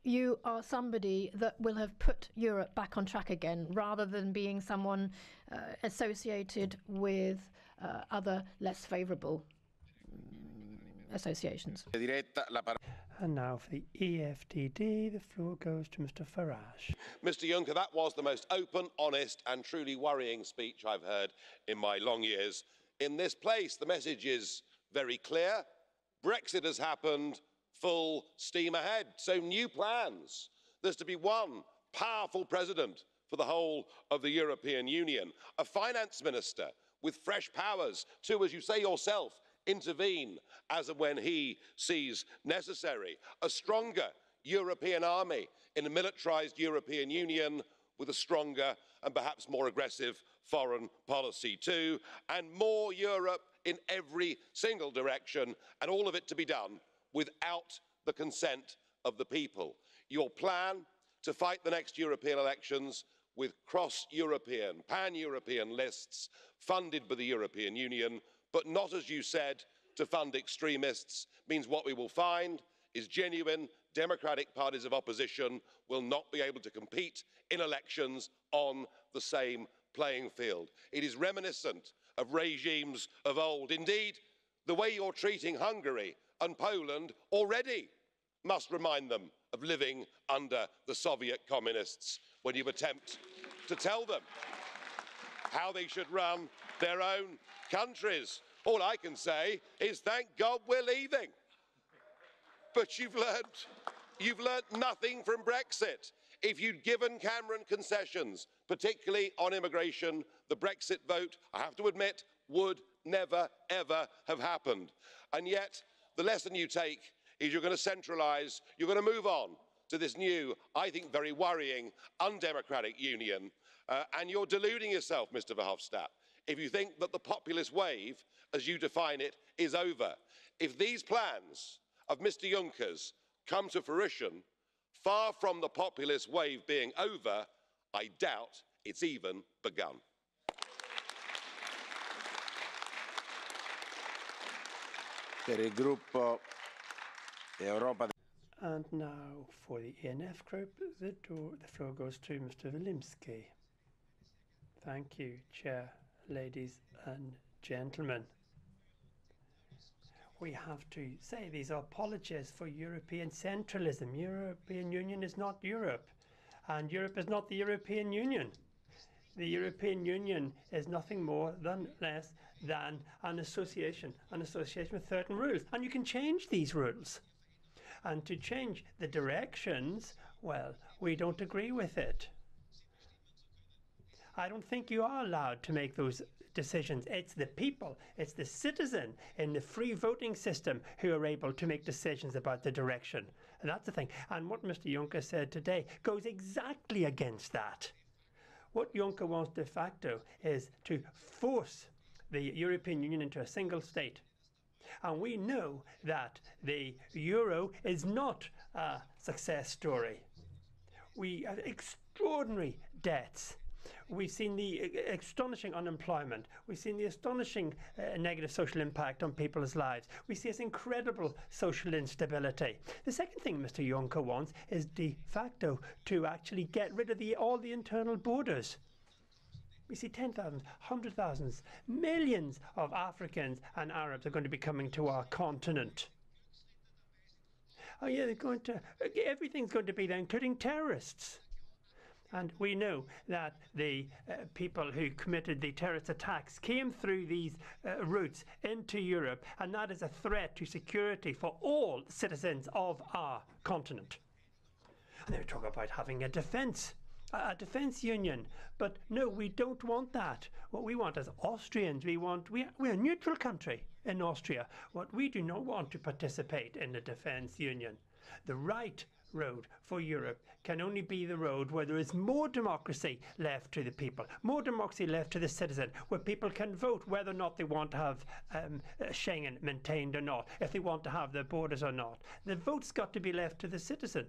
you are somebody that will have put Europe back on track again, rather than being someone associated with other less favourable associations. And now for the EFDD, the floor goes to Mr. Farage. Mr. Juncker, that was the most open, honest and truly worrying speech I've heard in my long years in this place. The message is very clear. Brexit has happened, full steam ahead. So new plans. There's to be one powerful president for the whole of the European Union, a finance minister with fresh powers to, as you say yourself, intervene as and when he sees necessary, a stronger European army in a militarised European Union with a stronger and perhaps more aggressive foreign policy too, and more Europe in every single direction, and all of it to be done without the consent of the people. Your plan to fight the next European elections with cross-European, pan-European lists funded by the European Union, but not, as you said, to fund extremists, means what we will find is genuine democratic parties of opposition will not be able to compete in elections on the same playing field. It is reminiscent of regimes of old. Indeed, the way you're treating Hungary and Poland already must remind them of living under the Soviet communists when you attempt to tell them how they should run their own countries. All I can say is thank God we're leaving. But you've learnt nothing from Brexit. If you'd given Cameron concessions, particularly on immigration, the Brexit vote, I have to admit, would never, ever have happened. And yet, the lesson you take is you're going to centralise, you're going to move on to this new, I think, very worrying, undemocratic union. And you're deluding yourself, Mr. Verhofstadt, if you think that the populist wave, as you define it, is over. If these plans of Mr. Juncker's come to fruition, far from the populist wave being over, I doubt it's even begun. And now for the ENF group, the floor goes to Mr. Wilimski. Thank you, Chair, ladies and gentlemen. We have to say these are apologies for European centralism. European Union is not Europe, and Europe is not the European Union. The European Union is nothing more than less than an association with certain rules, and you can change these rules. And to change the directions, well, we don't agree with it. I don't think you are allowed to make those decisions. It's the people, it's the citizen in the free voting system who are able to make decisions about the direction. And that's the thing. And what Mr. Juncker said today goes exactly against that. What Juncker wants de facto is to force the European Union into a single state. And we know that the euro is not a success story. We have extraordinary debts. We've seen the astonishing unemployment. We've seen the astonishing negative social impact on people's lives. We see this incredible social instability. The second thing Mr. Juncker wants is de facto to actually get rid of all the internal borders. We see 10,000, 100,000, millions of Africans and Arabs are going to be coming to our continent. Oh yeah, everything's going to be there, including terrorists. And we know that the people who committed the terrorist attacks came through these routes into Europe, and that is a threat to security for all citizens of our continent. And they talk about having a defence union. But no, we don't want that. What we want as Austrians, we're a neutral country in Austria. What we do not want to participate in the defence union. The right road for Europe can only be the road where there is more democracy left to the people, more democracy left to the citizen, where people can vote whether or not they want to have Schengen maintained or not, if they want to have their borders or not. The vote's got to be left to the citizen.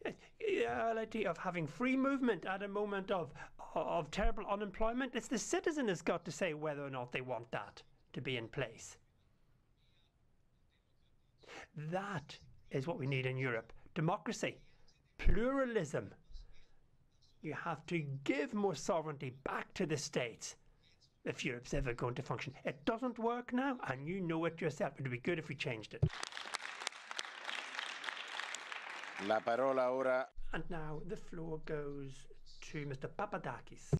The reality of having free movement at a moment of terrible unemployment, it's the citizen has got to say whether or not they want that to be in place. That is what we need in Europe. Democracy, pluralism. You have to give more sovereignty back to the states if Europe's ever going to function. It doesn't work now, and you know it yourself. It would be good if we changed it. La parola ora. And now the floor goes to Mr. Papadakis.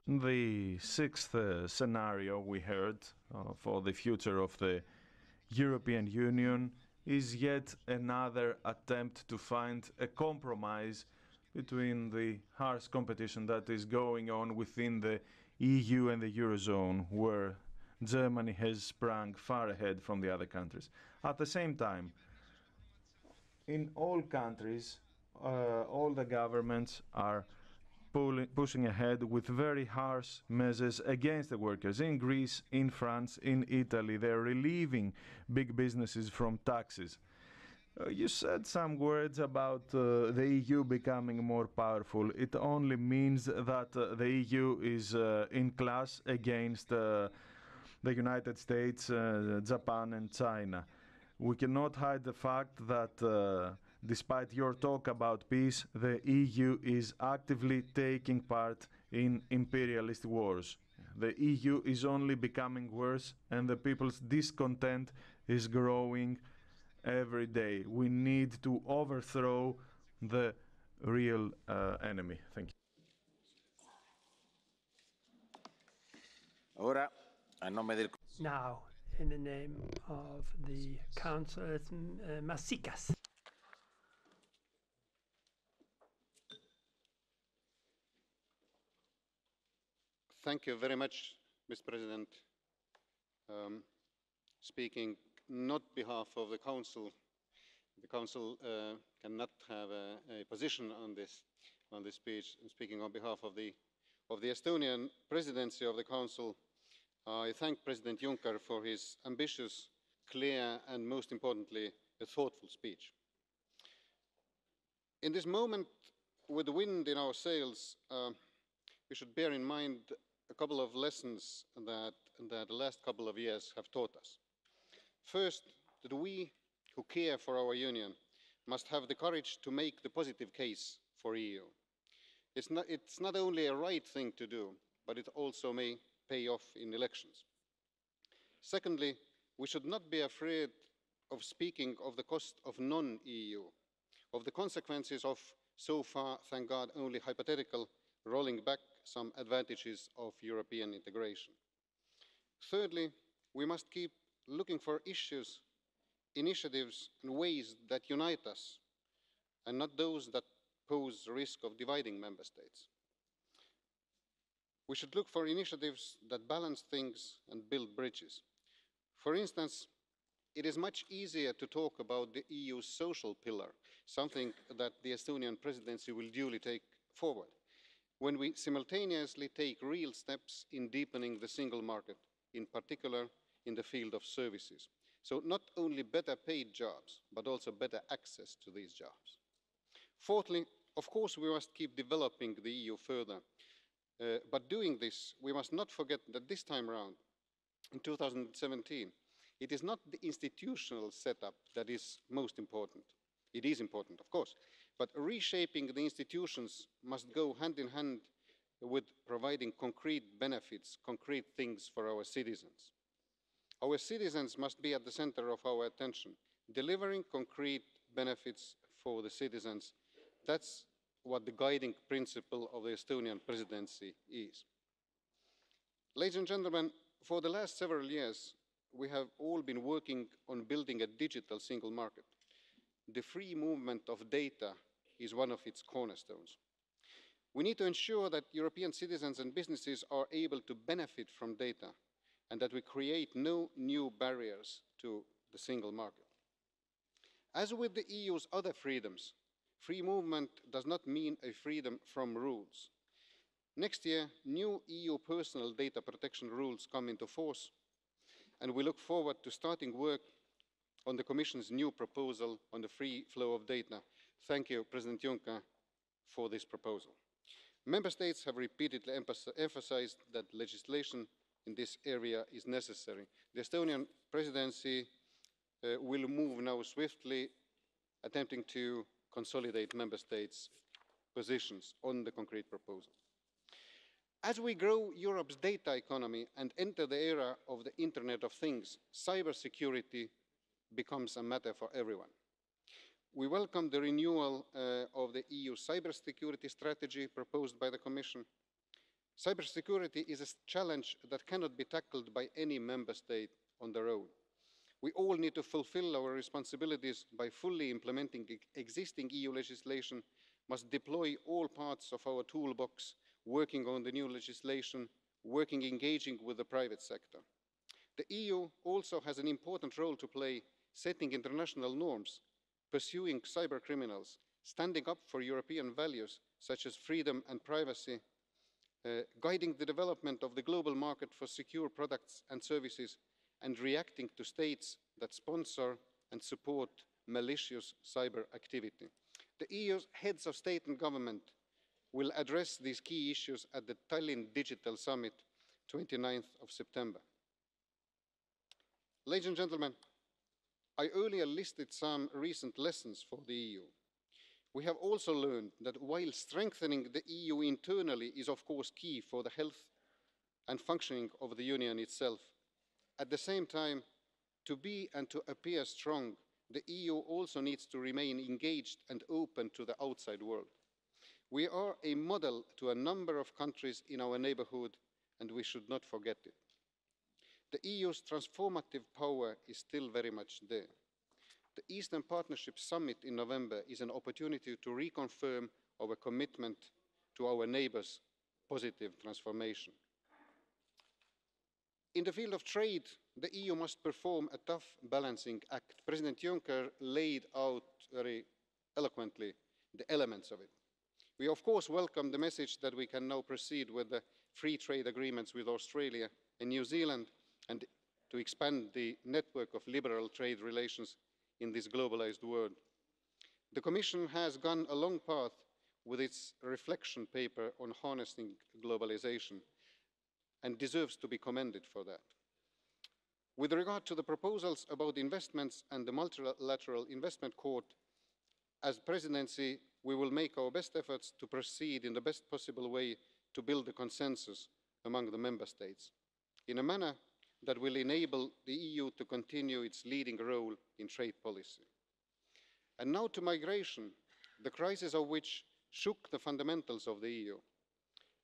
The sixth scenario we heard for the future of the European Union is yet another attempt to find a compromise between the harsh competition that is going on within the EU and the Eurozone, where Germany has sprung far ahead from the other countries. At the same time, in all countries, all the governments are pushing ahead with very harsh measures against the workers. In Greece, in France, in Italy, they're relieving big businesses from taxes. You said some words about the EU becoming more powerful. It only means that the EU is in class against the United States, Japan and China. We cannot hide the fact that despite your talk about peace, the EU is actively taking part in imperialist wars. The EU is only becoming worse, and the people's discontent is growing every day. We need to overthrow the real enemy. Thank you. Ora, a nome del... Now, in the name of the Council, it's Masikas. Thank you very much, Mr. President. Speaking not on behalf of the Council cannot have a position on this speech. Speaking on behalf of the Estonian Presidency of the Council, I thank President Juncker for his ambitious, clear, and most importantly, a thoughtful speech. In this moment, with the wind in our sails, we should bear in mind a couple of lessons that the last couple of years have taught us. First, that we who care for our union must have the courage to make the positive case for EU. It's not only a right thing to do, but it also may pay off in elections. Secondly, we should not be afraid of speaking of the cost of non-EU, of the consequences of, so far, thank God, only hypothetical rolling back some advantages of European integration. Thirdly, we must keep looking for issues, initiatives and ways that unite us, and not those that pose the risk of dividing member states. We should look for initiatives that balance things and build bridges. For instance, it is much easier to talk about the EU's social pillar, something that the Estonian presidency will duly take forward, when we simultaneously take real steps in deepening the single market, in particular in the field of services. So not only better paid jobs, but also better access to these jobs. Fourthly, of course, we must keep developing the EU further. But doing this, we must not forget that this time round, in 2017, it is not the institutional setup that is most important. It is important, of course, but reshaping the institutions must go hand in hand with providing concrete benefits, concrete things for our citizens. Our citizens must be at the center of our attention, delivering concrete benefits for the citizens. That's what the guiding principle of the Estonian presidency is. Ladies and gentlemen, for the last several years, we have all been working on building a digital single market. The free movement of data is one of its cornerstones. We need to ensure that European citizens and businesses are able to benefit from data and that we create no new barriers to the single market. As with the EU's other freedoms, free movement does not mean a freedom from rules. Next year, new EU personal data protection rules come into force, and we look forward to starting work on the Commission's new proposal on the free flow of data. Thank you, President Juncker, for this proposal. Member States have repeatedly emphasized that legislation in this area is necessary. The Estonian presidency will move now swiftly, attempting to consolidate Member States' positions on the concrete proposal. As we grow Europe's data economy and enter the era of the Internet of Things, cybersecurity becomes a matter for everyone. We welcome the renewal of the EU cybersecurity strategy proposed by the Commission. Cybersecurity is a challenge that cannot be tackled by any member state on their own. We all need to fulfill our responsibilities by fully implementing existing EU legislation, must deploy all parts of our toolbox, working on the new legislation, engaging with the private sector. The EU also has an important role to play, setting international norms, pursuing cyber criminals, standing up for European values such as freedom and privacy, guiding the development of the global market for secure products and services, and reacting to states that sponsor and support malicious cyber activity. The EU's heads of state and government will address these key issues at the Tallinn Digital Summit, 29th of September. Ladies and gentlemen, I earlier listed some recent lessons for the EU. We have also learned that while strengthening the EU internally is of course key for the health and functioning of the Union itself, at the same time, to be and to appear strong, the EU also needs to remain engaged and open to the outside world. We are a model to a number of countries in our neighbourhood, and we should not forget it. The EU's transformative power is still very much there. The Eastern Partnership Summit in November is an opportunity to reconfirm our commitment to our neighbours' positive transformation. In the field of trade, the EU must perform a tough balancing act. President Juncker laid out very eloquently the elements of it. We of course welcome the message that we can now proceed with the free trade agreements with Australia and New Zealand and to expand the network of liberal trade relations in this globalized world. The Commission has gone a long path with its reflection paper on harnessing globalization and deserves to be commended for that. With regard to the proposals about investments and the multilateral investment court, as presidency, we will make our best efforts to proceed in the best possible way to build a consensus among the member states in a manner that will enable the EU to continue its leading role in trade policy. And now to migration, the crisis of which shook the fundamentals of the EU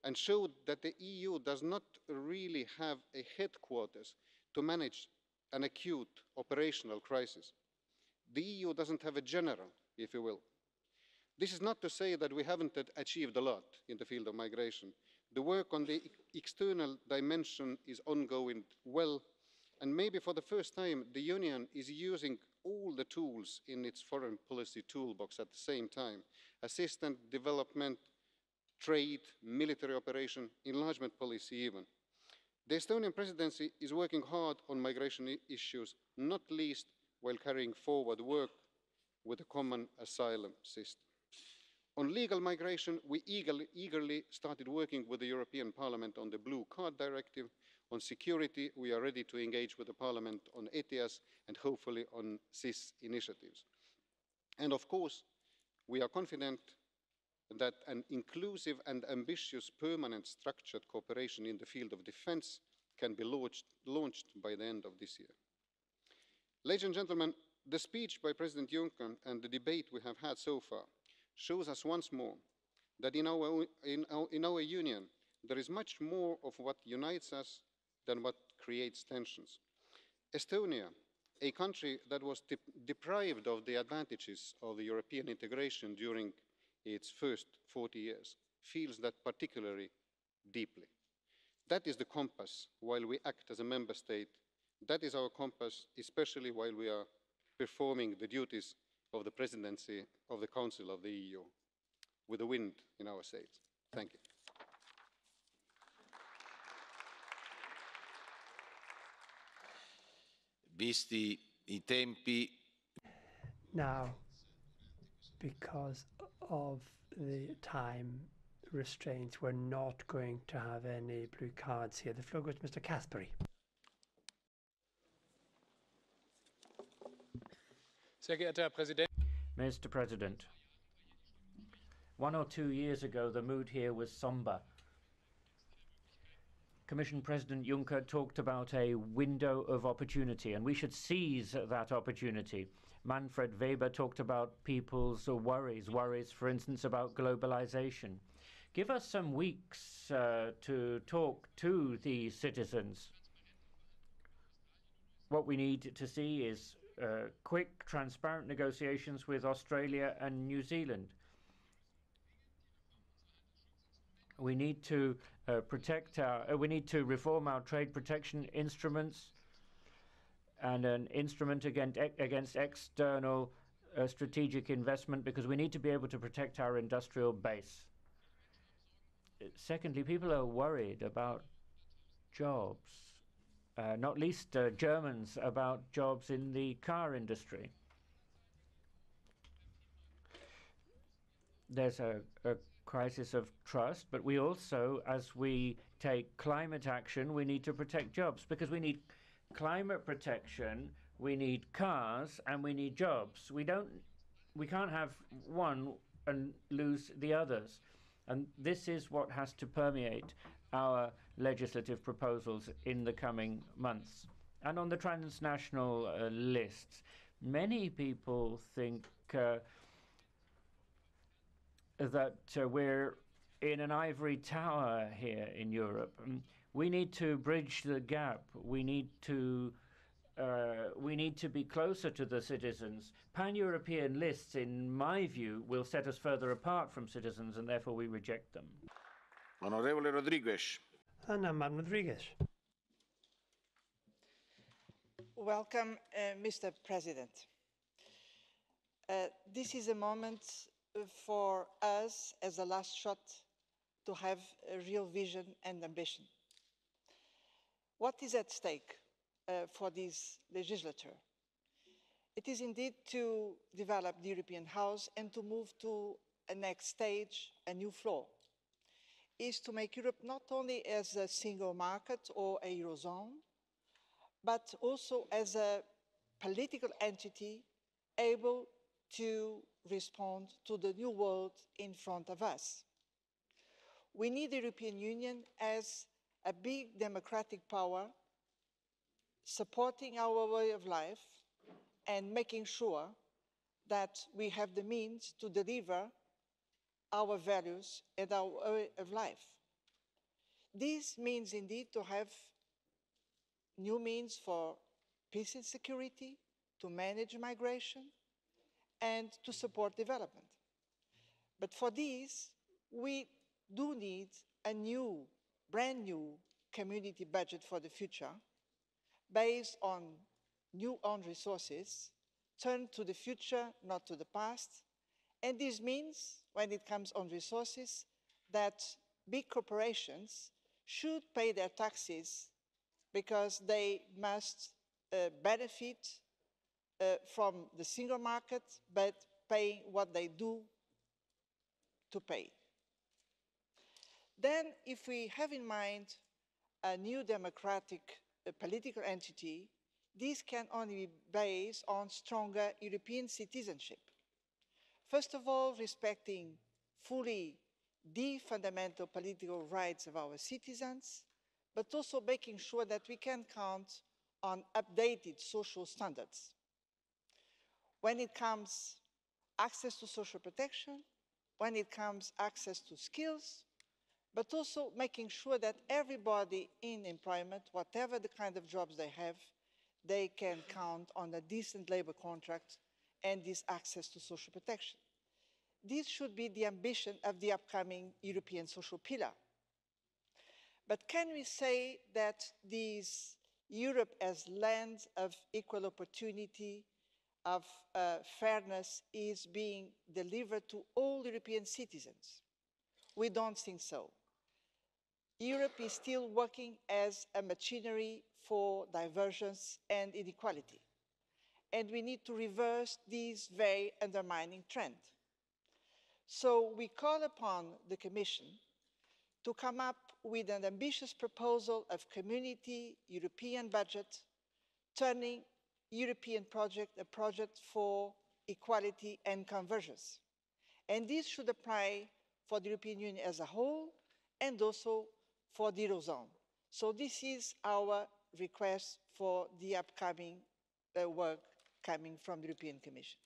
and showed that the EU does not really have a headquarters to manage an acute operational crisis. The EU doesn't have a general, if you will. This is not to say that we haven't achieved a lot in the field of migration. The work on the external dimension is ongoing well, and maybe for the first time, the Union is using all the tools in its foreign policy toolbox at the same time: assistance, development, trade, military operation, enlargement policy even. The Estonian presidency is working hard on migration issues, not least while carrying forward work with a common asylum system. On legal migration, we eagerly started working with the European Parliament on the Blue Card Directive. On security, we are ready to engage with the Parliament on ETIAS and hopefully on SIS initiatives. And of course, we are confident that an inclusive and ambitious permanent structured cooperation in the field of defence can be launched by the end of this year. Ladies and gentlemen, the speech by President Juncker and the debate we have had so far shows us once more that in our union there is much more of what unites us than what creates tensions. Estonia, a country that was deprived of the advantages of the European integration during its first 40 years, feels that particularly deeply. That is the compass while we act as a member state. That is our compass, especially while we are performing the duties of the presidency of the Council of the EU, with the wind in our sails. Thank you. Visti I tempi. Now, because of the time restraints, we're not going to have any blue cards here. The floor goes to Mr. Kasperi. Mr. President, 1 or 2 years ago, the mood here was somber. Commission President Juncker talked about a window of opportunity, and we should seize that opportunity. Manfred Weber talked about people's worries, for instance, about globalization. Give us some weeks to talk to the citizens. What we need to see is quick, transparent negotiations with Australia and New Zealand. We need to we need to reform our trade protection instruments and an instrument against external strategic investment, because we need to be able to protect our industrial base. Secondly, people are worried about jobs, not least Germans, about jobs in the car industry. There's a crisis of trust, but we also, as we take climate action, we need to protect jobs, because we need climate protection, we need cars, and we need jobs. We can't have one and lose the others. And this is what has to permeate our legislative proposals in the coming months. And on the transnational lists, many people think that we're in an ivory tower here in Europe. We need to bridge the gap. We need to be closer to the citizens. Pan-European lists, in my view, will set us further apart from citizens, and therefore we reject them. Onorevole Rodriguez. Anna Rodriguez. Welcome, Mr. President. This is a moment for us, as a last shot, to have a real vision and ambition. What is at stake for this legislature? It is indeed to develop the European house and to move to a next stage, a new floor. Is to make Europe not only as a single market or a Eurozone, but also as a political entity able to respond to the new world in front of us. We need the European Union as a big democratic power, supporting our way of life and making sure that we have the means to deliver our values and our way of life. This means indeed to have new means for peace and security, to manage migration, and to support development. But for this, we do need a new, brand new community budget for the future, based on new own resources, turned to the future, not to the past. And this means, when it comes on resources, that big corporations should pay their taxes because they must benefit from the single market, but paying what they do to pay. Then, if we have in mind a new democratic political entity, this can only be based on stronger European citizenship. First of all, respecting fully the fundamental political rights of our citizens, but also making sure that we can count on updated social standards. When it comes access to social protection, when it comes access to skills, but also making sure that everybody in employment, whatever the kind of jobs they have, they can count on a decent labor contract and this access to social protection. This should be the ambition of the upcoming European social pillar. But can we say that this Europe as land of equal opportunity, of fairness, is being delivered to all European citizens? We don't think so. Europe is still working as a machinery for divergence and inequality. And we need to reverse this very undermining trend. So we call upon the Commission to come up with an ambitious proposal of community European budget, turning European project a project for equality and convergence. And this should apply for the European Union as a whole and also for the Eurozone. So this is our request for the upcoming work coming from the European Commission.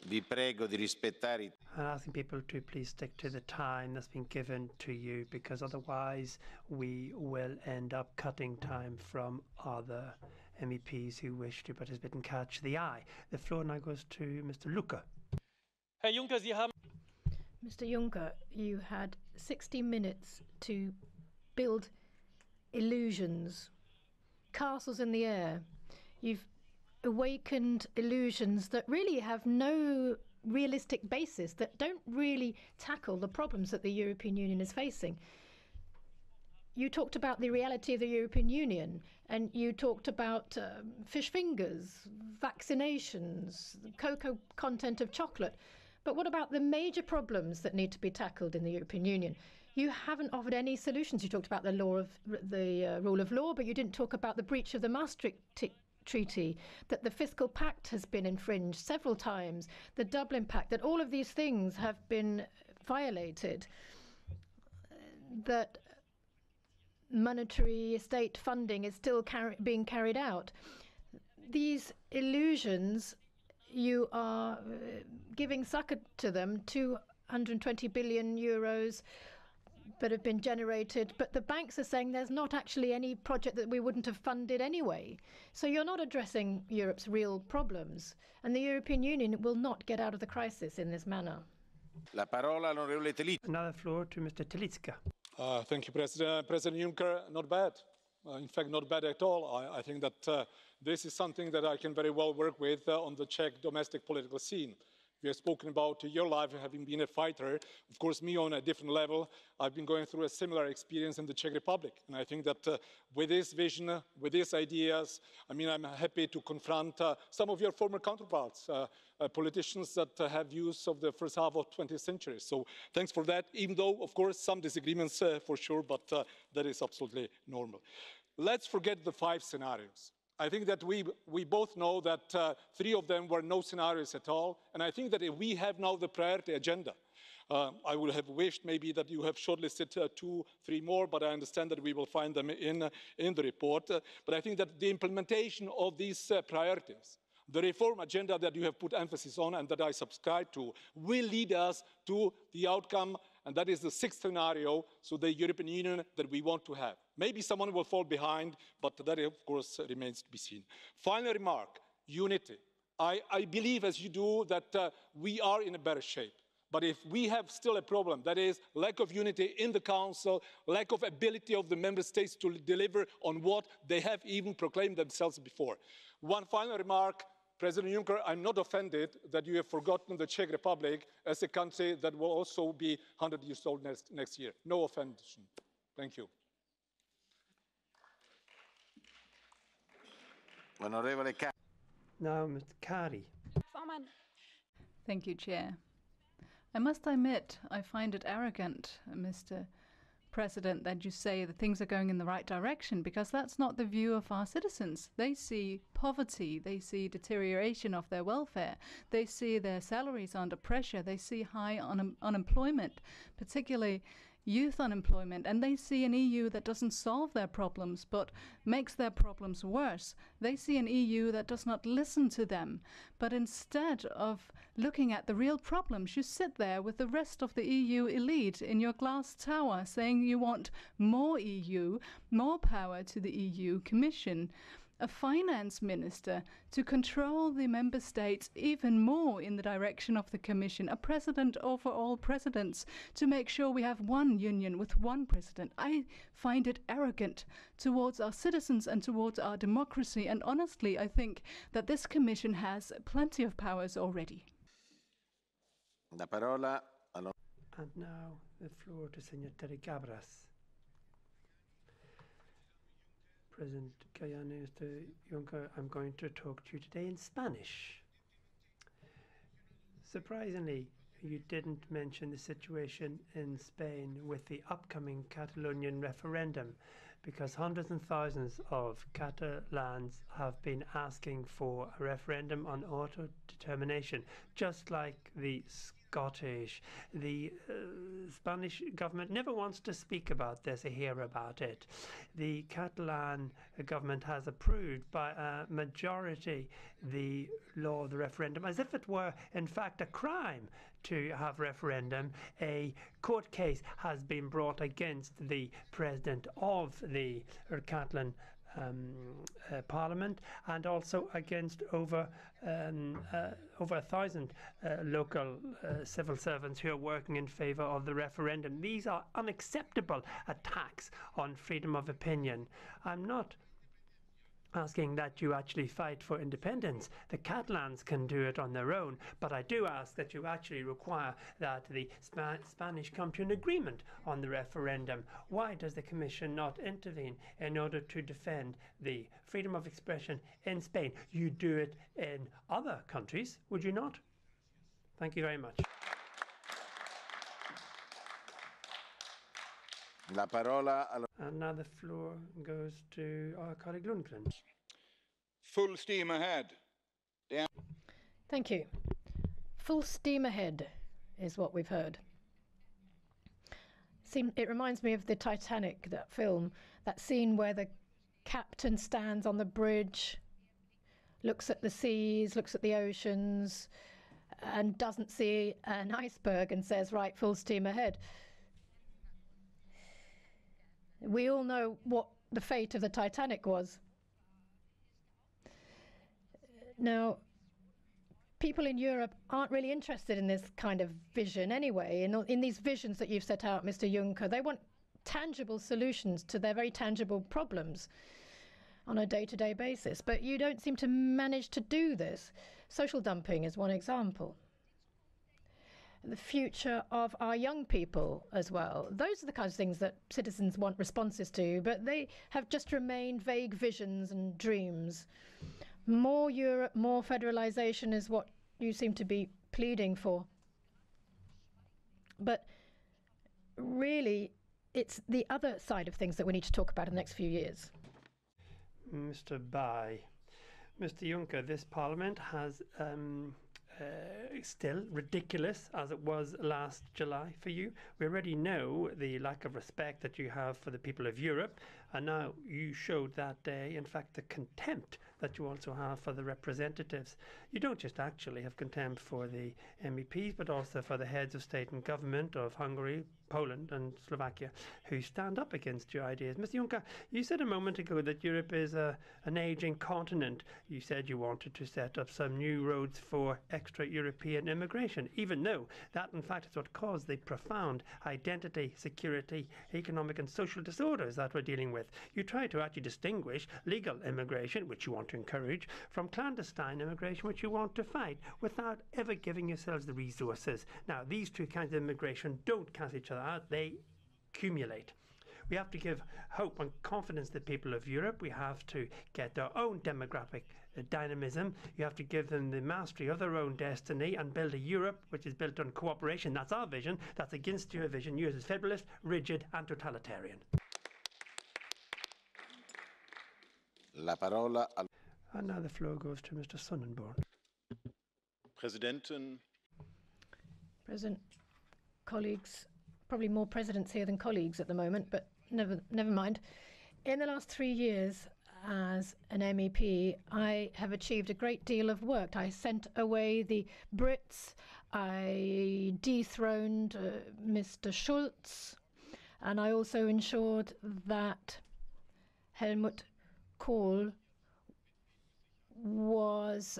Vi prego di rispettare. I'm asking people to please stick to the time that's been given to you, because otherwise we will end up cutting time from other MEPs who wish to participate and catch the eye. The floor now goes to Mr. Lucke. Herr Juncker, Sie haben Mr. Juncker, you had 60 minutes to build illusions, castles in the air. You've awakened illusions that really have no realistic basis, that don't really tackle the problems that the European Union is facing. You talked about the reality of the European Union, and you talked about fish fingers, vaccinations, cocoa content of chocolate. But what about the major problems that need to be tackled in the European Union? You haven't offered any solutions. You talked about the rule of law, but you didn't talk about the breach of the Maastricht Treaty, that the fiscal pact has been infringed several times, the Dublin Pact, that all of these things have been violated, that monetary state funding is still being carried out. These illusions, you are giving succor to them. 220 billion euros that have been generated, but the banks are saying there's not actually any project that we wouldn't have funded anyway. So you're not addressing Europe's real problems, and the European Union will not get out of the crisis in this manner. La parola all'onorevole Telitsca. Another floor to Mr. Telitsca. Thank you, President. President Juncker, not bad. In fact, not bad at all. I think that this is something that I can very well work with on the Czech domestic political scene. We have spoken about your life having been a fighter. Of course, me on a different level. I've been going through a similar experience in the Czech Republic. And I think that with this vision, with these ideas, I mean, I'm happy to confront some of your former counterparts, politicians that have views of the first half of the 20th century. So thanks for that, even though, of course, some disagreements for sure, but that is absolutely normal. Let's forget the 5 scenarios. I think that we both know that 3 of them were no scenarios at all. And I think that if we have now the priority agenda, I would have wished maybe that you have shortlisted 2, 3 more, but I understand that we will find them in the report. But I think that the implementation of these priorities, the reform agenda that you have put emphasis on and that I subscribe to, will lead us to the outcome, and that is the 6th scenario, so the European Union that we want to have. Maybe someone will fall behind, but that, of course, remains to be seen. Final remark, unity. I believe, as you do, that we are in a better shape. But if we have still a problem, that is lack of unity in the Council, lack of ability of the Member States to deliver on what they have even proclaimed themselves before. One final remark, President Juncker, I'm not offended that you have forgotten the Czech Republic as a country that will also be 100 years old next year. No offense. Thank you. Now, Mr. Kari. Thank you, Chair. I must admit, I find it arrogant, Mr. President, that you say that things are going in the right direction, because that's not the view of our citizens. They see poverty, they see deterioration of their welfare, they see their salaries under pressure, they see high unemployment, particularly youth unemployment, and they see an EU that doesn't solve their problems but makes their problems worse. They see an EU that does not listen to them, but instead of looking at the real problems, you sit there with the rest of the EU elite in your glass tower saying you want more EU, more power to the EU Commission, a finance minister to control the member states even more in the direction of the Commission, a president over all presidents to make sure we have one union with one president. I find it arrogant towards our citizens and towards our democracy, and honestly I think that this Commission has plenty of powers already. And now the floor to Senor Terry Cabras. President Tajani, Mr. Juncker, I'm going to talk to you today in Spanish. Surprisingly, you didn't mention the situation in Spain with the upcoming Catalonian referendum, because hundreds and thousands of Catalans have been asking for a referendum on autodetermination, just like the Scottish. The Spanish government never wants to speak about this or hear about it. The Catalan government has approved by a majority the law of the referendum, as if it were in fact a crime to have referendum. A court case has been brought against the president of the Catalan Parliament, and also against over 1,000 local civil servants who are working in favour of the referendum. These are unacceptable attacks on freedom of opinion. I'm not asking that you actually fight for independence. The Catalans can do it on their own, but I do ask that you actually require that the Spanish come to an agreement on the referendum. Why does the Commission not intervene in order to defend the freedom of expression in Spain? You do it in other countries, would you not? Thank you very much. And now the floor goes to our colleague Lundgren. Full steam ahead. Thank you. Full steam ahead is what we've heard. It reminds me of the Titanic, that film, that scene where the captain stands on the bridge, looks at the seas, looks at the oceans, and doesn't see an iceberg and says, right, full steam ahead. We all know what the fate of the Titanic was. Now, people in Europe aren't really interested in this kind of vision anyway, in these visions that you've set out, Mr. Juncker. They want tangible solutions to their very tangible problems on a day-to-day basis. But you don't seem to manage to do this. Social dumping is one example. The future of our young people as well. Those are the kinds of things that citizens want responses to, but they have just remained vague visions and dreams. More Europe, more federalisation is what you seem to be pleading for. But really, it's the other side of things that we need to talk about in the next few years. Mr. Bay, Mr. Juncker, this Parliament has still ridiculous as it was last July for you. We already know the lack of respect that you have for the people of Europe, And now you showed that day, in fact, the contempt that you also have for the representatives. You don't just actually have contempt for the MEPs, but also for the heads of state and government of Hungary, Poland and Slovakia, who stand up against your ideas. Mr. Juncker, you said a moment ago that Europe is an ageing continent. You said you wanted to set up some new roads for extra-European immigration, even though that, in fact, is what caused the profound identity, security, economic and social disorders that we're dealing with. You try to actually distinguish legal immigration, which you want to encourage, from clandestine immigration, which you want to fight, without ever giving yourselves the resources. Now, these two kinds of immigration don't cancel each other out, they accumulate. We have to give hope and confidence to the people of Europe. We have to get their own demographic dynamism. You have to give them the mastery of their own destiny and build a Europe which is built on cooperation. That's our vision. That's against your vision. Yours is federalist, rigid and totalitarian. La parola al... And now the floor goes to Mr. Sonnenborn. Präsidentin. President, colleagues, probably more presidents here than colleagues at the moment, but never mind. In the last 3 years as an MEP, I have achieved a great deal of work. I sent away the Brits, I dethroned Mr. Schulz, and I also ensured that Helmut Kohl was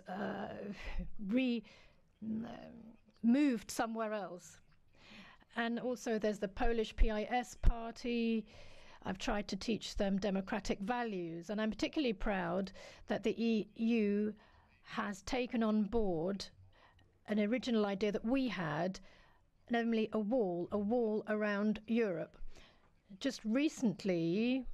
moved somewhere else. And also there's the Polish PIS party. I've tried to teach them democratic values, and I'm particularly proud that the EU has taken on board an original idea that we had, namely a wall around Europe. Just recently,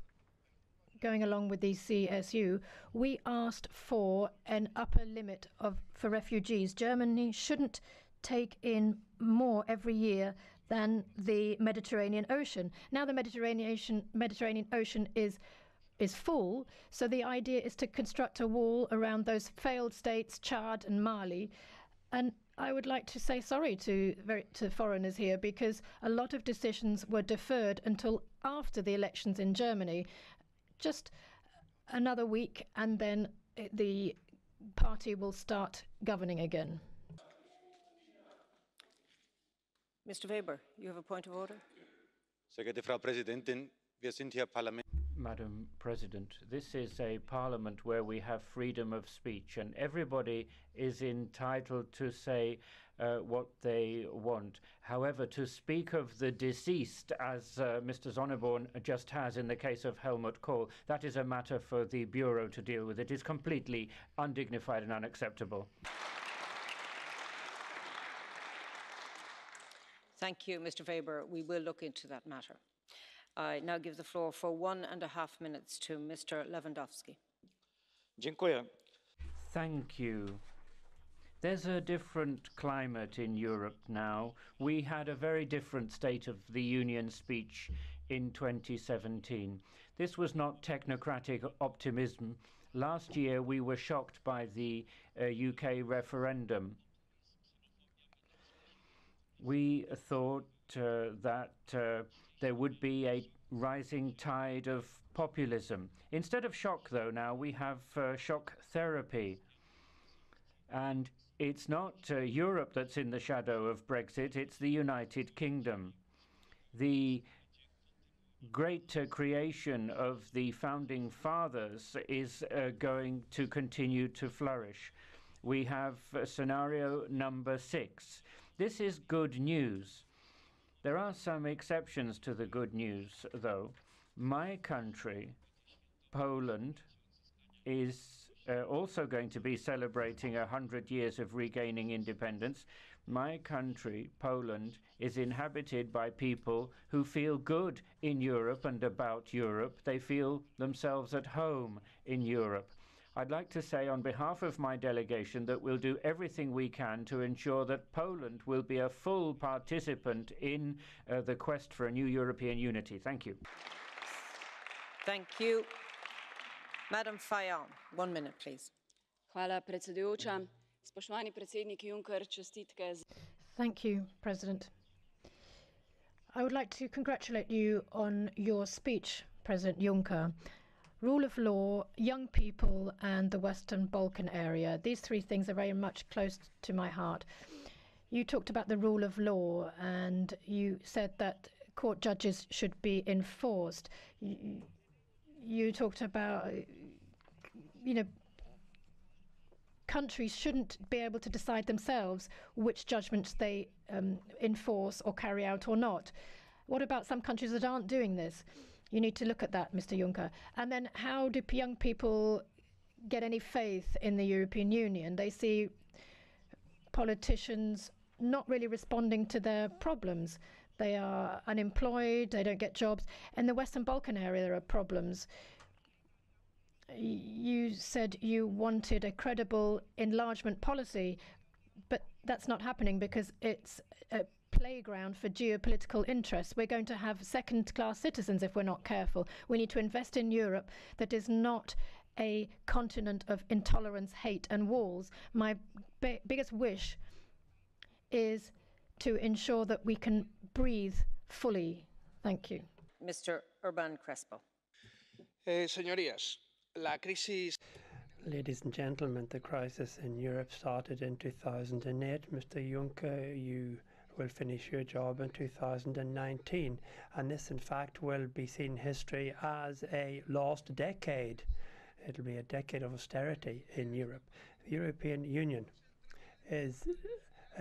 going along with the CSU, we asked for an upper limit for refugees. Germany shouldn't take in more every year than the Mediterranean Ocean. Now the Mediterranean Ocean is full, so the idea is to construct a wall around those failed states, Chad and Mali. And I would like to say sorry to foreigners here, because a lot of decisions were deferred until after the elections in Germany. Just another week and then the party will start governing again. Mr. Weber, you have a point of order. Sehr geehrte Frau Präsidentin, wir sind hier Parlament. Madam President, this is a parliament where we have freedom of speech, and everybody is entitled to say what they want. However, to speak of the deceased, as Mr. Sonneborn just has in the case of Helmut Kohl, that is a matter for the Bureau to deal with. It is completely undignified and unacceptable. Thank you, Mr. Weber. We will look into that matter. I now give the floor for 1.5 minutes to Mr. Lewandowski. Dziękuję. Thank you. There's a different climate in Europe now. We had a very different State of the Union speech in 2017. This was not technocratic optimism. Last year we were shocked by the UK referendum. We thought that there would be a rising tide of populism. Instead of shock, though, now we have shock therapy. And it's not Europe that's in the shadow of Brexit, it's the United Kingdom. The great creation of the founding fathers is going to continue to flourish. We have scenario number 6. This is good news. There are some exceptions to the good news, though. My country, Poland, is also going to be celebrating 100 years of regaining independence. My country, Poland, is inhabited by people who feel good in Europe and about Europe. They feel themselves at home in Europe. I'd like to say on behalf of my delegation that we'll do everything we can to ensure that Poland will be a full participant in the quest for a new European unity. Thank you. Thank you. Madam Fayon, 1 minute, please. Hvala, predsedujoča. Spoštovani predsednik Juncker, čestitke. Thank you, President. I would like to congratulate you on your speech, President Juncker. Rule of law, young people, and the Western Balkan area. These three things are very much close to my heart. You talked about the rule of law, and you said that court judges should be enforced. You talked about, countries shouldn't be able to decide themselves which judgments they enforce or carry out or not. What about some countries that aren't doing this? You need to look at that, Mr. Juncker. And then how do young people get any faith in the European Union? They see politicians not really responding to their problems. They are unemployed, they don't get jobs. In the Western Balkan area, there are problems. You said you wanted a credible enlargement policy, but that's not happening because it's a playground for geopolitical interests. We're going to have second-class citizens if we're not careful. We need to invest in Europe that is not a continent of intolerance, hate and walls. My biggest wish is to ensure that we can breathe fully. Thank you. Mr. Urban Crespo. Señorías, la crisis. Ladies and gentlemen, the crisis in Europe started in 2008. Mr. Juncker, you will finish your job in 2019, and this in fact will be seen in history as a lost decade. It'll be a decade of austerity in Europe. The European Union is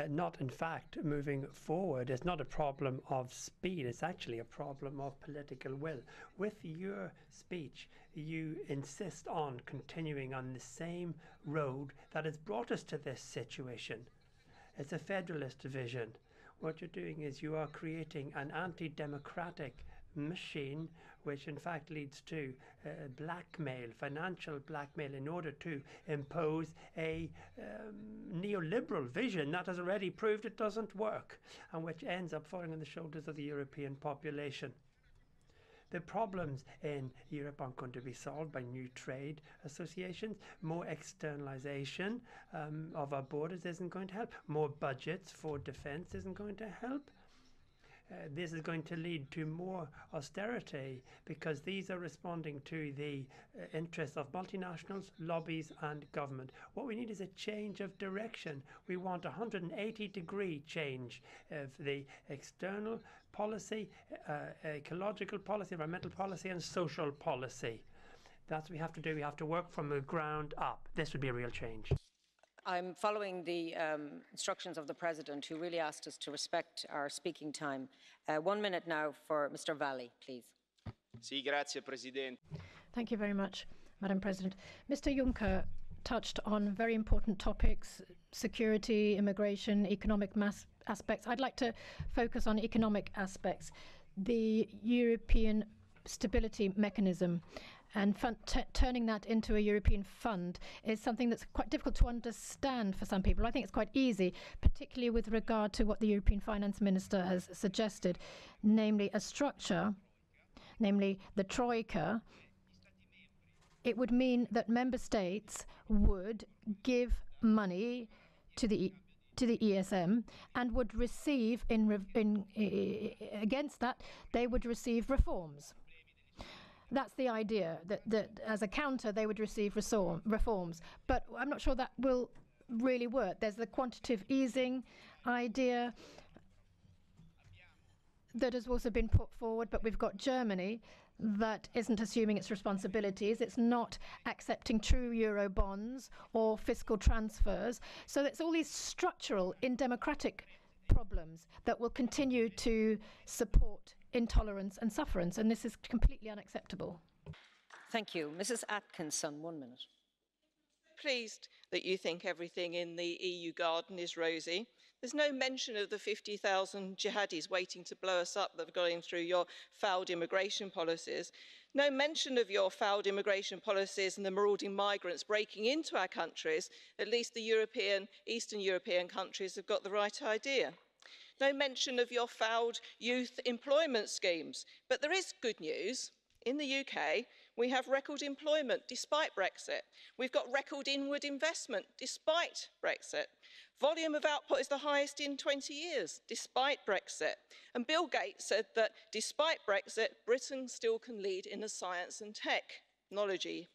not in fact moving forward. It's not a problem of speed, it's actually a problem of political will. With your speech, you insist on continuing on the same road that has brought us to this situation. It's a federalist vision. What you're doing is you are creating an anti-democratic machine which in fact leads to blackmail, financial blackmail, in order to impose a neoliberal vision that has already proved it doesn't work and which ends up falling on the shoulders of the European population. The problems in Europe aren't going to be solved by new trade associations. More externalization of our borders isn't going to help. More budgets for defense isn't going to help. This is going to lead to more austerity because these are responding to the interests of multinationals, lobbies and government. What we need is a change of direction. We want a 180-degree change of the external policy, ecological policy, environmental policy and social policy. That's what we have to do. We have to work from the ground up. This would be a real change. I'm following the instructions of the President, who really asked us to respect our speaking time. 1 minute now for Mr. Vallee, please. Sì, grazie, Presidente. Thank you very much, Madam President. Mr. Juncker touched on very important topics: security, immigration, economic aspects. I'd like to focus on economic aspects. The European Stability Mechanism and turning that into a European fund is something that's quite difficult to understand for some people. I think it's quite easy, particularly with regard to what the European Finance Minister has suggested, namely a structure, namely the Troika. It would mean that member states would give money to the ESM and would receive, against that, they would receive reforms. That's the idea, that as a counter they would receive reforms. But I'm not sure that will really work. There's the quantitative easing idea that has also been put forward, but we've got Germany that isn't assuming its responsibilities. It's not accepting true euro bonds or fiscal transfers. So it's all these structural, undemocratic problems that will continue to support intolerance and sufferance, and this is completely unacceptable. Thank you. Mrs. Atkinson, 1 minute. Pleased that you think everything in the EU garden is rosy. There's no mention of the 50,000 jihadis waiting to blow us up that are going through your failed immigration policies. No mention of your failed immigration policies and the marauding migrants breaking into our countries. At least the Eastern European countries have got the right idea. No mention of your failed youth employment schemes. But there is good news. In the UK, we have record employment despite Brexit. We've got record inward investment despite Brexit. Volume of output is the highest in 20 years, despite Brexit. And Bill Gates said that despite Brexit, Britain still can lead in the science and technology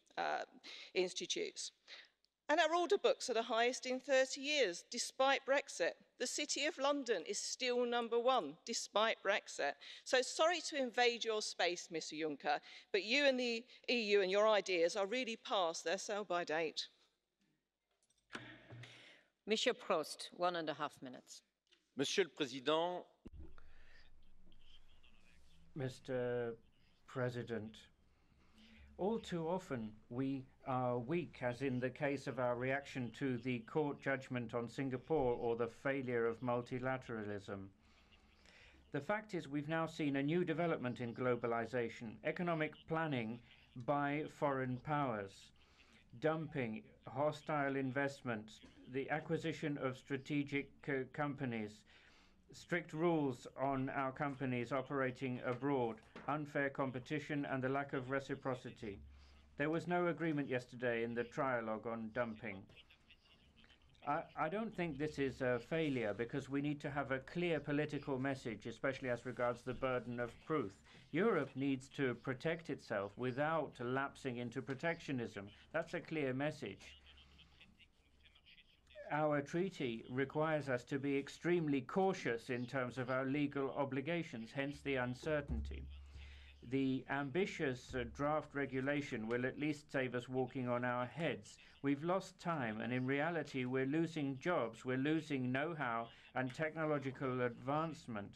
institutes. And our order books are the highest in 30 years, despite Brexit. The City of London is still #1, despite Brexit. So sorry to invade your space, Mr. Juncker, but you and the EU and your ideas are really past their sell-by date. Monsieur Prost, 1.5 minutes. Monsieur le Président. Mr. President, all too often we are weak, as in the case of our reaction to the court judgment on Singapore or the failure of multilateralism. The fact is we've now seen a new development in globalization, economic planning by foreign powers, dumping, hostile investment, the acquisition of strategic companies, strict rules on our companies operating abroad, unfair competition and the lack of reciprocity. There was no agreement yesterday in the trialogue on dumping. I don't think this is a failure, because we need to have a clear political message, especially as regards the burden of proof. Europe needs to protect itself without lapsing into protectionism. That's a clear message. Our treaty requires us to be extremely cautious in terms of our legal obligations, hence the uncertainty. The ambitious draft regulation will at least save us walking on our heads. We've lost time, and in reality we're losing jobs, we're losing know-how and technological advancement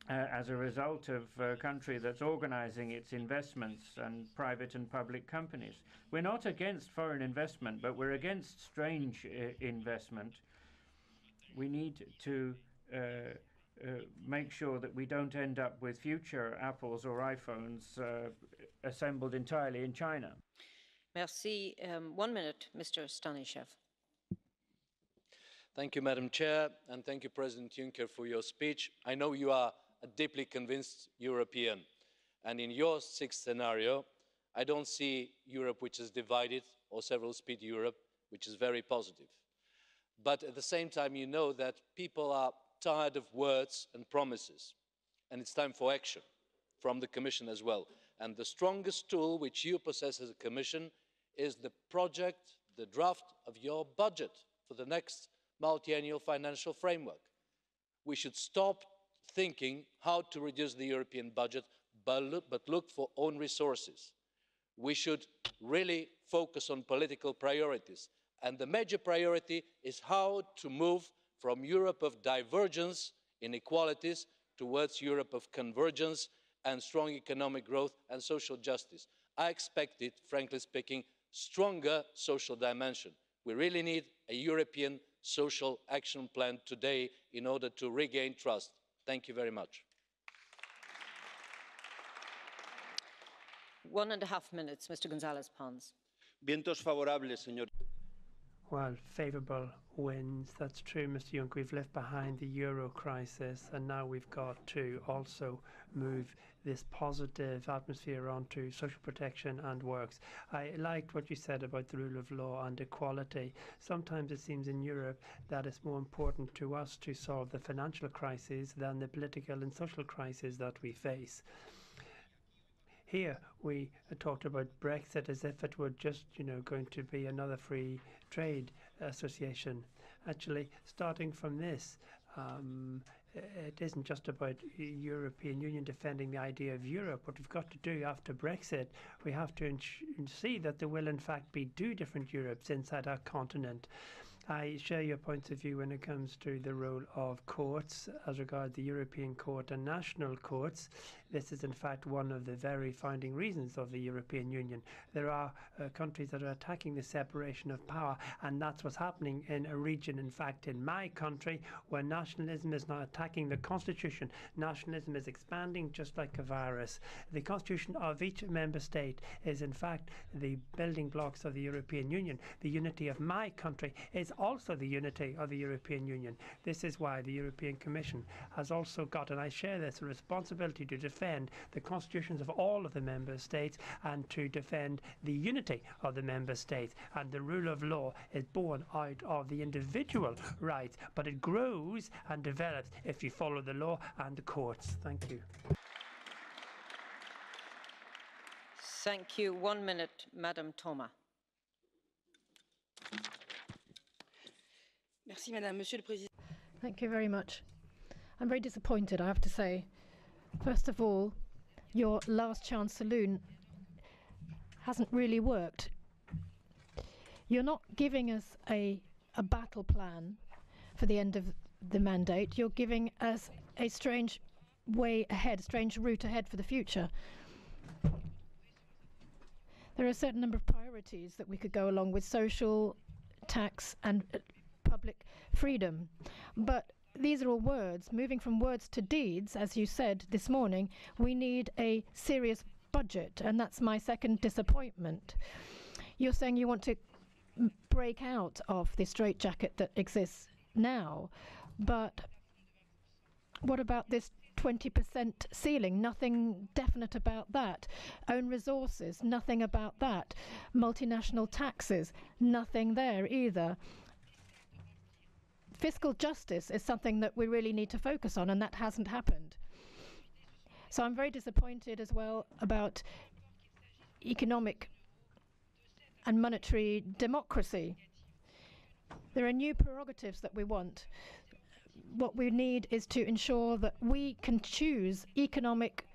as a result of a country that's organizing its investments and private and public companies. We're not against foreign investment, but we're against strange investment. We need to make sure that we don't end up with future Apples or iPhones assembled entirely in China. Merci. 1 minute, Mr. Stanishev. Thank you, Madam Chair, and thank you, President Juncker, for your speech. I know you are a deeply convinced European, and in your sixth scenario, I don't see Europe which is divided, or several-speed Europe, which is very positive. But at the same time, you know that people are tired of words and promises, and it's time for action from the Commission as well. And the strongest tool which you possess as a Commission is the project, the draft of your budget for the next multi-annual financial framework. We should stop thinking how to reduce the European budget, but look for own resources. We should really focus on political priorities. And the major priority is how to move from Europe of divergence, inequalities, towards Europe of convergence and strong economic growth and social justice. I expected, frankly speaking, stronger social dimension. We really need a European social action plan today in order to regain trust. Thank you very much. 1.5 minutes, Mr. González Pons. Vientos favorables, señor. Well, favourable winds, that's true, Mr. Juncker. We've left behind the euro crisis, and now we've got to also move this positive atmosphere onto social protection and works. I liked what you said about the rule of law and equality. Sometimes it seems in Europe that it's more important to us to solve the financial crisis than the political and social crisis that we face. Here we talked about Brexit as if it were just, going to be another free trade association. Actually, starting from this, it isn't just about European Union defending the idea of Europe. What we've got to do after Brexit, we have to see that there will in fact be two different Europes inside our continent. I share your points of view when it comes to the role of courts as regards the European Court and national courts. This is in fact one of the very founding reasons of the European Union. There are countries that are attacking the separation of power, and that's what's happening in a region, in fact in my country, where nationalism is now attacking the constitution. Nationalism is expanding just like a virus. The constitution of each member state is in fact the building blocks of the European Union. The unity of my country is also the unity of the European Union. This is why the European Commission has also got, and I share this, a responsibility to defend the constitutions of all of the member states and to defend the unity of the member states. And the rule of law is born out of the individual rights, but it grows and develops if you follow the law and the courts. Thank you. Thank you. 1 minute, Madame Thomas. Merci, Madame. Monsieur le Président. Thank you very much. I'm very disappointed, I have to say. First of all, your last chance saloon hasn't really worked. You're not giving us a battle plan for the end of the mandate. You're giving us a strange way ahead, a strange route ahead for the future. There are a certain number of priorities that we could go along with: social, tax and public freedom. But these are all words. Moving from words to deeds, as you said this morning, we need a serious budget, and that's my second disappointment. You're saying you want to break out of the straitjacket that exists now, but what about this 20% ceiling? Nothing definite about that. Own resources, nothing about that. Multinational taxes, nothing there either. Fiscal justice is something that we really need to focus on, and that hasn't happened. So I'm very disappointed as well about economic and monetary democracy. There are new prerogatives that we want. What we need is to ensure that we can choose economic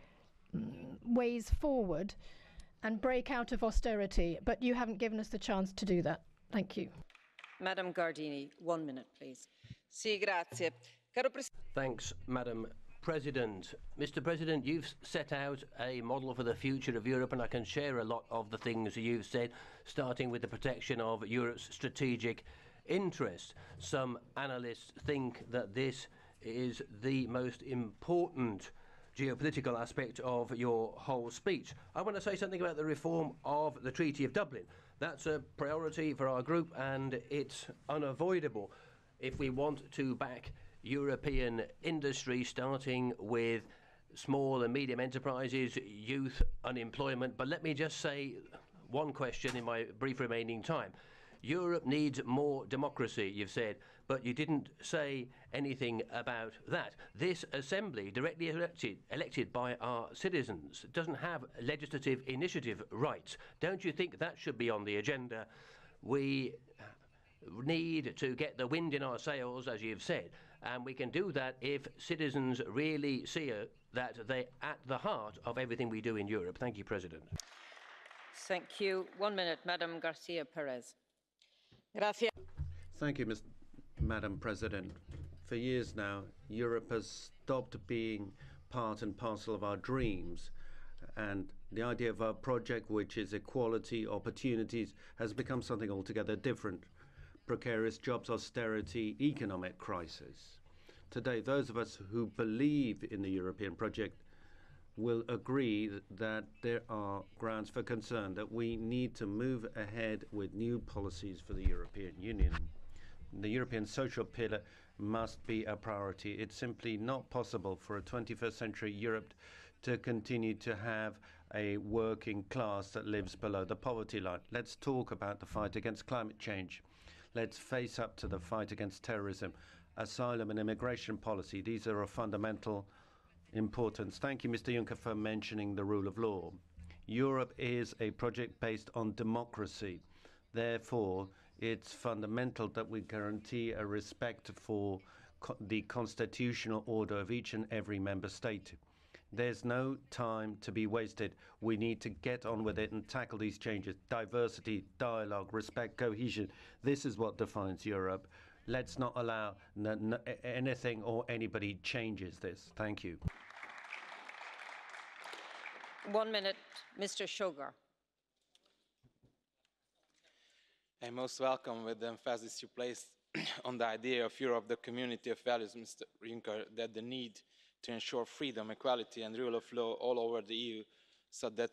ways forward and break out of austerity, but you haven't given us the chance to do that. Thank you. Madam Gardini, 1 minute, please. Thanks, Madam President. Mr. President, you've set out a model for the future of Europe, and I can share a lot of the things you've said, starting with the protection of Europe's strategic interests. Some analysts think that this is the most important geopolitical aspect of your whole speech. I want to say something about the reform of the Treaty of Dublin. That's a priority for our group, and it's unavoidable if we want to back European industry, starting with small and medium enterprises, youth unemployment. But let me just say one question in my brief remaining time. Europe needs more democracy, you've said, but you didn't say anything about that. This assembly, directly elected by our citizens, doesn't have legislative initiative rights. Don't you think that should be on the agenda? We need to get the wind in our sails, as you've said, and we can do that if citizens really see that they're at the heart of everything we do in Europe. Thank you, President. Thank you. 1 minute, Madam Garcia Perez. Thank you, Madam President. For years now, Europe has stopped being part and parcel of our dreams, and the idea of our project, which is equality, opportunities, has become something altogether different. Precarious jobs, austerity, economic crisis. Today, those of us who believe in the European project will agree that there are grounds for concern, that we need to move ahead with new policies for the European Union. The European social pillar must be a priority. It's simply not possible for a 21st century Europe to continue to have a working class that lives below the poverty line. Let's talk about the fight against climate change. Let's face up to the fight against terrorism, asylum and immigration policy. These are of fundamental importance. Thank you, Mr. Juncker, for mentioning the rule of law. Europe is a project based on democracy. Therefore, it's fundamental that we guarantee a respect for the constitutional order of each and every member state. There's no time to be wasted. We need to get on with it and tackle these changes. Diversity, dialogue, respect, cohesion. This is what defines Europe. Let's not allow anything or anybody changes this. Thank you. 1 minute, Mr. Sugar. I most welcome with the emphasis you placed on the idea of Europe, the community of values, Mr. Juncker, that the need to ensure freedom, equality and rule of law all over the EU, so that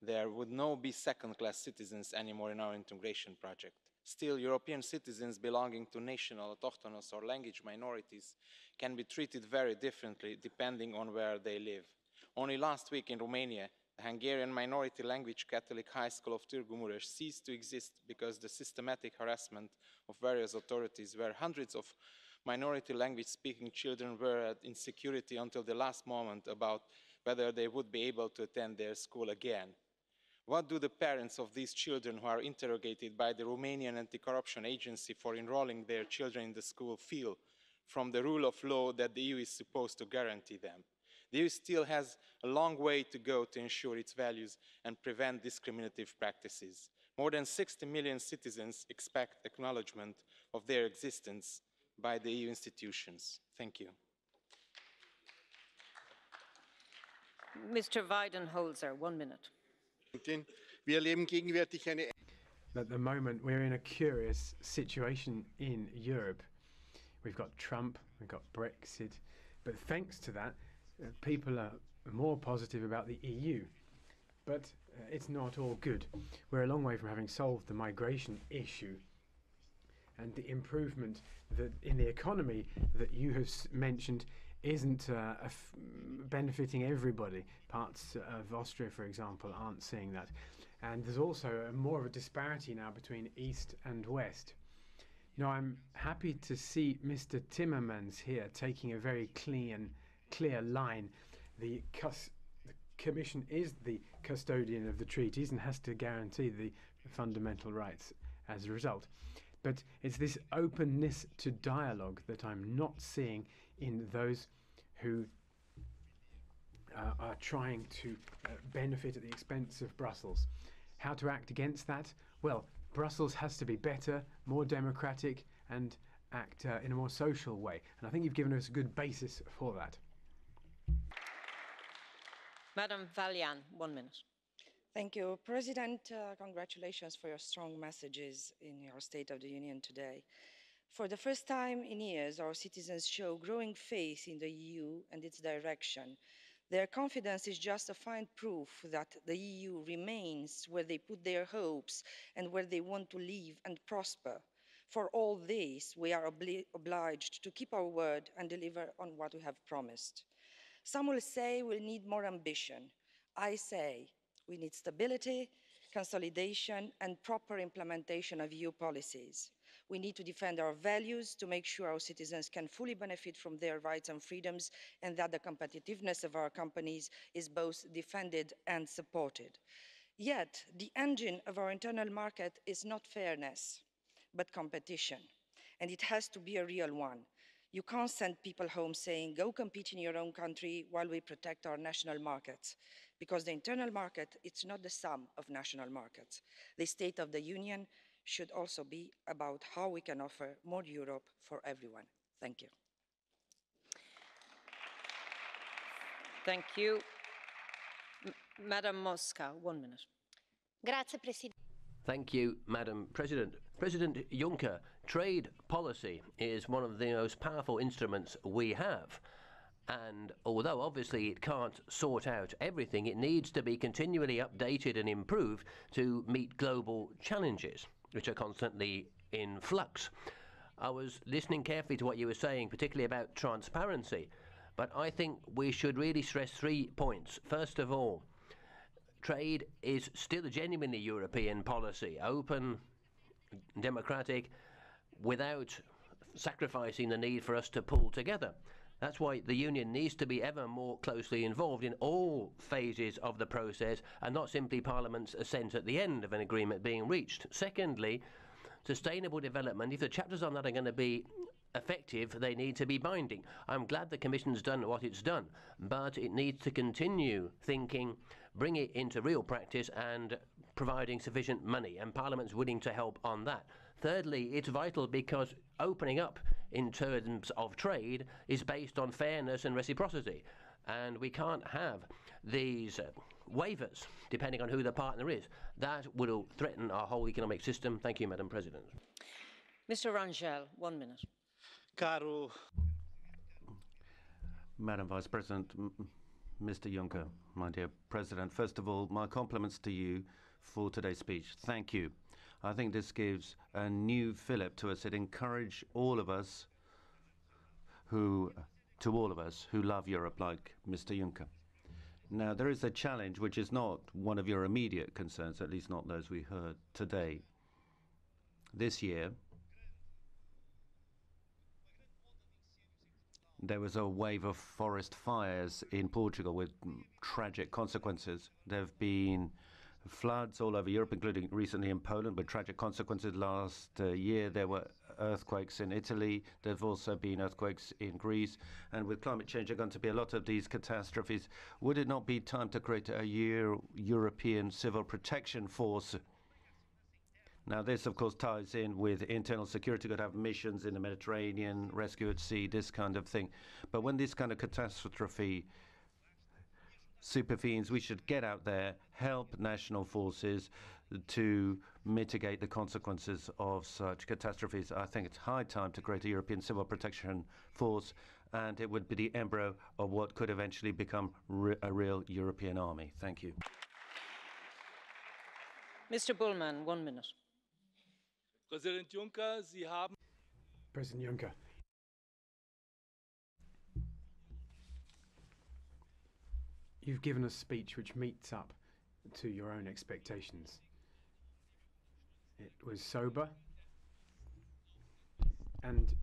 there would not be second-class citizens anymore in our integration project. Still, European citizens belonging to national, autochthonous or language minorities can be treated very differently depending on where they live. Only last week in Romania, the Hungarian minority language Catholic high school of Târgu Mureș ceased to exist because the systematic harassment of various authorities, where hundreds of minority language speaking children were at insecurity until the last moment about whether they would be able to attend their school again. What do the parents of these children who are interrogated by the Romanian Anti-Corruption Agency for enrolling their children in the school feel from the rule of law that the EU is supposed to guarantee them? The EU still has a long way to go to ensure its values and prevent discriminative practices. More than 60 million citizens expect acknowledgement of their existence by the EU institutions. Thank you. Mr. Weidenholzer, 1 minute. At the moment, we're in a curious situation in Europe. We've got Trump, we've got Brexit, but thanks to that, people are more positive about the EU. But it's not all good. We're a long way from having solved the migration issue. And the improvement that in the economy that you have mentioned isn't benefiting everybody. Parts of Austria, for example, aren't seeing that. And there's also more of a disparity now between East and West. Now, I'm happy to see Mr. Timmermans here taking a very clear line. The Commission is the custodian of the treaties and has to guarantee the fundamental rights as a result. But it's this openness to dialogue that I'm not seeing in those who are trying to benefit at the expense of Brussels. How to act against that? Well, Brussels has to be better, more democratic, and act in a more social way. And I think you've given us a good basis for that. Madam Vallee, 1 minute. Thank you, President. Congratulations for your strong messages in your State of the Union today. For the first time in years, our citizens show growing faith in the EU and its direction. Their confidence is justified proof that the EU remains where they put their hopes and where they want to live and prosper. For all this, we are obliged to keep our word and deliver on what we have promised. Some will say we need more ambition. I say we need stability, consolidation, and proper implementation of EU policies. We need to defend our values to make sure our citizens can fully benefit from their rights and freedoms, and that the competitiveness of our companies is both defended and supported. Yet, the engine of our internal market is not fairness, but competition, and it has to be a real one. You can't send people home saying, go compete in your own country while we protect our national markets. Because the internal market, it's not the sum of national markets. The State of the Union should also be about how we can offer more Europe for everyone. Thank you. Thank you. Madam Mosca, 1 minute. Grazie, Presidente. Thank you, Madam President. President Juncker, trade policy is one of the most powerful instruments we have. And although obviously it can't sort out everything, it needs to be continually updated and improved to meet global challenges, which are constantly in flux. I was listening carefully to what you were saying, particularly about transparency, but I think we should really stress 3 points. First of all, trade is still a genuinely European policy, open, democratic, without sacrificing the need for us to pull together. That's why the Union needs to be ever more closely involved in all phases of the process and not simply Parliament's assent at the end of an agreement being reached. Secondly, sustainable development, if the chapters on that are going to be effective, they need to be binding. I'm glad the Commission's done what it's done, but it needs to continue thinking, bring it into real practice and providing sufficient money, and Parliament's willing to help on that. Thirdly, it's vital because opening up in terms of trade is based on fairness and reciprocity, and we can't have these waivers depending on who the partner is. That will threaten our whole economic system. Thank you, Madam President. Mr. Rangel, 1 minute. Madam Vice President, Mr. Juncker, my dear President, first of all, my compliments to you for today's speech. Thank you. I think this gives a new fillip to us. It encourages all of us who love Europe, like Mr. Juncker. Now, there is a challenge which is not one of your immediate concerns, at least not those we heard today. This year, there was a wave of forest fires in Portugal with tragic consequences. There have been floods all over Europe, including recently in Poland, with tragic consequences. Last year, there were earthquakes in Italy. There have also been earthquakes in Greece. And with climate change, there are going to be a lot of these catastrophes. Would it not be time to create a European civil protection force? Now, this, of course, ties in with internal security. Could have missions in the Mediterranean, rescue at sea, this kind of thing. But when this kind of catastrophe supervenes, we should get out there, help national forces to mitigate the consequences of such catastrophes. I think it's high time to create a European civil protection force, and it would be the embryo of what could eventually become a real European army. Thank you. Mr. Bullmann, 1 minute. President Juncker, Sie haben President Juncker, you've given a speech which meets up to your own expectations. It was sober, and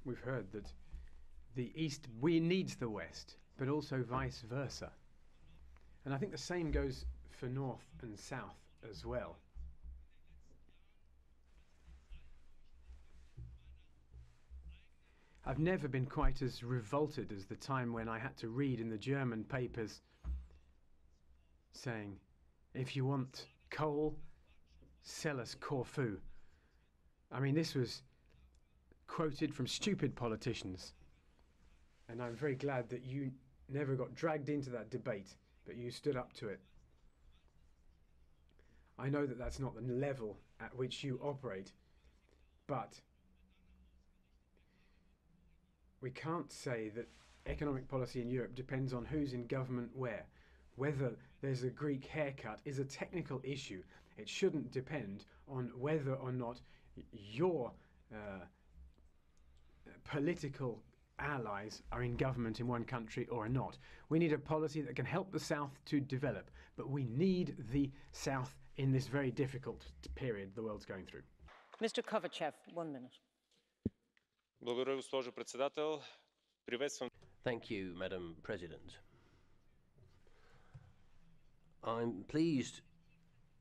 we've heard that the East needs the West, but also vice versa. And I think the same goes for North and South as well. I've never been quite as revolted as the time when I had to read in the German papers saying, if you want coal, sell us Corfu. I mean, this was quoted from stupid politicians. And I'm very glad that you never got dragged into that debate, but you stood up to it. I know that that's not the level at which you operate, but we can't say that economic policy in Europe depends on who's in government where. Whether there's a Greek haircut is a technical issue. It shouldn't depend on whether or not your political allies are in government in one country or not. We need a policy that can help the South to develop, but we need the South in this very difficult period the world's going through. Mr. Kovachev, 1 minute. Thank you, Madam President. I'm pleased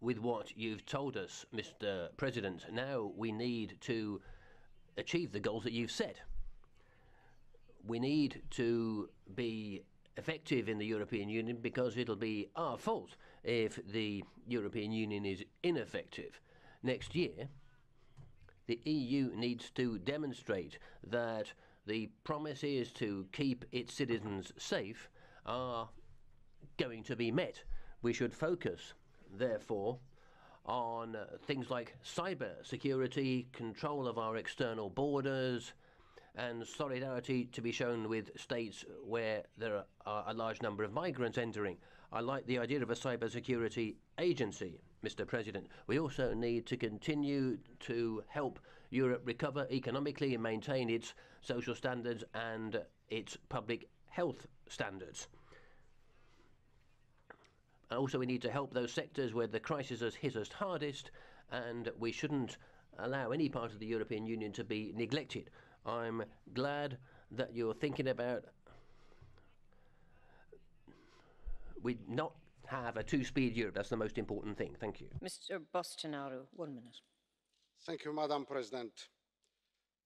with what you've told us, Mr. President. Now we need to achieve the goals that you've set. We need to be effective in the European Union because it'll be our fault if the European Union is ineffective. Next year, the EU needs to demonstrate that the promises to keep its citizens safe are going to be met. We should focus, therefore, on things like cybersecurity, control of our external borders, and solidarity to be shown with states where there are a large number of migrants entering. I like the idea of a cybersecurity agency, Mr. President. We also need to continue to help Europe recover economically and maintain its social standards and its public health standards. Also, we need to help those sectors where the crisis has hit us hardest, and we shouldn't allow any part of the European Union to be neglected. I'm glad that you're thinking about we not have a two-speed Europe. That's the most important thing. Thank you. Mr. Bostinaru, 1 minute. Thank you, Madam President.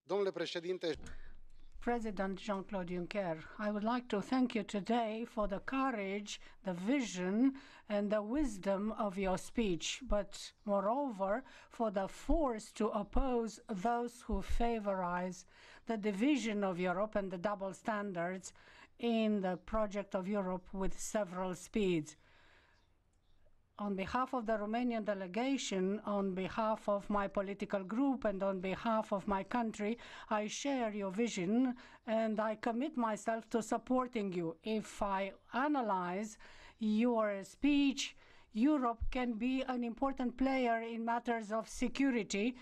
Domnule președinte, President Jean-Claude Juncker, I would like to thank you today for the courage, the vision, and the wisdom of your speech, but moreover, for the force to oppose those who favorize the division of Europe and the double standards in the project of Europe with several speeds. On behalf of the Romanian delegation, on behalf of my political group, and on behalf of my country, I share your vision and I commit myself to supporting you. If I analyze your speech, Europe can be an important player in matters of security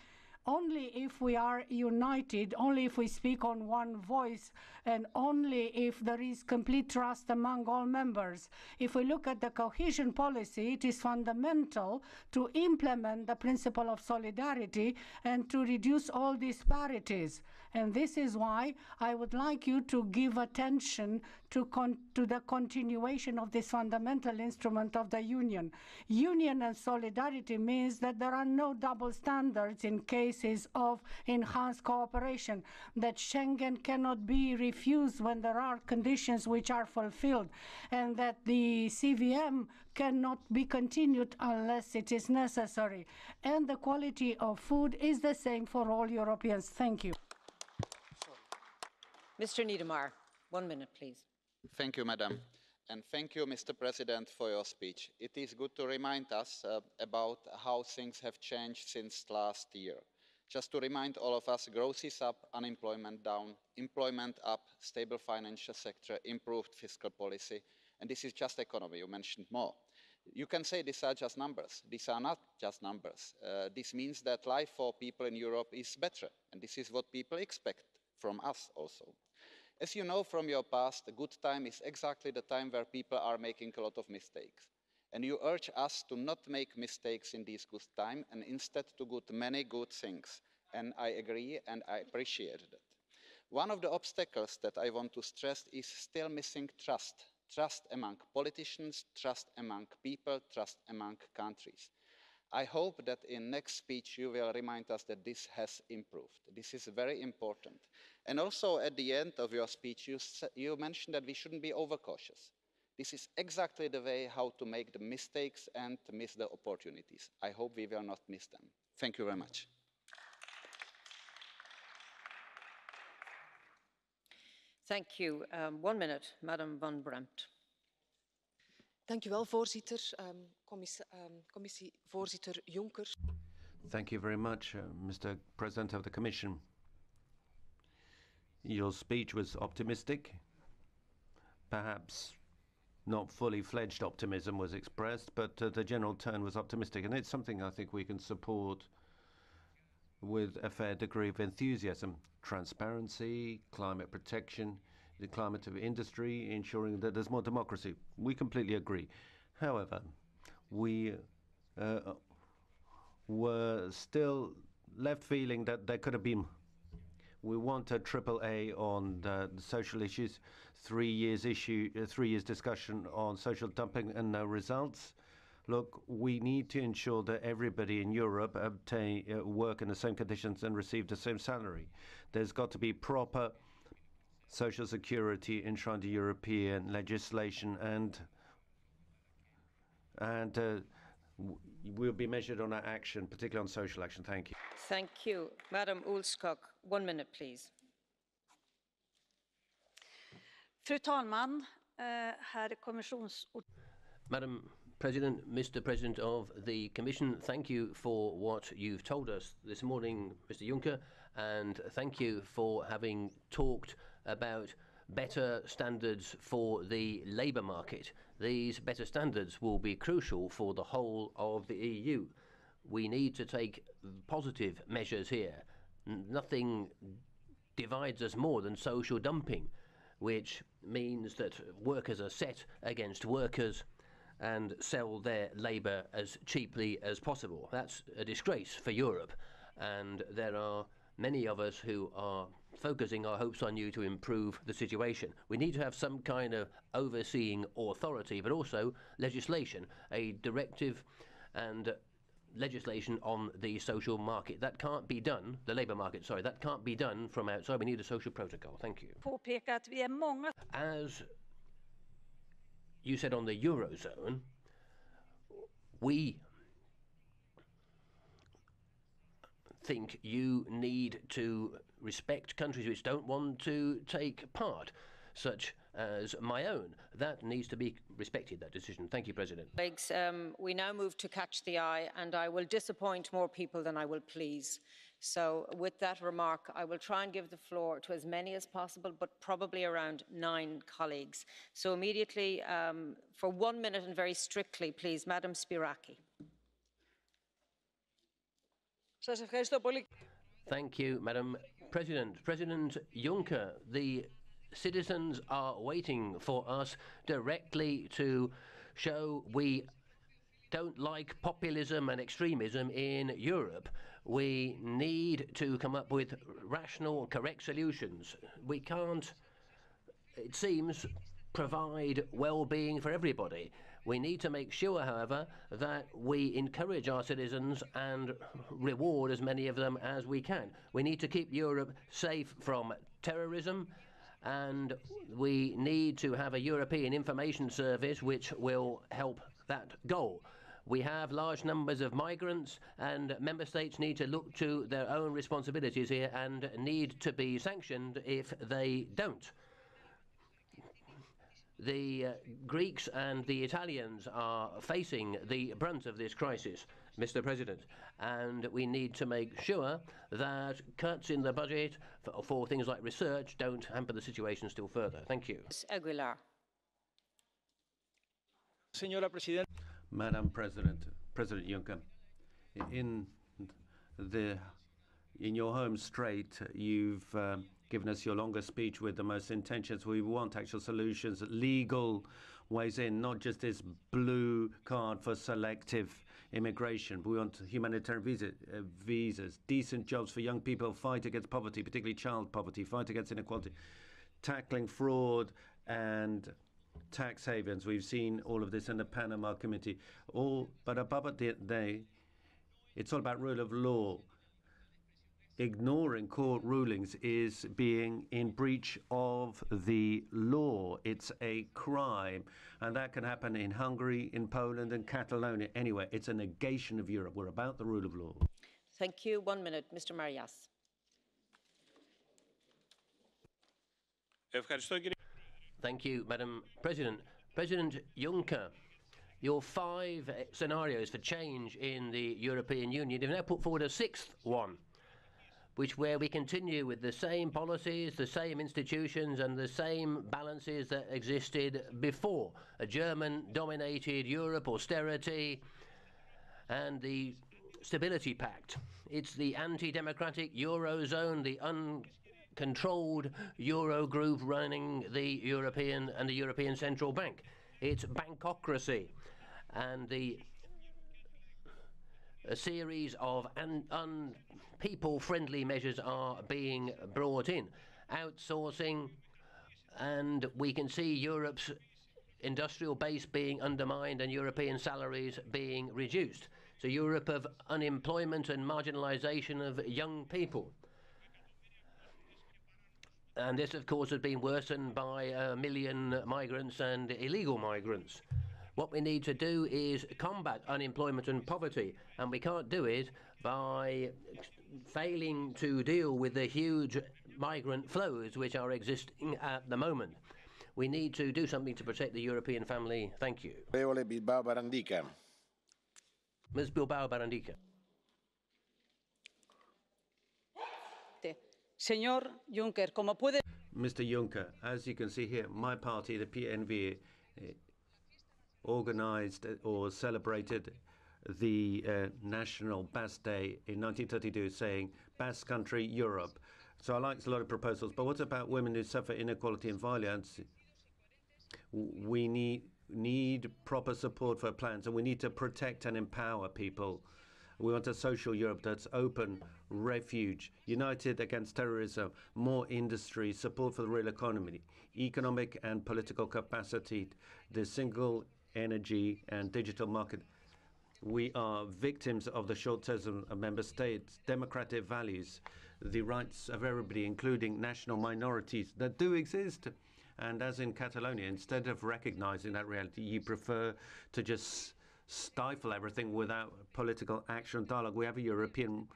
only if we are united, only if we speak on one voice, and only if there is complete trust among all members. If we look at the cohesion policy, it is fundamental to implement the principle of solidarity and to reduce all disparities. And this is why I would like you to give attention to the continuation of this fundamental instrument of the Union. Union and solidarity means that there are no double standards in cases of enhanced cooperation, that Schengen cannot be refused when there are conditions which are fulfilled, and that the CVM cannot be continued unless it is necessary. And the quality of food is the same for all Europeans. Thank you. Mr. Niedermayer, 1 minute, please. Thank you, Madam. And thank you, Mr. President, for your speech. It is good to remind us about how things have changed since last year. Just to remind all of us, growth is up, unemployment down, employment up, stable financial sector, improved fiscal policy. And this is just economy, you mentioned more. You can say these are just numbers. These are not just numbers. This means that life for people in Europe is better. And this is what people expect from us also. As you know from your past, a good time is exactly the time where people are making a lot of mistakes. And you urge us to not make mistakes in this good time and instead to do many good things. And I agree and I appreciate that. One of the obstacles that I want to stress is still missing trust. Trust among politicians, trust among people, trust among countries. I hope that in next speech you will remind us that this has improved. This is very important. And also at the end of your speech you mentioned that we shouldn't be overcautious. This is exactly the way how to make the mistakes and miss the opportunities. I hope we will not miss them. Thank you very much. Thank you. 1 minute, Madam Van Bremt. Dank u wel, voorzitter. Commissievoorzitter Juncker. Thank you very much, Mr. President of the Commission. Your speech was optimistic. Perhaps not fully fledged optimism was expressed, but the general tone was optimistic. And it's something I think we can support with a fair degree of enthusiasm. Transparency, climate protection, the climate of industry, ensuring that there's more democracy. We completely agree. However, we were still left feeling that there could have been. We want a AAA on the social issues, 3 years discussion on social dumping and no results. Look, we need to ensure that everybody in Europe work in the same conditions and receive the same salary. There's got to be proper social security enshrined in European legislation, and we'll be measured on our action, particularly on social action. Thank you. Thank you. Madam Ulskog, 1 minute, please. Fru talman, herr Madam President, Mr. President of the Commission, thank you for what you've told us this morning, Mr. Juncker, and thank you for having talked about better standards for the labour market. These better standards will be crucial for the whole of the EU. We need to take positive measures here. Nothing divides us more than social dumping, which means that workers are set against workers and sell their labour as cheaply as possible. That's a disgrace for Europe, and there are many of us who are focusing our hopes on you to improve the situation. We need to have some kind of overseeing authority, but also legislation, a directive and legislation on the social market. That can't be done, the labour market, sorry, that can't be done from outside. We need a social protocol. Thank you. As you said on the Eurozone, we think you need to respect countries which don't want to take part, such as my own. That needs to be respected, that decision. Thank you, President. Colleagues, we now move to Catch the Eye, and I will disappoint more people than I will please. So with that remark, I will try and give the floor to as many as possible, but probably around 9 colleagues. So immediately, for 1 minute and very strictly, please, Madam Spiraki. Thank you, Madam President. President Juncker, the citizens are waiting for us directly to show we don't like populism and extremism in Europe. We need to come up with rational, correct solutions. We can't, it seems, provide well-being for everybody. We need to make sure, however, that we encourage our citizens and reward as many of them as we can. We need to keep Europe safe from terrorism, and we need to have a European information service which will help that goal. We have large numbers of migrants, and member states need to look to their own responsibilities here and need to be sanctioned if they don't. The Greeks and the Italians are facing the brunt of this crisis, Mr. President, and we need to make sure that cuts in the budget for things like research don't hamper the situation still further. Thank you. Aguilar. Madam President, President Juncker, in your home straight, you've given us your longest speech with the most intentions. We want actual solutions, legal ways in, not just this blue card for selective immigration. We want humanitarian visas, decent jobs for young people, fight against poverty, particularly child poverty, fight against inequality, tackling fraud and tax havens. We've seen all of this in the Panama Committee. But above it, it's all about rule of law. Ignoring court rulings is being in breach of the law. It's a crime, and that can happen in Hungary, in Poland, and Catalonia. Anyway, it's a negation of Europe. We're about the rule of law. Thank you. 1 minute, Mr. Marias. Thank you, Madam President. President Juncker, your 5 scenarios for change in the European Union have now put forward a 6th one, where we continue with the same policies, the same institutions and the same balances that existed before. A German-dominated Europe, austerity, and the Stability Pact. It's the anti-democratic Eurozone, the uncontrolled Eurogroup running the European Central Bank. It's bankocracy and a series of people-friendly measures are being brought in. Outsourcing, and we can see Europe's industrial base being undermined and European salaries being reduced. So Europe of unemployment and marginalisation of young people. And this, of course, has been worsened by 1 million migrants and illegal migrants. What we need to do is combat unemployment and poverty, and we can't do it by failing to deal with the huge migrant flows which are existing at the moment. We need to do something to protect the European family. Thank you. Ms. Bilbao Barandica. Señor Juncker, como puede... Mr. Juncker, as you can see here, my party, the PNV, organised or celebrated the National Basque Day in 1932, saying Basque Country, Europe. So I like a lot of proposals, but what about women who suffer inequality and violence? We need proper support for plans, and we need to protect and empower people. We want a social Europe that's open, refuge, united against terrorism, more industry, support for the real economy, economic and political capacity, the single energy and digital market. We are victims of the short-termism of member states, democratic values, the rights of everybody, including national minorities that do exist. And as in Catalonia, instead of recognizing that reality, you prefer to just stifle everything without political action and dialogue. We have a European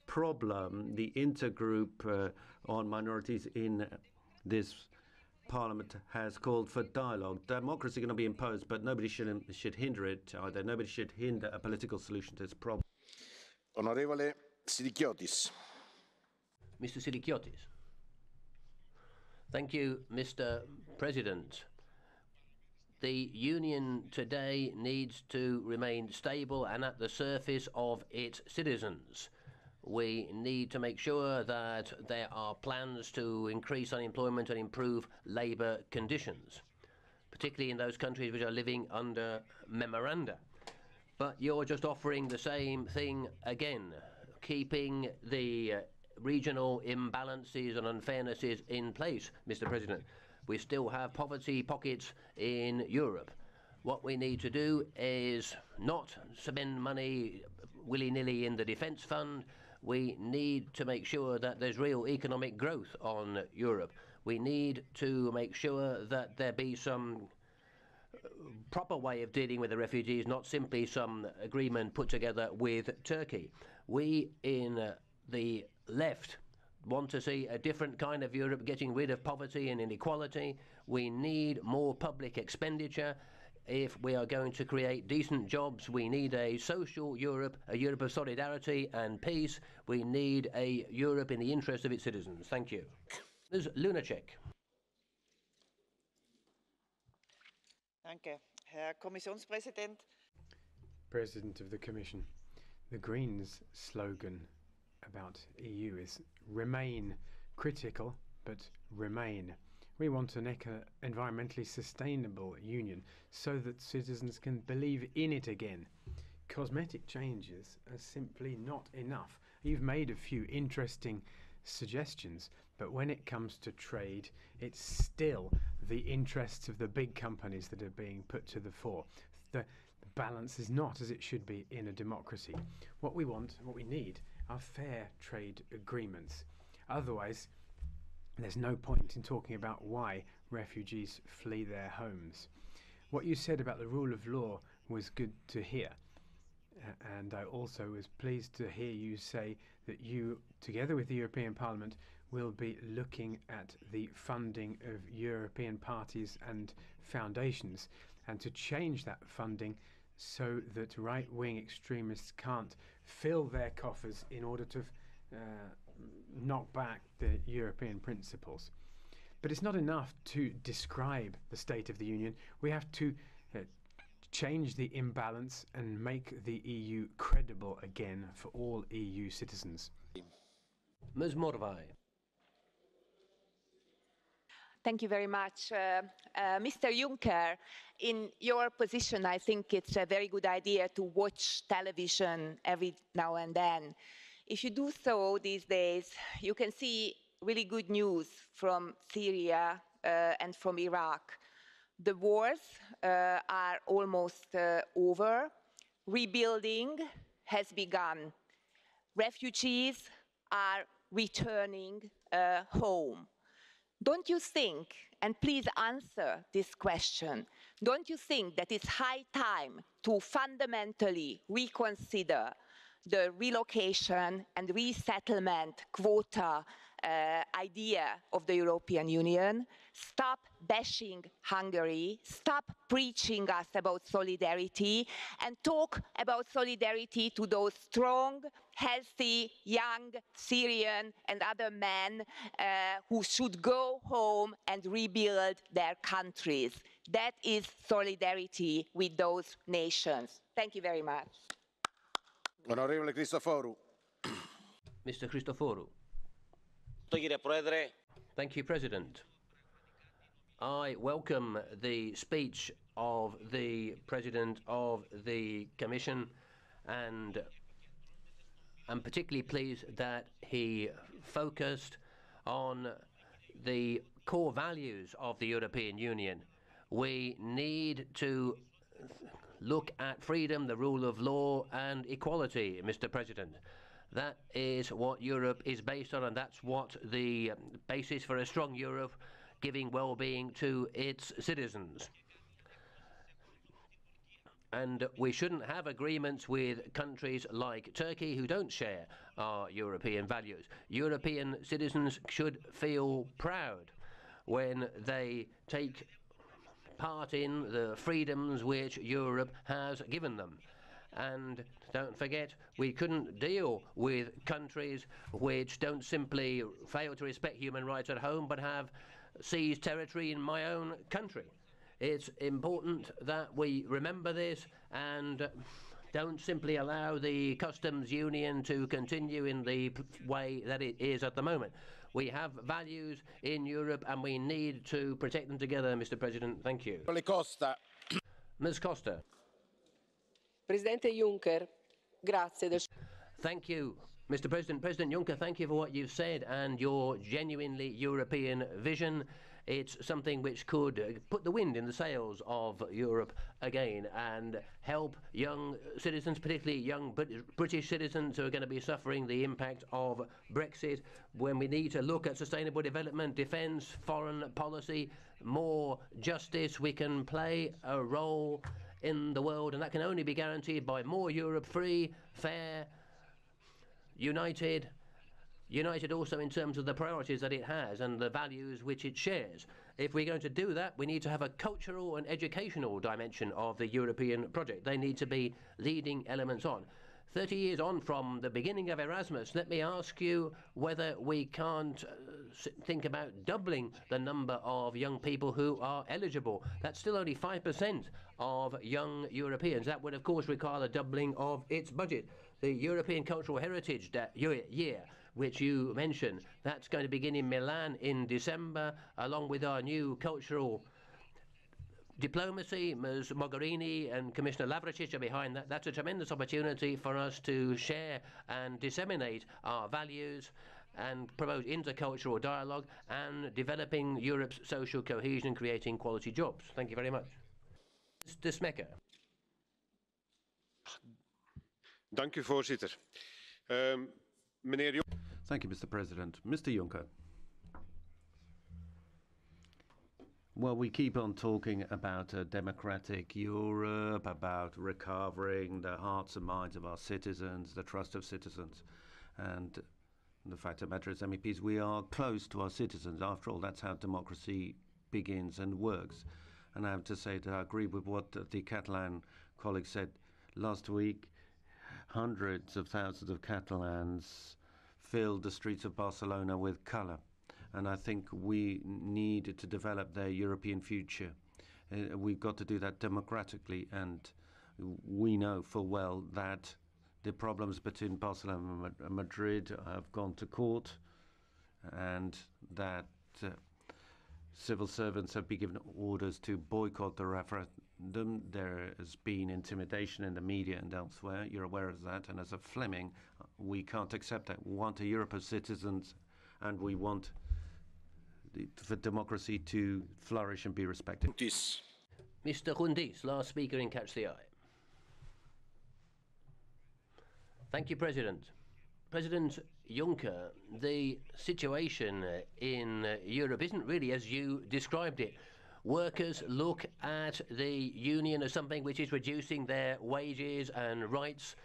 problem. The intergroup on minorities in this Parliament has called for dialogue. Democracy is going to be imposed, but nobody should hinder it either. Nobody should hinder a political solution to this problem. Onorevole Silikiotis. Mr. Silikiotis. Thank you, Mr. President. The Union today needs to remain stable and at the surface of its citizens. We need to make sure that there are plans to increase unemployment and improve labour conditions, particularly in those countries which are living under memoranda. But you're just offering the same thing again, keeping the regional imbalances and unfairnesses in place, Mr. President. We still have poverty pockets in Europe. What we need to do is not spend money willy-nilly in the defence fund. We need to make sure that there's real economic growth on Europe. We need to make sure that there be some proper way of dealing with the refugees, not simply some agreement put together with Turkey. We in the left want to see a different kind of Europe, getting rid of poverty and inequality. We need more public expenditure. If we are going to create decent jobs, we need a social Europe, a Europe of solidarity and peace. We need a Europe in the interest of its citizens. Thank you. Ms. Lunacek. Danke. Herr Kommissionspräsident. President of the Commission, the Greens' slogan about EU is remain critical, but remain. We want an environmentally sustainable union so that citizens can believe in it again. Cosmetic changes are simply not enough. You've made a few interesting suggestions, but when it comes to trade, it's still the interests of the big companies that are being put to the fore. The balance is not as it should be in a democracy. What we want, what we need, are fair trade agreements. Otherwise, there's no point in talking about why refugees flee their homes. What you said about the rule of law was good to hear. And I also was pleased to hear you say that you, together with the European Parliament, will be looking at the funding of European parties and foundations, and to change that funding so that right-wing extremists can't fill their coffers in order to knock back the European principles. But it's not enough to describe the State of the Union. We have to change the imbalance and make the EU credible again for all EU citizens. Ms. Morvai. Thank you very much. Mr. Juncker, in your position, I think it's a very good idea to watch television every now and then. If you do so these days, you can see really good news from Syria and from Iraq. The wars are almost over. Rebuilding has begun. Refugees are returning home. Don't you think, and please answer this question, don't you think that it's high time to fundamentally reconsider the relocation and resettlement quota idea of the European Union? Stop bashing Hungary, stop preaching us about solidarity, and talk about solidarity to those strong, healthy, young Syrian and other men who should go home and rebuild their countries. That is solidarity with those nations. Thank you very much. Onorevole Christoforu. Mr. Christoforu. Thank you, President. I welcome the speech of the President of the Commission, and I'm particularly pleased that he focused on the core values of the European Union. We need to look at freedom, the rule of law and equality, Mr. President. That is what Europe is based on, and that's what the basis for a strong Europe, giving well-being to its citizens. And we shouldn't have agreements with countries like Turkey who don't share our European values. European citizens should feel proud when they take part in the freedoms which Europe has given them. And Don't forget, we couldn't deal with countries which don't simply fail to respect human rights at home, but have seized territory in my own country. It's important that we remember this and don't simply allow the customs union to continue in the way that it is at the moment. We have values in Europe and we need to protect them together, Mr. President. Thank you. Costa. Ms. Costa. Presidente Juncker, grazie. Thank you, Mr. President. President Juncker, thank you for what you've said and your genuinely European vision. It's something which could put the wind in the sails of Europe again and help young citizens, particularly young British citizens who are going to be suffering the impact of Brexit, when we need to look at sustainable development, defence, foreign policy, more justice. We can play a role in the world, and that can only be guaranteed by more Europe, free, fair, united also in terms of the priorities that it has and the values which it shares. If we're going to do that, we need to have a cultural and educational dimension of the European project. They need to be leading elements on. 30 years on from the beginning of Erasmus, let me ask you whether we can't think about doubling the number of young people who are eligible. That's still only 5% of young Europeans. That would, of course, require a doubling of its budget. The European Cultural Heritage Year, which you mentioned, that's going to begin in Milan in December, along with our new cultural diplomacy. Ms. Mogherini and Commissioner Navracsics are behind that. That's a tremendous opportunity for us to share and disseminate our values and promote intercultural dialogue and developing Europe's social cohesion, creating quality jobs. Thank you very much. Mr. Smecker. Dank u, voorzitter. Thank you, Mr. President. Mr. Juncker. Well, we keep on talking about a democratic Europe, about recovering the hearts and minds of our citizens, the trust of citizens. And the fact of the matter is, MEPs, we are close to our citizens. After all, that's how democracy begins and works. And I have to say that I agree with what the Catalan colleague said last week. Hundreds of thousands of Catalans filled the streets of Barcelona with colour. And I think we need to develop their European future. We've got to do that democratically, and we know full well that the problems between Barcelona and Madrid have gone to court, and that civil servants have been given orders to boycott the referendum. There has been intimidation in the media and elsewhere. You're aware of that, and as a Fleming, we can't accept that. We want a Europe of citizens, and we want for democracy to flourish and be respected. Mr. Hundis, last speaker in Catch the Eye. Thank you, President. President Juncker, the situation in Europe isn't really as you described it. Workers look at the union as something which is reducing their wages and rights.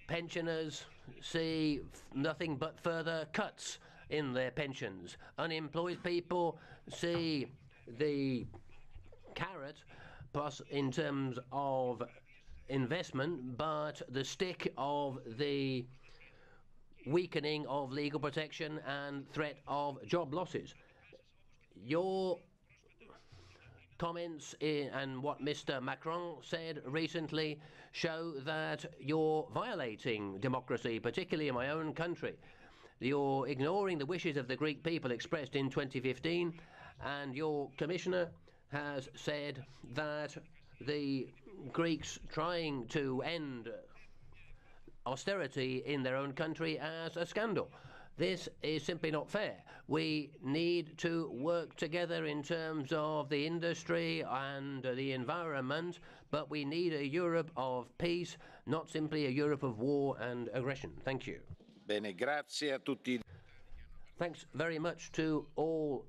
Pensioners see nothing but further cuts in their pensions. Unemployed people see the carrot plus in terms of investment, but the stick of the weakening of legal protection and threat of job losses. Your comments and what Mr. Macron said recently show that you're violating democracy, particularly in my own country. You're ignoring the wishes of the Greek people expressed in 2015, and your commissioner has said that the Greeks trying to end austerity in their own country as a scandal. This is simply not fair. We need to work together in terms of the industry and the environment, but we need a Europe of peace, not simply a Europe of war and aggression. Thank you. Bene, grazie a tutti. Thanks very much to all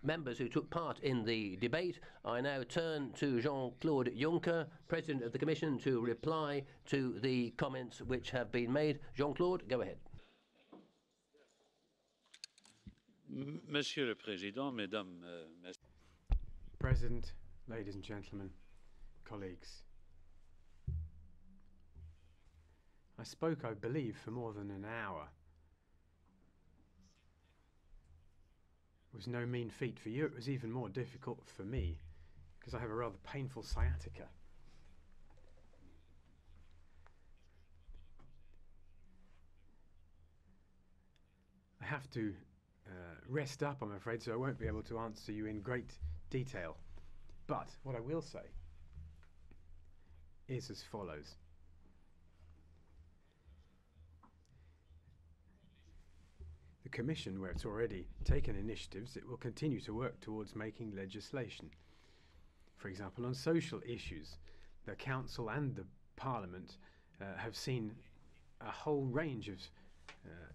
members who took part in the debate. I now turn to Jean-Claude Juncker, President of the Commission, to reply to the comments which have been made. Jean-Claude, go ahead. Monsieur le Président, Mesdames, President, ladies and gentlemen, colleagues. I spoke, I believe, for more than an hour. It was no mean feat for you. It was even more difficult for me because I have a rather painful sciatica. I have to rest up, I'm afraid, so I won't be able to answer you in great detail. But what I will say is as follows. The Commission, where it's already taken initiatives, it will continue to work towards making legislation. For example, on social issues, the Council and the Parliament have seen a whole range of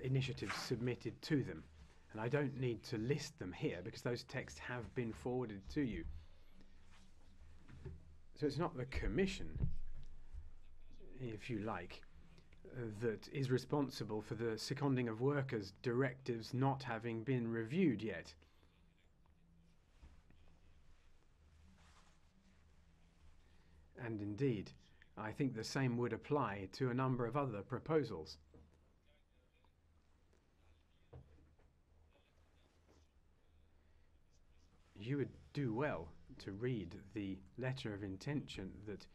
initiatives submitted to them. And I don't need to list them here because those texts have been forwarded to you. So it's not the Commission, if you like, that is responsible for the seconding of workers directives not having been reviewed yet. And indeed, I think the same would apply to a number of other proposals. You would do well to read the letter of intention that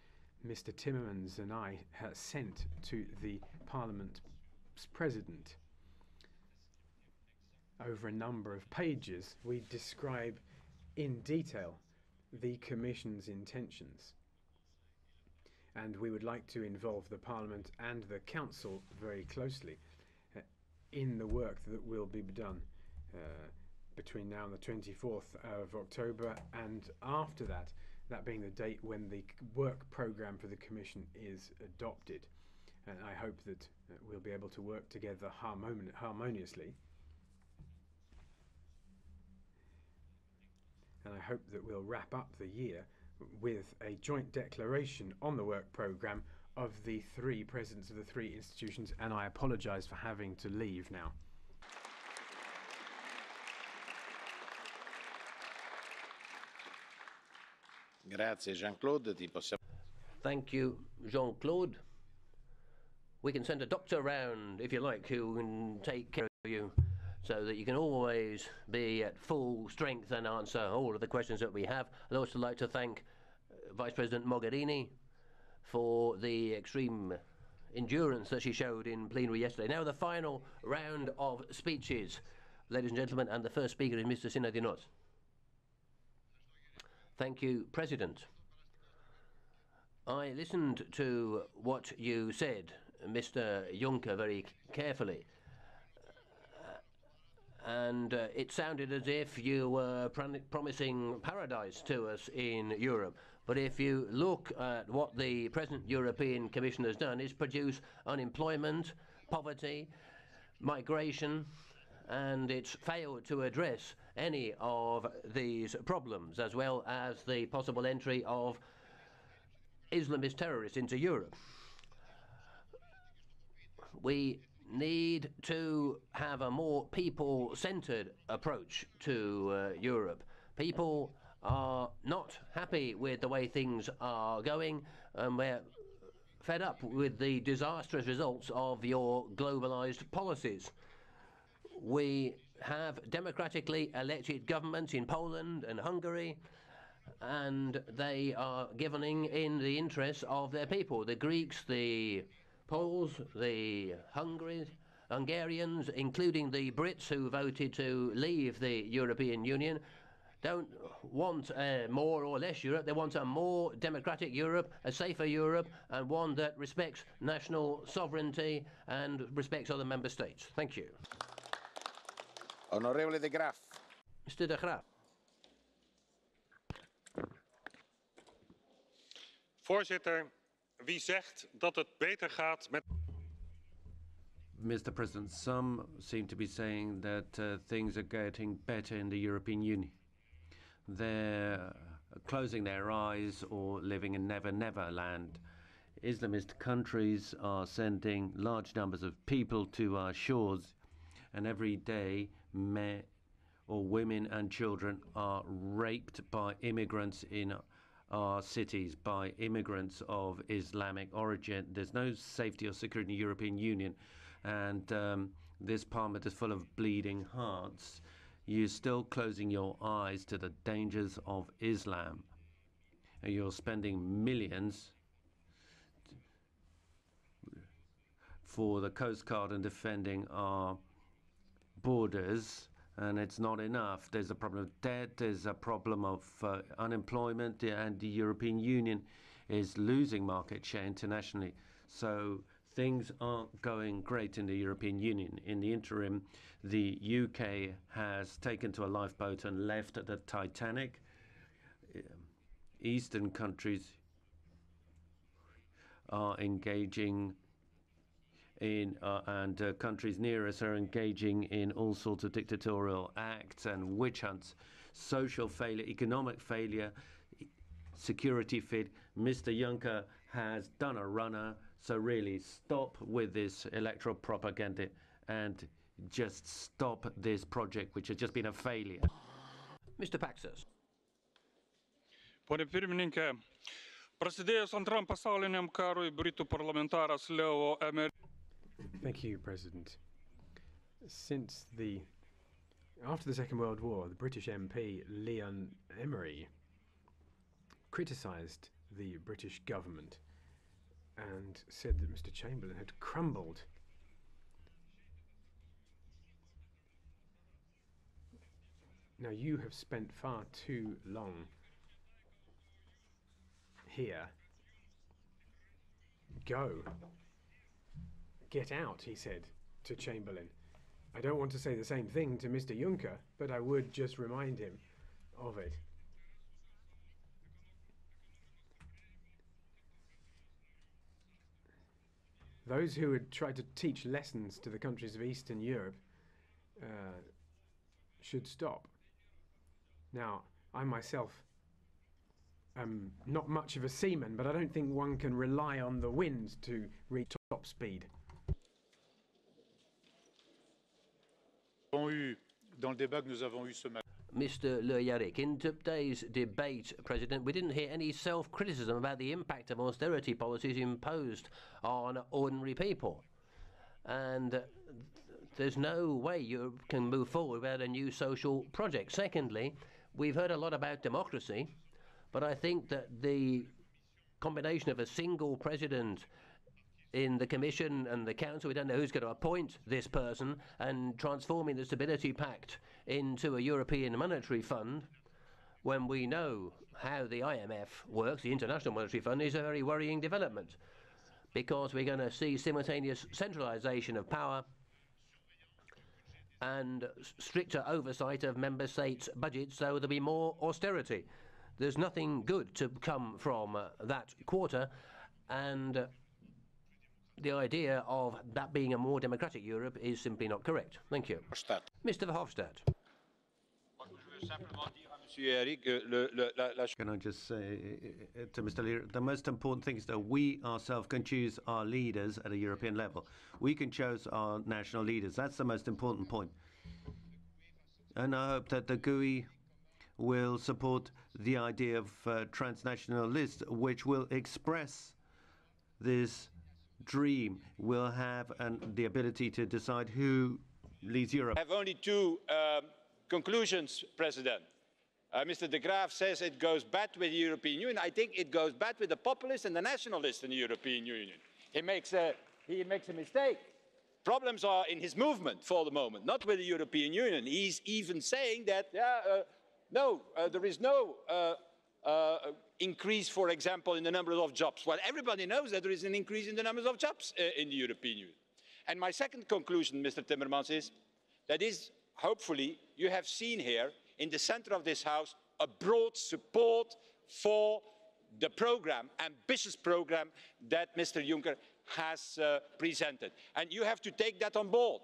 Mr. Timmermans and I sent to the Parliament's President. Over a number of pages, we describe in detail the Commission's intentions. And we would like to involve the Parliament and the Council very closely in the work that will be done between now and the 24th of October, and after that, that being the date when the work programme for the Commission is adopted. And I hope that we'll be able to work together harmoniously. And I hope that we'll wrap up the year with a joint declaration on the work programme of the three presidents of the three institutions, and I apologise for having to leave now. Grazie Jean-Claude, ti possiamo... Thank you, Jean-Claude. We can send a doctor round, if you like, who can take care of you so that you can always be at full strength and answer all of the questions that we have. I'd also like to thank Vice President Mogherini for the extreme endurance that she showed in plenary yesterday. Now the final round of speeches, ladies and gentlemen, and the first speaker is Mr. Synadinos. Thank you, President. I listened to what you said, Mr. Juncker, very carefully. And it sounded as if you were promising paradise to us in Europe. But if you look at what the present European Commission has done, is produce unemployment, poverty, migration, and it's failed to address any of these problems, as well as the possible entry of Islamist terrorists into Europe. We need to have a more people-centred approach to Europe. People are not happy with the way things are going, and we're fed up with the disastrous results of your globalised policies. We have democratically elected governments in Poland and Hungary, and they are governing in the interests of their people. The Greeks, the Poles, the Hungarians, including the Brits who voted to leave the European Union, don't want more or less Europe. They want a more democratic Europe, a safer Europe, and one that respects national sovereignty and respects other member states. Thank you. Onorevole de Graaf. Mr. de Graaf. Voorzitter, wie zegt dat het beter gaat met... Mr. President, some seem to be saying that things are getting better in the European Union. They're closing their eyes or living in Never Never land. Islamist countries are sending large numbers of people to our shores, and every day men or women and children are raped by immigrants in our cities by immigrants of Islamic origin. There's no safety or security in the European Union, and this Parliament is full of bleeding hearts. You're still closing your eyes to the dangers of Islam. And you're spending millions for the Coast Guard and defending our borders, and it's not enough. There's a problem of debt, there's a problem of unemployment, and the European Union is losing market share internationally. So things aren't going great in the European Union. In the interim, the UK has taken to a lifeboat and left the Titanic. Eastern countries are engaging in, and countries near us are engaging in all sorts of dictatorial acts and witch hunts, social failure, economic failure, security fit. Mr. Juncker has done a runner, so really stop with this electoral propaganda and just stop this project, which has just been a failure. Mr. Paxas. Pone pirmininke, prasidėjus antram pasauliniam karui Britų parlamentaras Leo Emery. Thank you, President. After the Second World War, the British MP Leon Emery criticised the British government and said that Mr. Chamberlain had crumbled. Now, you have spent far too long here. Go. Get out, he said to Chamberlain. I don't want to say the same thing to Mr. Juncker, but I would just remind him of it. Those who had tried to teach lessons to the countries of Eastern Europe should stop. Now, I myself am not much of a seaman, but I don't think one can rely on the wind to reach top speed. Mr. Le Yarrick, in today's debate, President, we didn't hear any self-criticism about the impact of austerity policies imposed on ordinary people. And there's no way you can move forward without a new social project. Secondly, we've heard a lot about democracy, but I think that the combination of a single president in the Commission and the Council, we don't know who's going to appoint this person, and transforming the Stability Pact into a European Monetary Fund, when we know how the IMF works, the International Monetary Fund, is a very worrying development, because we're going to see simultaneous centralisation of power and stricter oversight of member states' budgets, so there'll be more austerity. There's nothing good to come from that quarter, and the idea of that being a more democratic Europe is simply not correct. Thank you. Mr. Verhofstadt. Can I just say to Mr. Lear, the most important thing is that we ourselves can choose our leaders at a European level. We can choose our national leaders. That's the most important point. And I hope that the GUI will support the idea of transnational lists, which will express this dream. Will have the ability to decide who leads Europe. I have only two conclusions, President. Mr. de Graaf says it goes bad with the European Union. I think it goes bad with the populists and the nationalists in the European Union. He makes a mistake. Problems are in his movement for the moment, not with the European Union. He's even saying that, there is no increase, for example, in the number of jobs. Well, everybody knows that there is an increase in the numbers of jobs in the European Union. And my second conclusion, Mr. Timmermans, is that hopefully you have seen here in the center of this House a broad support for the programme, ambitious programme that Mr. Juncker has presented. And you have to take that on board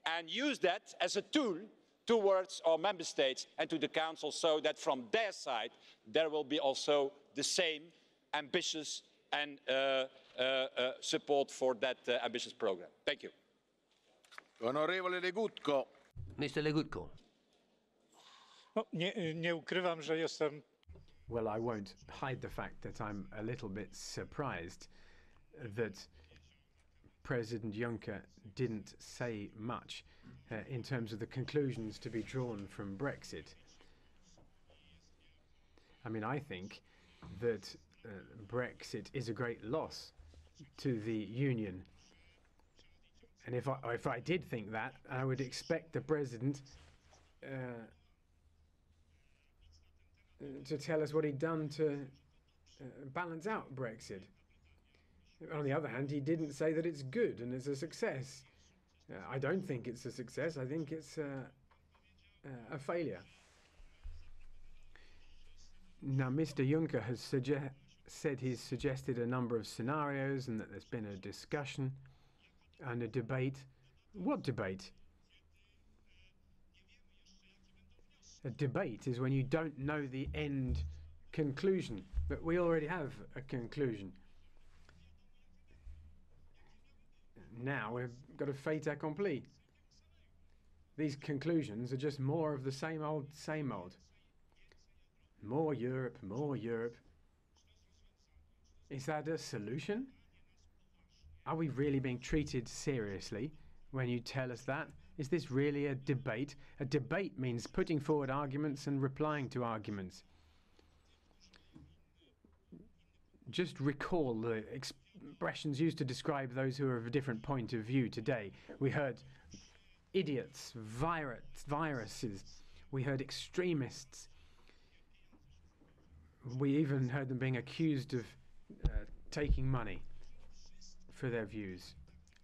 and use that as a tool towards our member states and to the Council, so that from their side there will be also the same ambitious and support for that ambitious programme. Thank you. Onorevole Legutko. Mr. Legutko. Nie ukrywam, że jestem Well, I won't hide the fact that I'm a little bit surprised that President Juncker didn't say much in terms of the conclusions to be drawn from Brexit. I mean, I think that Brexit is a great loss to the Union. And if I did think that, I would expect the President to tell us what he'd done to balance out Brexit. On the other hand, he didn't say that it's good and it's a success. I don't think it's a success. I think it's a failure. Now, Mr. Juncker has said he's suggested a number of scenarios and that there's been a discussion and a debate. What debate? A debate is when you don't know the end conclusion, but we already have a conclusion. Now we've got a fait accompli. These conclusions are just more of the same old, same old. More Europe, more Europe. Is that a solution? Are we really being treated seriously when you tell us that? Is this really a debate? A debate means putting forward arguments and replying to arguments. Just recall the expressions used to describe those who are of a different point of view today. We heard idiots, viruses. We heard extremists. We even heard them being accused of taking money for their views.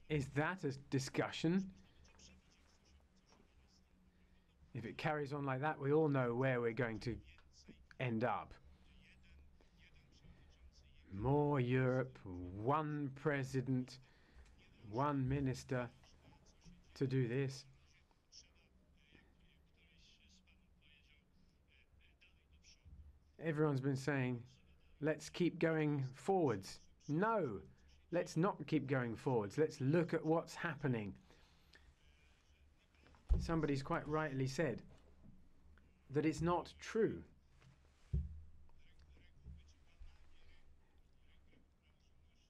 Is that a discussion? If it carries on like that, we all know where we're going to end up. More Europe, one president, one minister to do this. Everyone's been saying, let's keep going forwards. No, let's not keep going forwards. Let's look at what's happening. Somebody's quite rightly said that it's not true.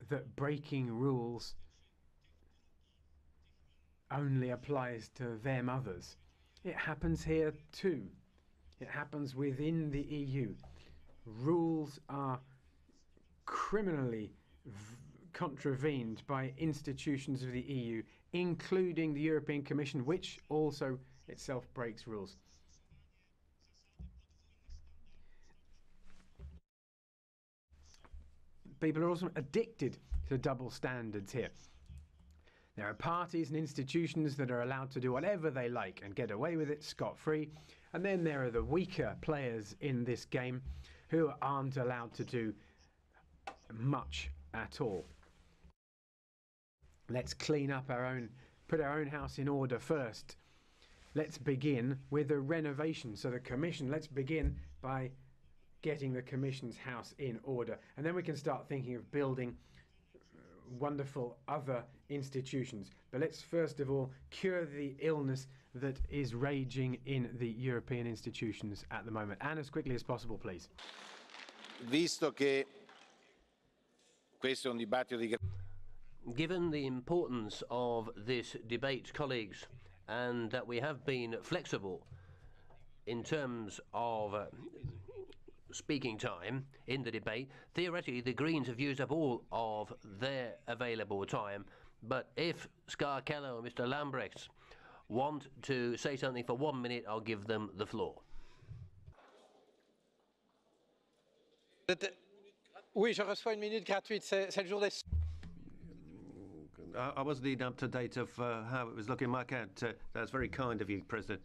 That breaking rules only applies to them others. It happens here too. It happens within the EU. Rules are criminally contravened by institutions of the EU, including the European Commission, which also itself breaks rules. People are also addicted to double standards here. There are parties and institutions that are allowed to do whatever they like and get away with it scot-free. And then there are the weaker players in this game who aren't allowed to do much at all. Let's clean up put our own house in order first. Let's begin with a renovation. So the Commission, let's begin by getting the Commission's house in order. And then we can start thinking of building wonderful other institutions. But let's first of all cure the illness that is raging in the European institutions at the moment. And as quickly as possible, please. Visto che questo è un dibattito di... Given the importance of this debate, colleagues, and that we have been flexible in terms of speaking time in the debate, theoretically the Greens have used up all of their available time, but if Ska Keller or Mr. Lambrecht want to say something for 1 minute, I'll give them the floor. Oui, je reçois une minute gratuite. C'est le jour des... I wasn't even up to date of how it was looking. My account. That's very kind of you, President.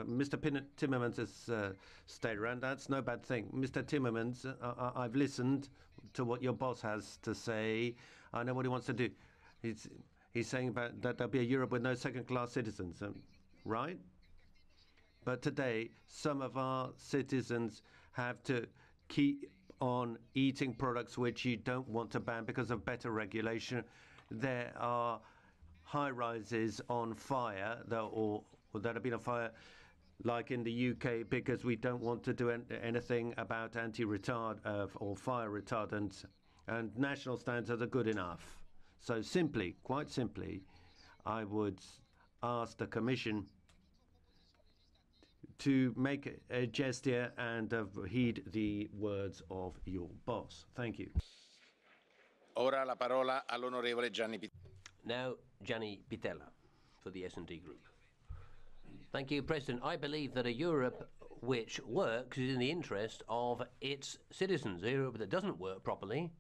Mr. Timmermans has stayed around. That's no bad thing. Mr. Timmermans, I've listened to what your boss has to say. I know what he wants to do. He's saying about that there'll be a Europe with no second-class citizens, right? But today, some of our citizens have to keep on eating products which you don't want to ban because of better regulation. There are high rises on fire that have been on fire like in the UK, because we don't want to do anything about anti-retard or fire retardants, and national standards are good enough. So simply, quite simply, I would ask the Commission to make a gesture and heed the words of your boss. Thank you. Ora la parola all'onorevole Gianni Pittella. Now, Gianni Pittella for the S&D Group. Thank you, President. I believe that a Europe which works is in the interest of its citizens. A Europe that doesn't work properly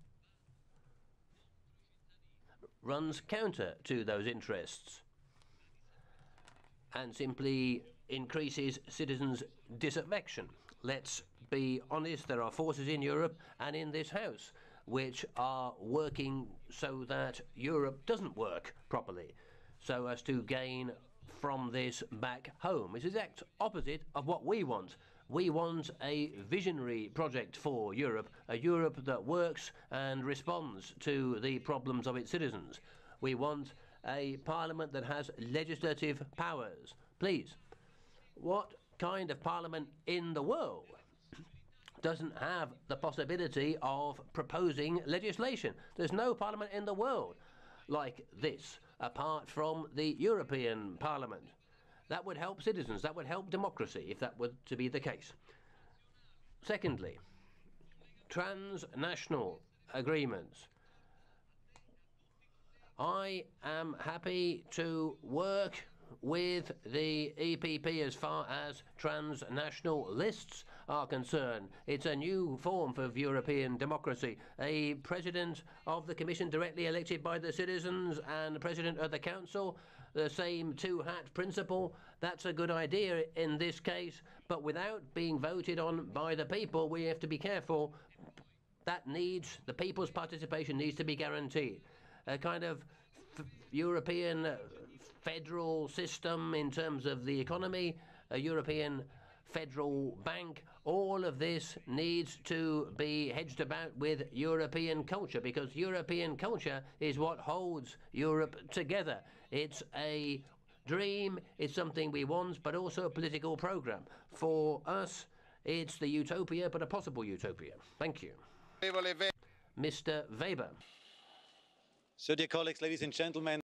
runs counter to those interests and simply increases citizens' disaffection. Let's be honest, there are forces in Europe and in this House which are working so that Europe doesn't work properly, so as to gain from this back home. It's the exact opposite of what we want. We want a visionary project for Europe, a Europe that works and responds to the problems of its citizens. We want a parliament that has legislative powers. Please, what kind of parliament in the world doesn't have the possibility of proposing legislation? There's no parliament in the world like this, apart from the European Parliament. That would help citizens, that would help democracy, if that were to be the case. Secondly, transnational agreements. I am happy to work with the EPP as far as transnational lists are concerned. It's a new form of European democracy. A president of the Commission directly elected by the citizens and the president of the Council, the same two-hat principle. That's a good idea in this case, but without being voted on by the people, we have to be careful. The people's participation needs to be guaranteed. A kind of European federal system in terms of the economy, a European federal bank, all of this needs to be hedged about with European culture, because European culture is what holds Europe together. It's a dream, it's something we want, but also a political program. For us, it's the utopia, but a possible utopia. Thank you. Mr. Weber. So, dear colleagues, ladies and gentlemen,